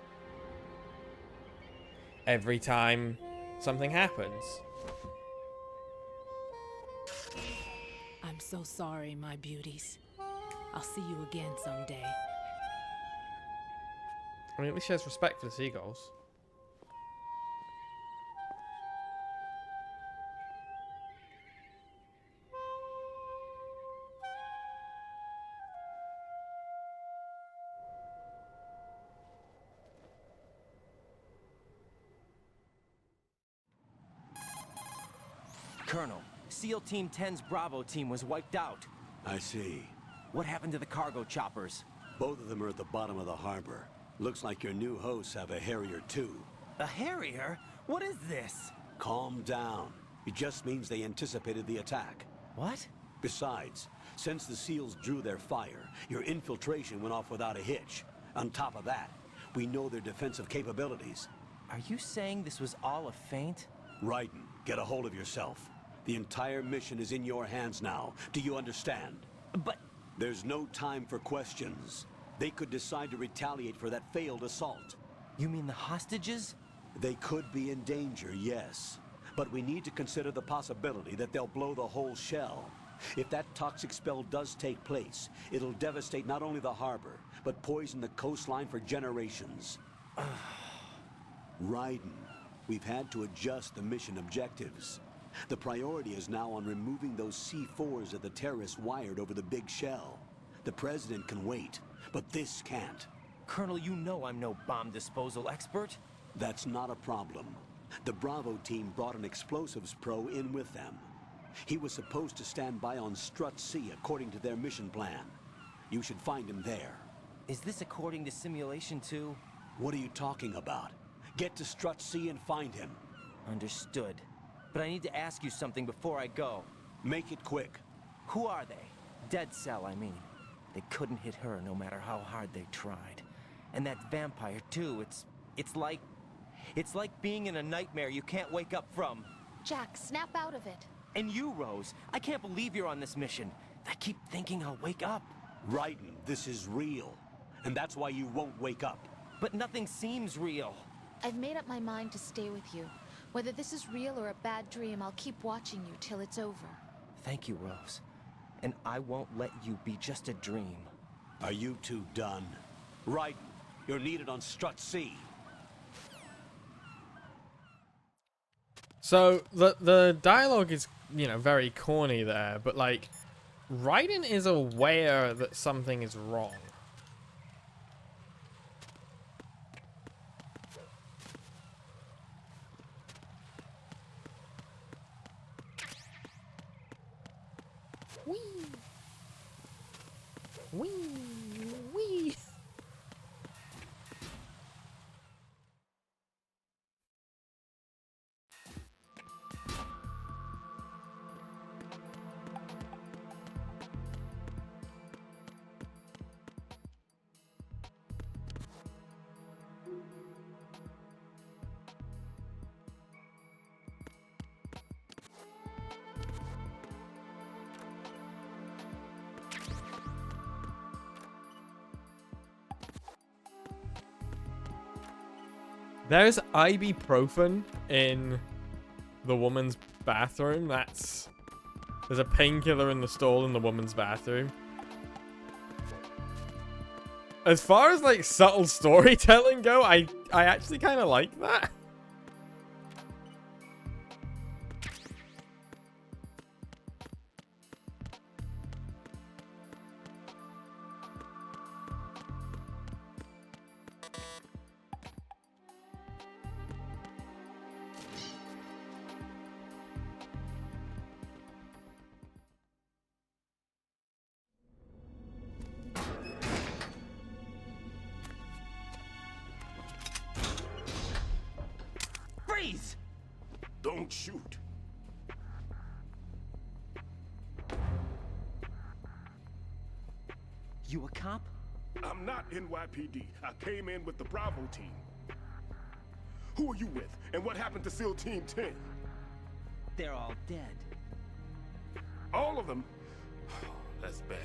every time something happens. I'm so sorry, my beauties. I'll see you again someday. I mean, at least she has respect for the seagulls. Colonel, SEAL Team 10's Bravo team was wiped out. I see. What happened to the cargo choppers? Both of them are at the bottom of the harbor. Looks like your new hosts have a Harrier too. A Harrier? What is this? Calm down. It just means they anticipated the attack. What? Besides, since the SEALs drew their fire, your infiltration went off without a hitch. On top of that, we know their defensive capabilities. Are you saying this was all a feint? Raiden, get a hold of yourself. The entire mission is in your hands now. Do you understand? But... There's no time for questions. They could decide to retaliate for that failed assault. You mean the hostages? They could be in danger, yes. But we need to consider the possibility that they'll blow the whole shell. If that toxic spell does take place, it'll devastate not only the harbor, but poison the coastline for generations. Raiden, we've had to adjust the mission objectives. The priority is now on removing those C4s that the terrorists wired over the big shell. The President can wait, but this can't. Colonel, you know I'm no bomb disposal expert. That's not a problem. The Bravo team brought an explosives pro in with them. He was supposed to stand by on Strut C according to their mission plan. You should find him there. Is this according to Simulation 2? What are you talking about? Get to Strut C and find him. Understood. But I need to ask you something before I go. Make it quick. Who are they? Dead Cell, I mean. They couldn't hit her no matter how hard they tried. And that vampire, too, it's like being in a nightmare you can't wake up from. Jack, snap out of it. And you, Rose, I can't believe you're on this mission. I keep thinking I'll wake up. Raiden, this is real. And that's why you won't wake up. But nothing seems real. I've made up my mind to stay with you. Whether this is real or a bad dream, I'll keep watching you till it's over. Thank you, Rose. And I won't let you be just a dream. Are you two done? Raiden, you're needed on Strut C. So the dialogue is, you know, very corny there, but like Raiden is aware that something is wrong. Wee. Wee. Wee. There's ibuprofen in the woman's bathroom. There's a painkiller in the stall in the woman's bathroom. As far as like subtle storytelling go, I actually kind of like that. Freeze! Don't shoot. You a cop? I'm not NYPD. I came in with the Bravo team. Who are you with? And what happened to SEAL Team 10? They're all dead. All of them? That's bad.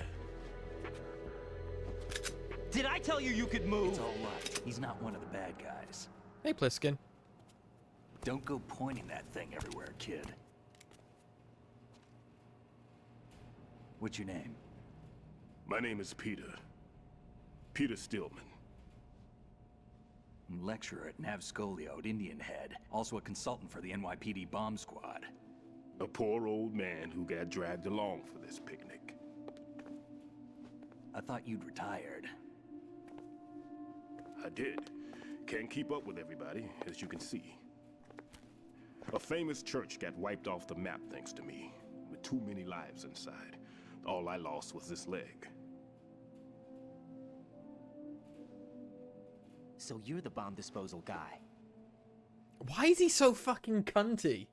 Did I tell you you could move? It's all right. He's not one of the bad guys. Hey, Pliskin. Don't go pointing that thing everywhere, kid. What's your name? My name is Peter. Peter Stillman. Lecturer at Nav Scolio at Indian Head. Also a consultant for the NYPD bomb squad. A poor old man who got dragged along for this picnic. I thought you'd retired. I did. Can't keep up with everybody, as you can see. A famous church got wiped off the map thanks to me, with too many lives inside. All I lost was this leg. So you're the bomb disposal guy. Why is he so fucking cunty?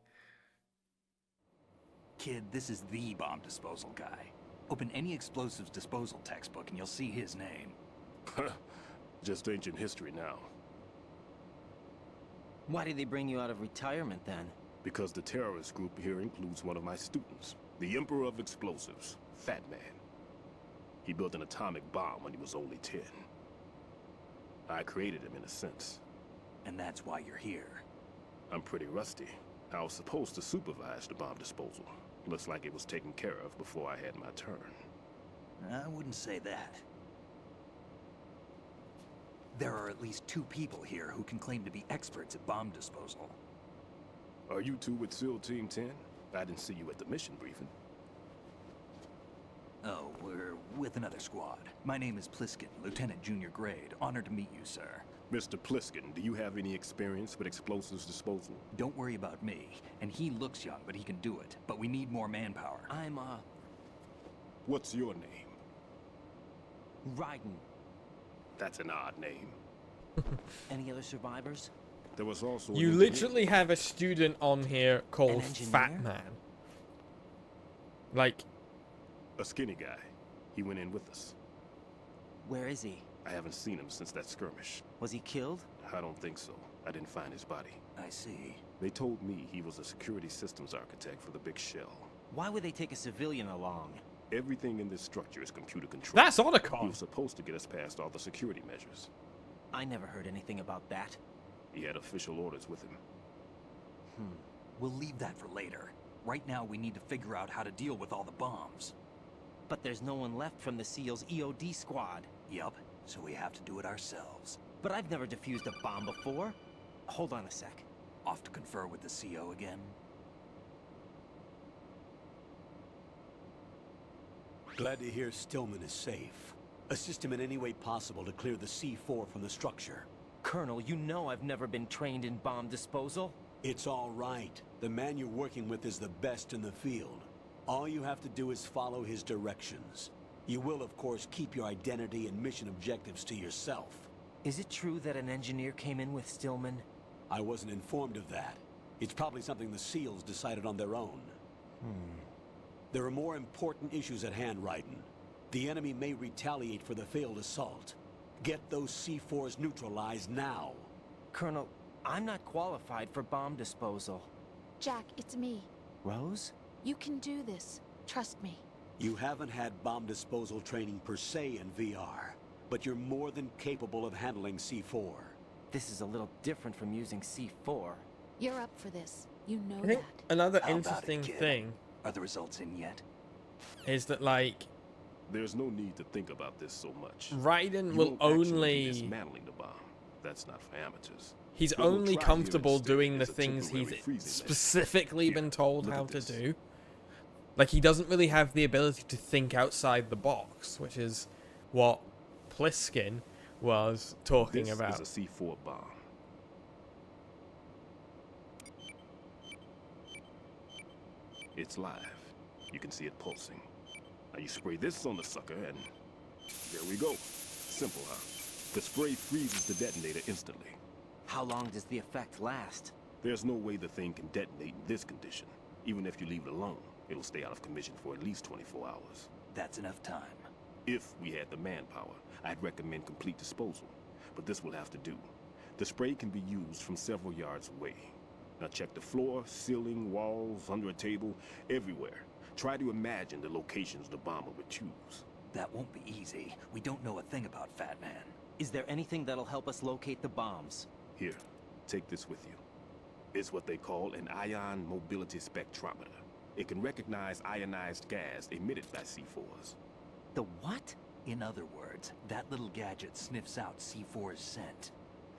Kid, this is the bomb disposal guy. Open any explosives disposal textbook and you'll see his name. Just ancient history now. Why did they bring you out of retirement then? Because the terrorist group here includes one of my students, the Emperor of Explosives, Fat Man. He built an atomic bomb when he was only 10. I created him in a sense. And that's why you're here. I'm pretty rusty. I was supposed to supervise the bomb disposal. Looks like it was taken care of before I had my turn. I wouldn't say that. There are at least 2 people here who can claim to be experts at bomb disposal. Are you two with SEAL Team 10? I didn't see you at the mission briefing. Oh, we're with another squad. My name is Pliskin, Lieutenant Junior Grade. Honored to meet you, sir. Mr. Pliskin, do you have any experience with explosives disposal? Don't worry about me. And he looks young, but he can do it. But we need more manpower. I'm, What's your name? Raiden. That's an odd name. Any other survivors? There was also You literally have a student on here called Fat Man. Like... a skinny guy. He went in with us. Where is he? I haven't seen him since that skirmish. Was he killed? I don't think so. I didn't find his body. I see. They told me he was a security systems architect for the big shell. Why would they take a civilian along? Everything in this structure is computer controlled. That's Otacon. He was supposed to get us past all the security measures. I never heard anything about that. He had official orders with him. We'll leave that for later. Right now, we need to figure out how to deal with all the bombs. But there's no one left from the SEAL's EOD squad. Yup, so we have to do it ourselves. But I've never defused a bomb before. Hold on a sec. Off to confer with the CO again? Glad to hear Stillman is safe. Assist him in any way possible to clear the C4 from the structure. Colonel, you know I've never been trained in bomb disposal. It's all right. The man you're working with is the best in the field. All you have to do is follow his directions. You will, of course, keep your identity and mission objectives to yourself. Is it true that an engineer came in with Stillman? I wasn't informed of that. It's probably something the SEALs decided on their own. There are more important issues at hand, Raiden. The enemy may retaliate for the failed assault. Get those C4s neutralized now. Colonel, I'm not qualified for bomb disposal. Jack, it's me. Rose? You can do this. Trust me. You haven't had bomb disposal training per se in VR, but you're more than capable of handling C4. this is a little different from using C4. You're up for this. You know I think that. another How about interesting it, kid? thing Are the results in yet? is that, like, There's no need to think about this so much. Raiden You will won't actually be only... dismantling the bomb. That's not for amateurs. He's What we'll only try here comfortable instead doing the is a things he's temporary freezing measure. specifically Here, been told look how at to this. do. Like, he doesn't really have the ability to think outside the box, which is what Pliskin was talking This about. is a C4 bomb. It's live. You can see it pulsing. Now you spray this on the sucker and there we go. Simple, huh? The spray freezes the detonator instantly. How long does the effect last? There's no way the thing can detonate in this condition. Even if you leave it alone, it'll stay out of commission for at least 24 hours. That's enough time. If we had the manpower, I'd recommend complete disposal. But this will have to do. The spray can be used from several yards away. Now check the floor, ceiling, walls, under a table, everywhere. Try to imagine the locations the bomber would choose. That won't be easy. We don't know a thing about Fat Man. Is there anything that'll help us locate the bombs? Here, take this with you. It's what they call an ion mobility spectrometer. It can recognize ionized gas emitted by C4s. The what? In other words, that little gadget sniffs out C4's scent.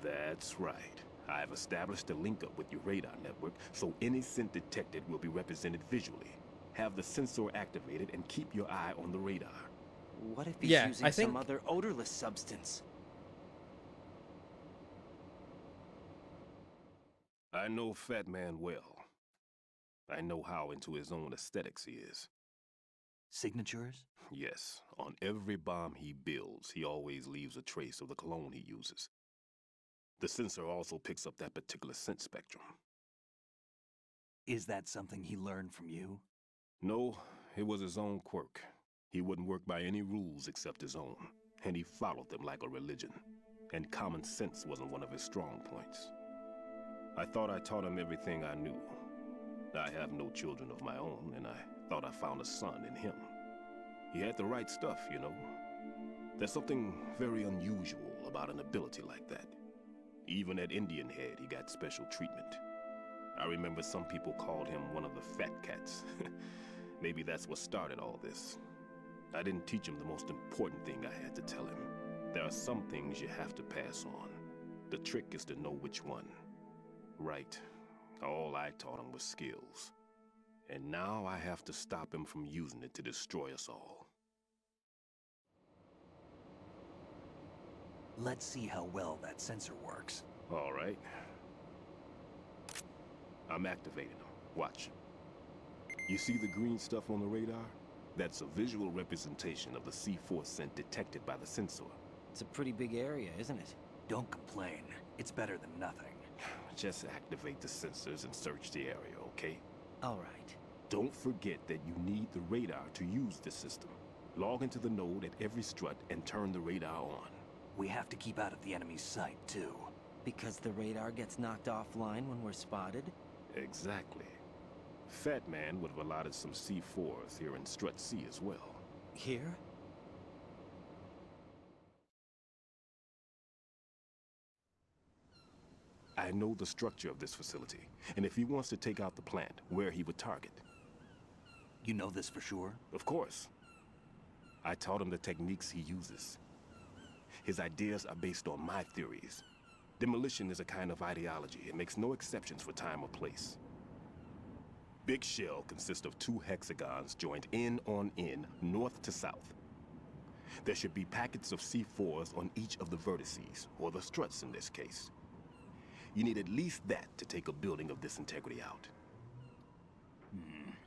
That's right. I've established a link up with your radar network, so any scent detected will be represented visually. Have the sensor activated and keep your eye on the radar. What if he's using some other odorless substance? I know Fat Man well. I know how into his own aesthetics he is. Signatures? Yes, on every bomb he builds, he always leaves a trace of the cologne he uses. The sensor also picks up that particular scent spectrum. Is that something he learned from you? No, it was his own quirk. He wouldn't work by any rules except his own, and he followed them like a religion. And common sense wasn't one of his strong points. I thought I taught him everything I knew. I have no children of my own, and I thought I found a son in him. He had the right stuff, you know. There's something very unusual about an ability like that. Even at Indian Head, he got special treatment. I remember some people called him one of the fat cats. Maybe that's what started all this. I didn't teach him the most important thing I had to tell him. There are some things you have to pass on. The trick is to know which one. Right. All I taught him was skills. And now I have to stop him from using it to destroy us all. Let's see how well that sensor works. All right. I'm activating them. Watch. You see the green stuff on the radar? That's a visual representation of the C4 scent detected by the sensor. It's a pretty big area, isn't it? Don't complain. It's better than nothing. Just activate the sensors and search the area, okay? All right. Don't forget that you need the radar to use the system. Log into the node at every strut and turn the radar on. We have to keep out of the enemy's sight, too. Because the radar gets knocked offline when we're spotted? Exactly. Fat Man would have allotted some C4s here in Strut C as well. Here? I know the structure of this facility, and if he wants to take out the plant, where he would target. You know this for sure? Of course. I taught him the techniques he uses. His ideas are based on my theories. Demolition is a kind of ideology. It makes no exceptions for time or place. Big shell consists of 2 hexagons joined end on end, north to south. There should be packets of C4s on each of the vertices, or the struts in this case. You need at least that to take a building of this integrity out.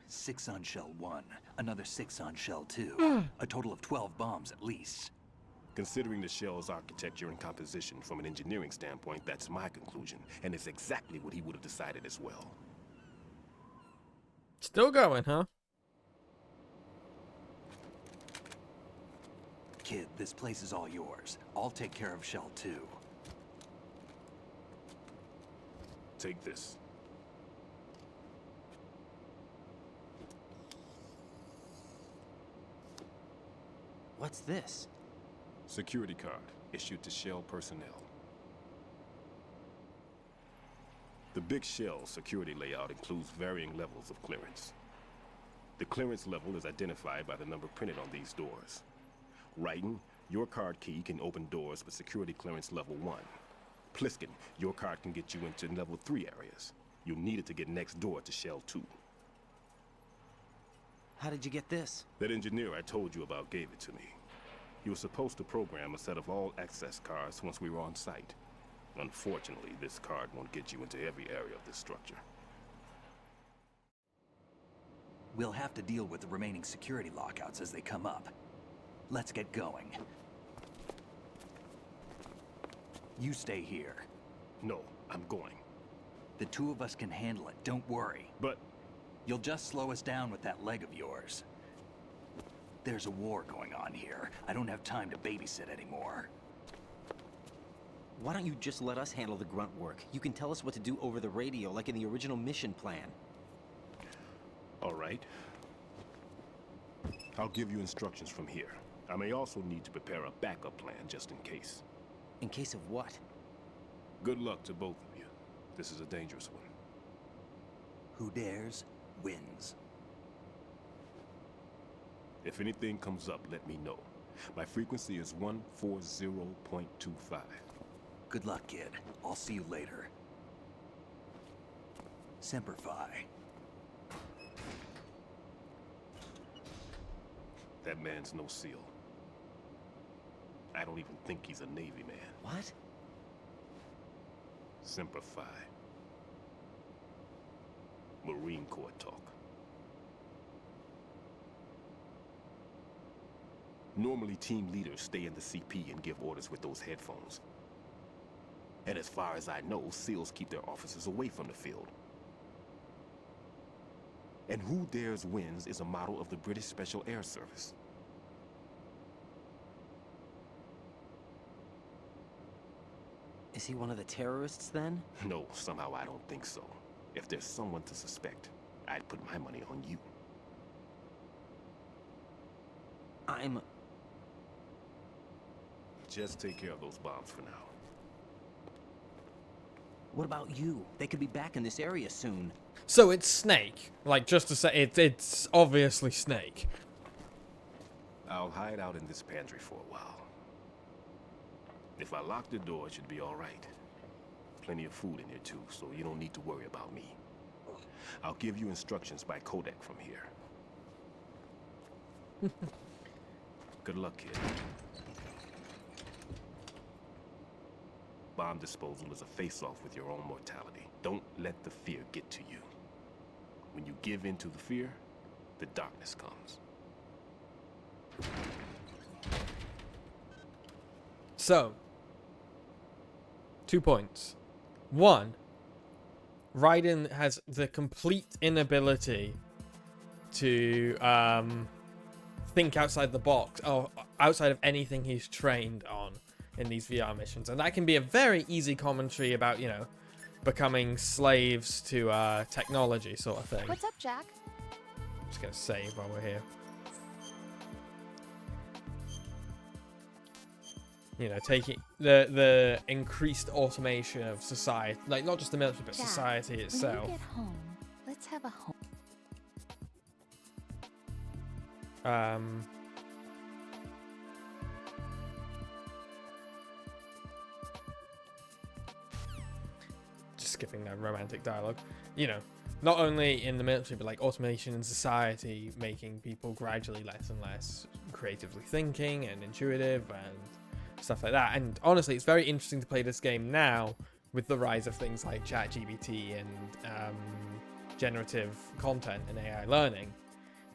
6 on shell 1, another 6 on shell 2. A total of 12 bombs at least. Considering the shell's architecture and composition from an engineering standpoint, that's my conclusion, and it's exactly what he would have decided as well. Still going, huh? Kid, this place is all yours. I'll take care of shell 2. Take this. What's this? Security card issued to Shell personnel. The Big Shell security layout includes varying levels of clearance. The clearance level is identified by the number printed on these doors. Writing, your card key can open doors with security clearance level 1. Pliskin, your card can get you into level 3 areas. You'll need it to get next door to Shell 2. How did you get this? That engineer I told you about gave it to me. He was supposed to program a set of all access cards once we were on site. Unfortunately, this card won't get you into every area of this structure. We'll have to deal with the remaining security lockouts as they come up. Let's get going. You stay here. No, I'm going. The two of us can handle it, don't worry. But... You'll just slow us down with that leg of yours. There's a war going on here. I don't have time to babysit anymore. Why don't you just let us handle the grunt work? You can tell us what to do over the radio, like in the original mission plan. All right. I'll give you instructions from here. I may also need to prepare a backup plan just in case. In case of what? Good luck to both of you. This is a dangerous one. Who dares, wins. If anything comes up, let me know. My frequency is 140.25. Good luck, kid. I'll see you later. Semper Fi. That man's no SEAL. I don't even think he's a Navy man. What? Semper Fi. Marine Corps talk. Normally, team leaders stay in the CP and give orders with those headphones. And as far as I know, SEALs keep their officers away from the field. And Who Dares Wins is a model of the British Special Air Service. Is he one of the terrorists, then? No, somehow I don't think so. If there's someone to suspect, I'd put my money on you. Just take care of those bombs for now. What about you? They could be back in this area soon. So it's Snake. Like, just to say, it's obviously Snake. I'll hide out in this pantry for a while. If I lock the door, it should be all right. Plenty of food in here too, so you don't need to worry about me. I'll give you instructions by codec from here. Good luck, kid. Bomb disposal is a face-off with your own mortality. Don't let the fear get to you. When you give in to the fear, the darkness comes. So, 2 points. One, Raiden has the complete inability to think outside the box, or outside of anything he's trained on in these VR missions. And that can be a very easy commentary about, you know, becoming slaves to technology sort of thing. What's up, Jack? I'm just going to save while we're here. You know, taking the increased automation of society, like not just the military, but Jack, society itself. When you get home, let's have a home. Just skipping that romantic dialogue. You know, not only in the military, but like automation in society, making people gradually less and less creatively thinking and intuitive and stuff like that. And honestly, it's very interesting to play this game now with the rise of things like ChatGPT and generative content and AI learning.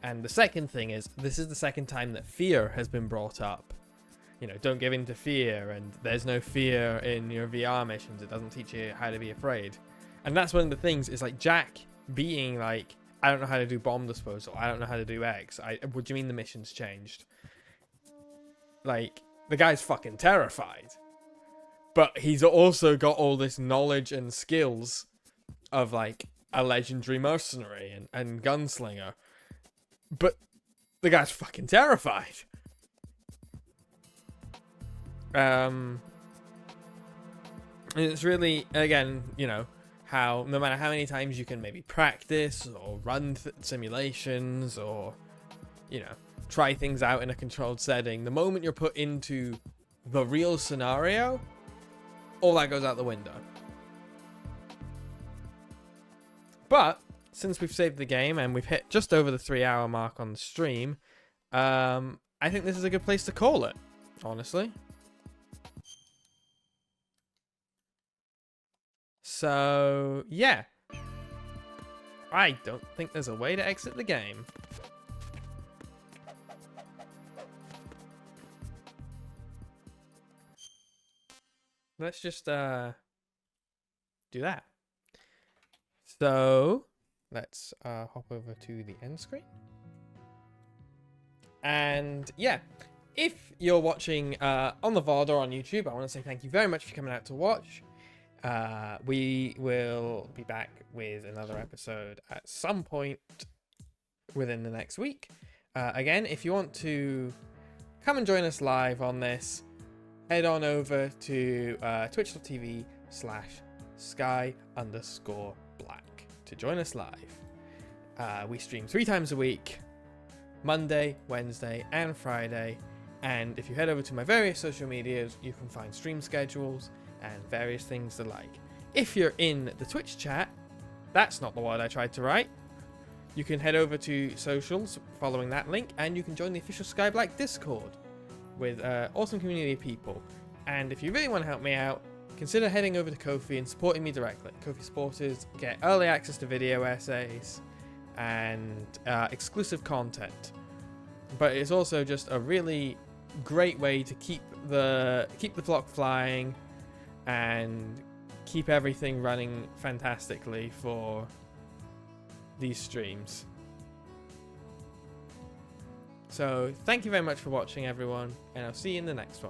And the second thing is, this is the second time that fear has been brought up. You know, don't give in to fear, and there's no fear in your VR missions. It doesn't teach you how to be afraid. And that's one of the things, is like Jack being like, I don't know how to do bomb disposal. I don't know how to do X. What do you mean the mission's changed? Like, the guy's fucking terrified. But he's also got all this knowledge and skills of like a legendary mercenary and gunslinger. But the guy's fucking terrified. And it's really, again, you know, how no matter how many times you can maybe practice or run simulations or, you know, try things out in a controlled setting, the moment you're put into the real scenario, all that goes out the window. But since we've saved the game and we've hit just over the 3-hour mark on the stream, I think this is a good place to call it, honestly. So, yeah. I don't think there's a way to exit the game. Let's just do that. So, let's hop over to the end screen. And yeah, if you're watching on the VOD or on YouTube, I want to say thank you very much for coming out to watch. We will be back with another episode at some point within the next week. Again, if you want to come and join us live on this, head on over to twitch.tv/Skye_Blacke to join us live. We stream 3 times a week, Monday, Wednesday, and Friday. And if you head over to my various social medias, you can find stream schedules and various things the like. If you're in the Twitch chat, that's not the word I tried to write. You can head over to socials following that link, and you can join the official Skye Blacke Discord with awesome community of people. And if you really want to help me out, consider heading over to Ko-fi and supporting me directly. Ko-fi supporters get early access to video essays and exclusive content. But it's also just a really great way to keep the clock flying and keep everything running fantastically for these streams. So thank you very much for watching, everyone, and I'll see you in the next one.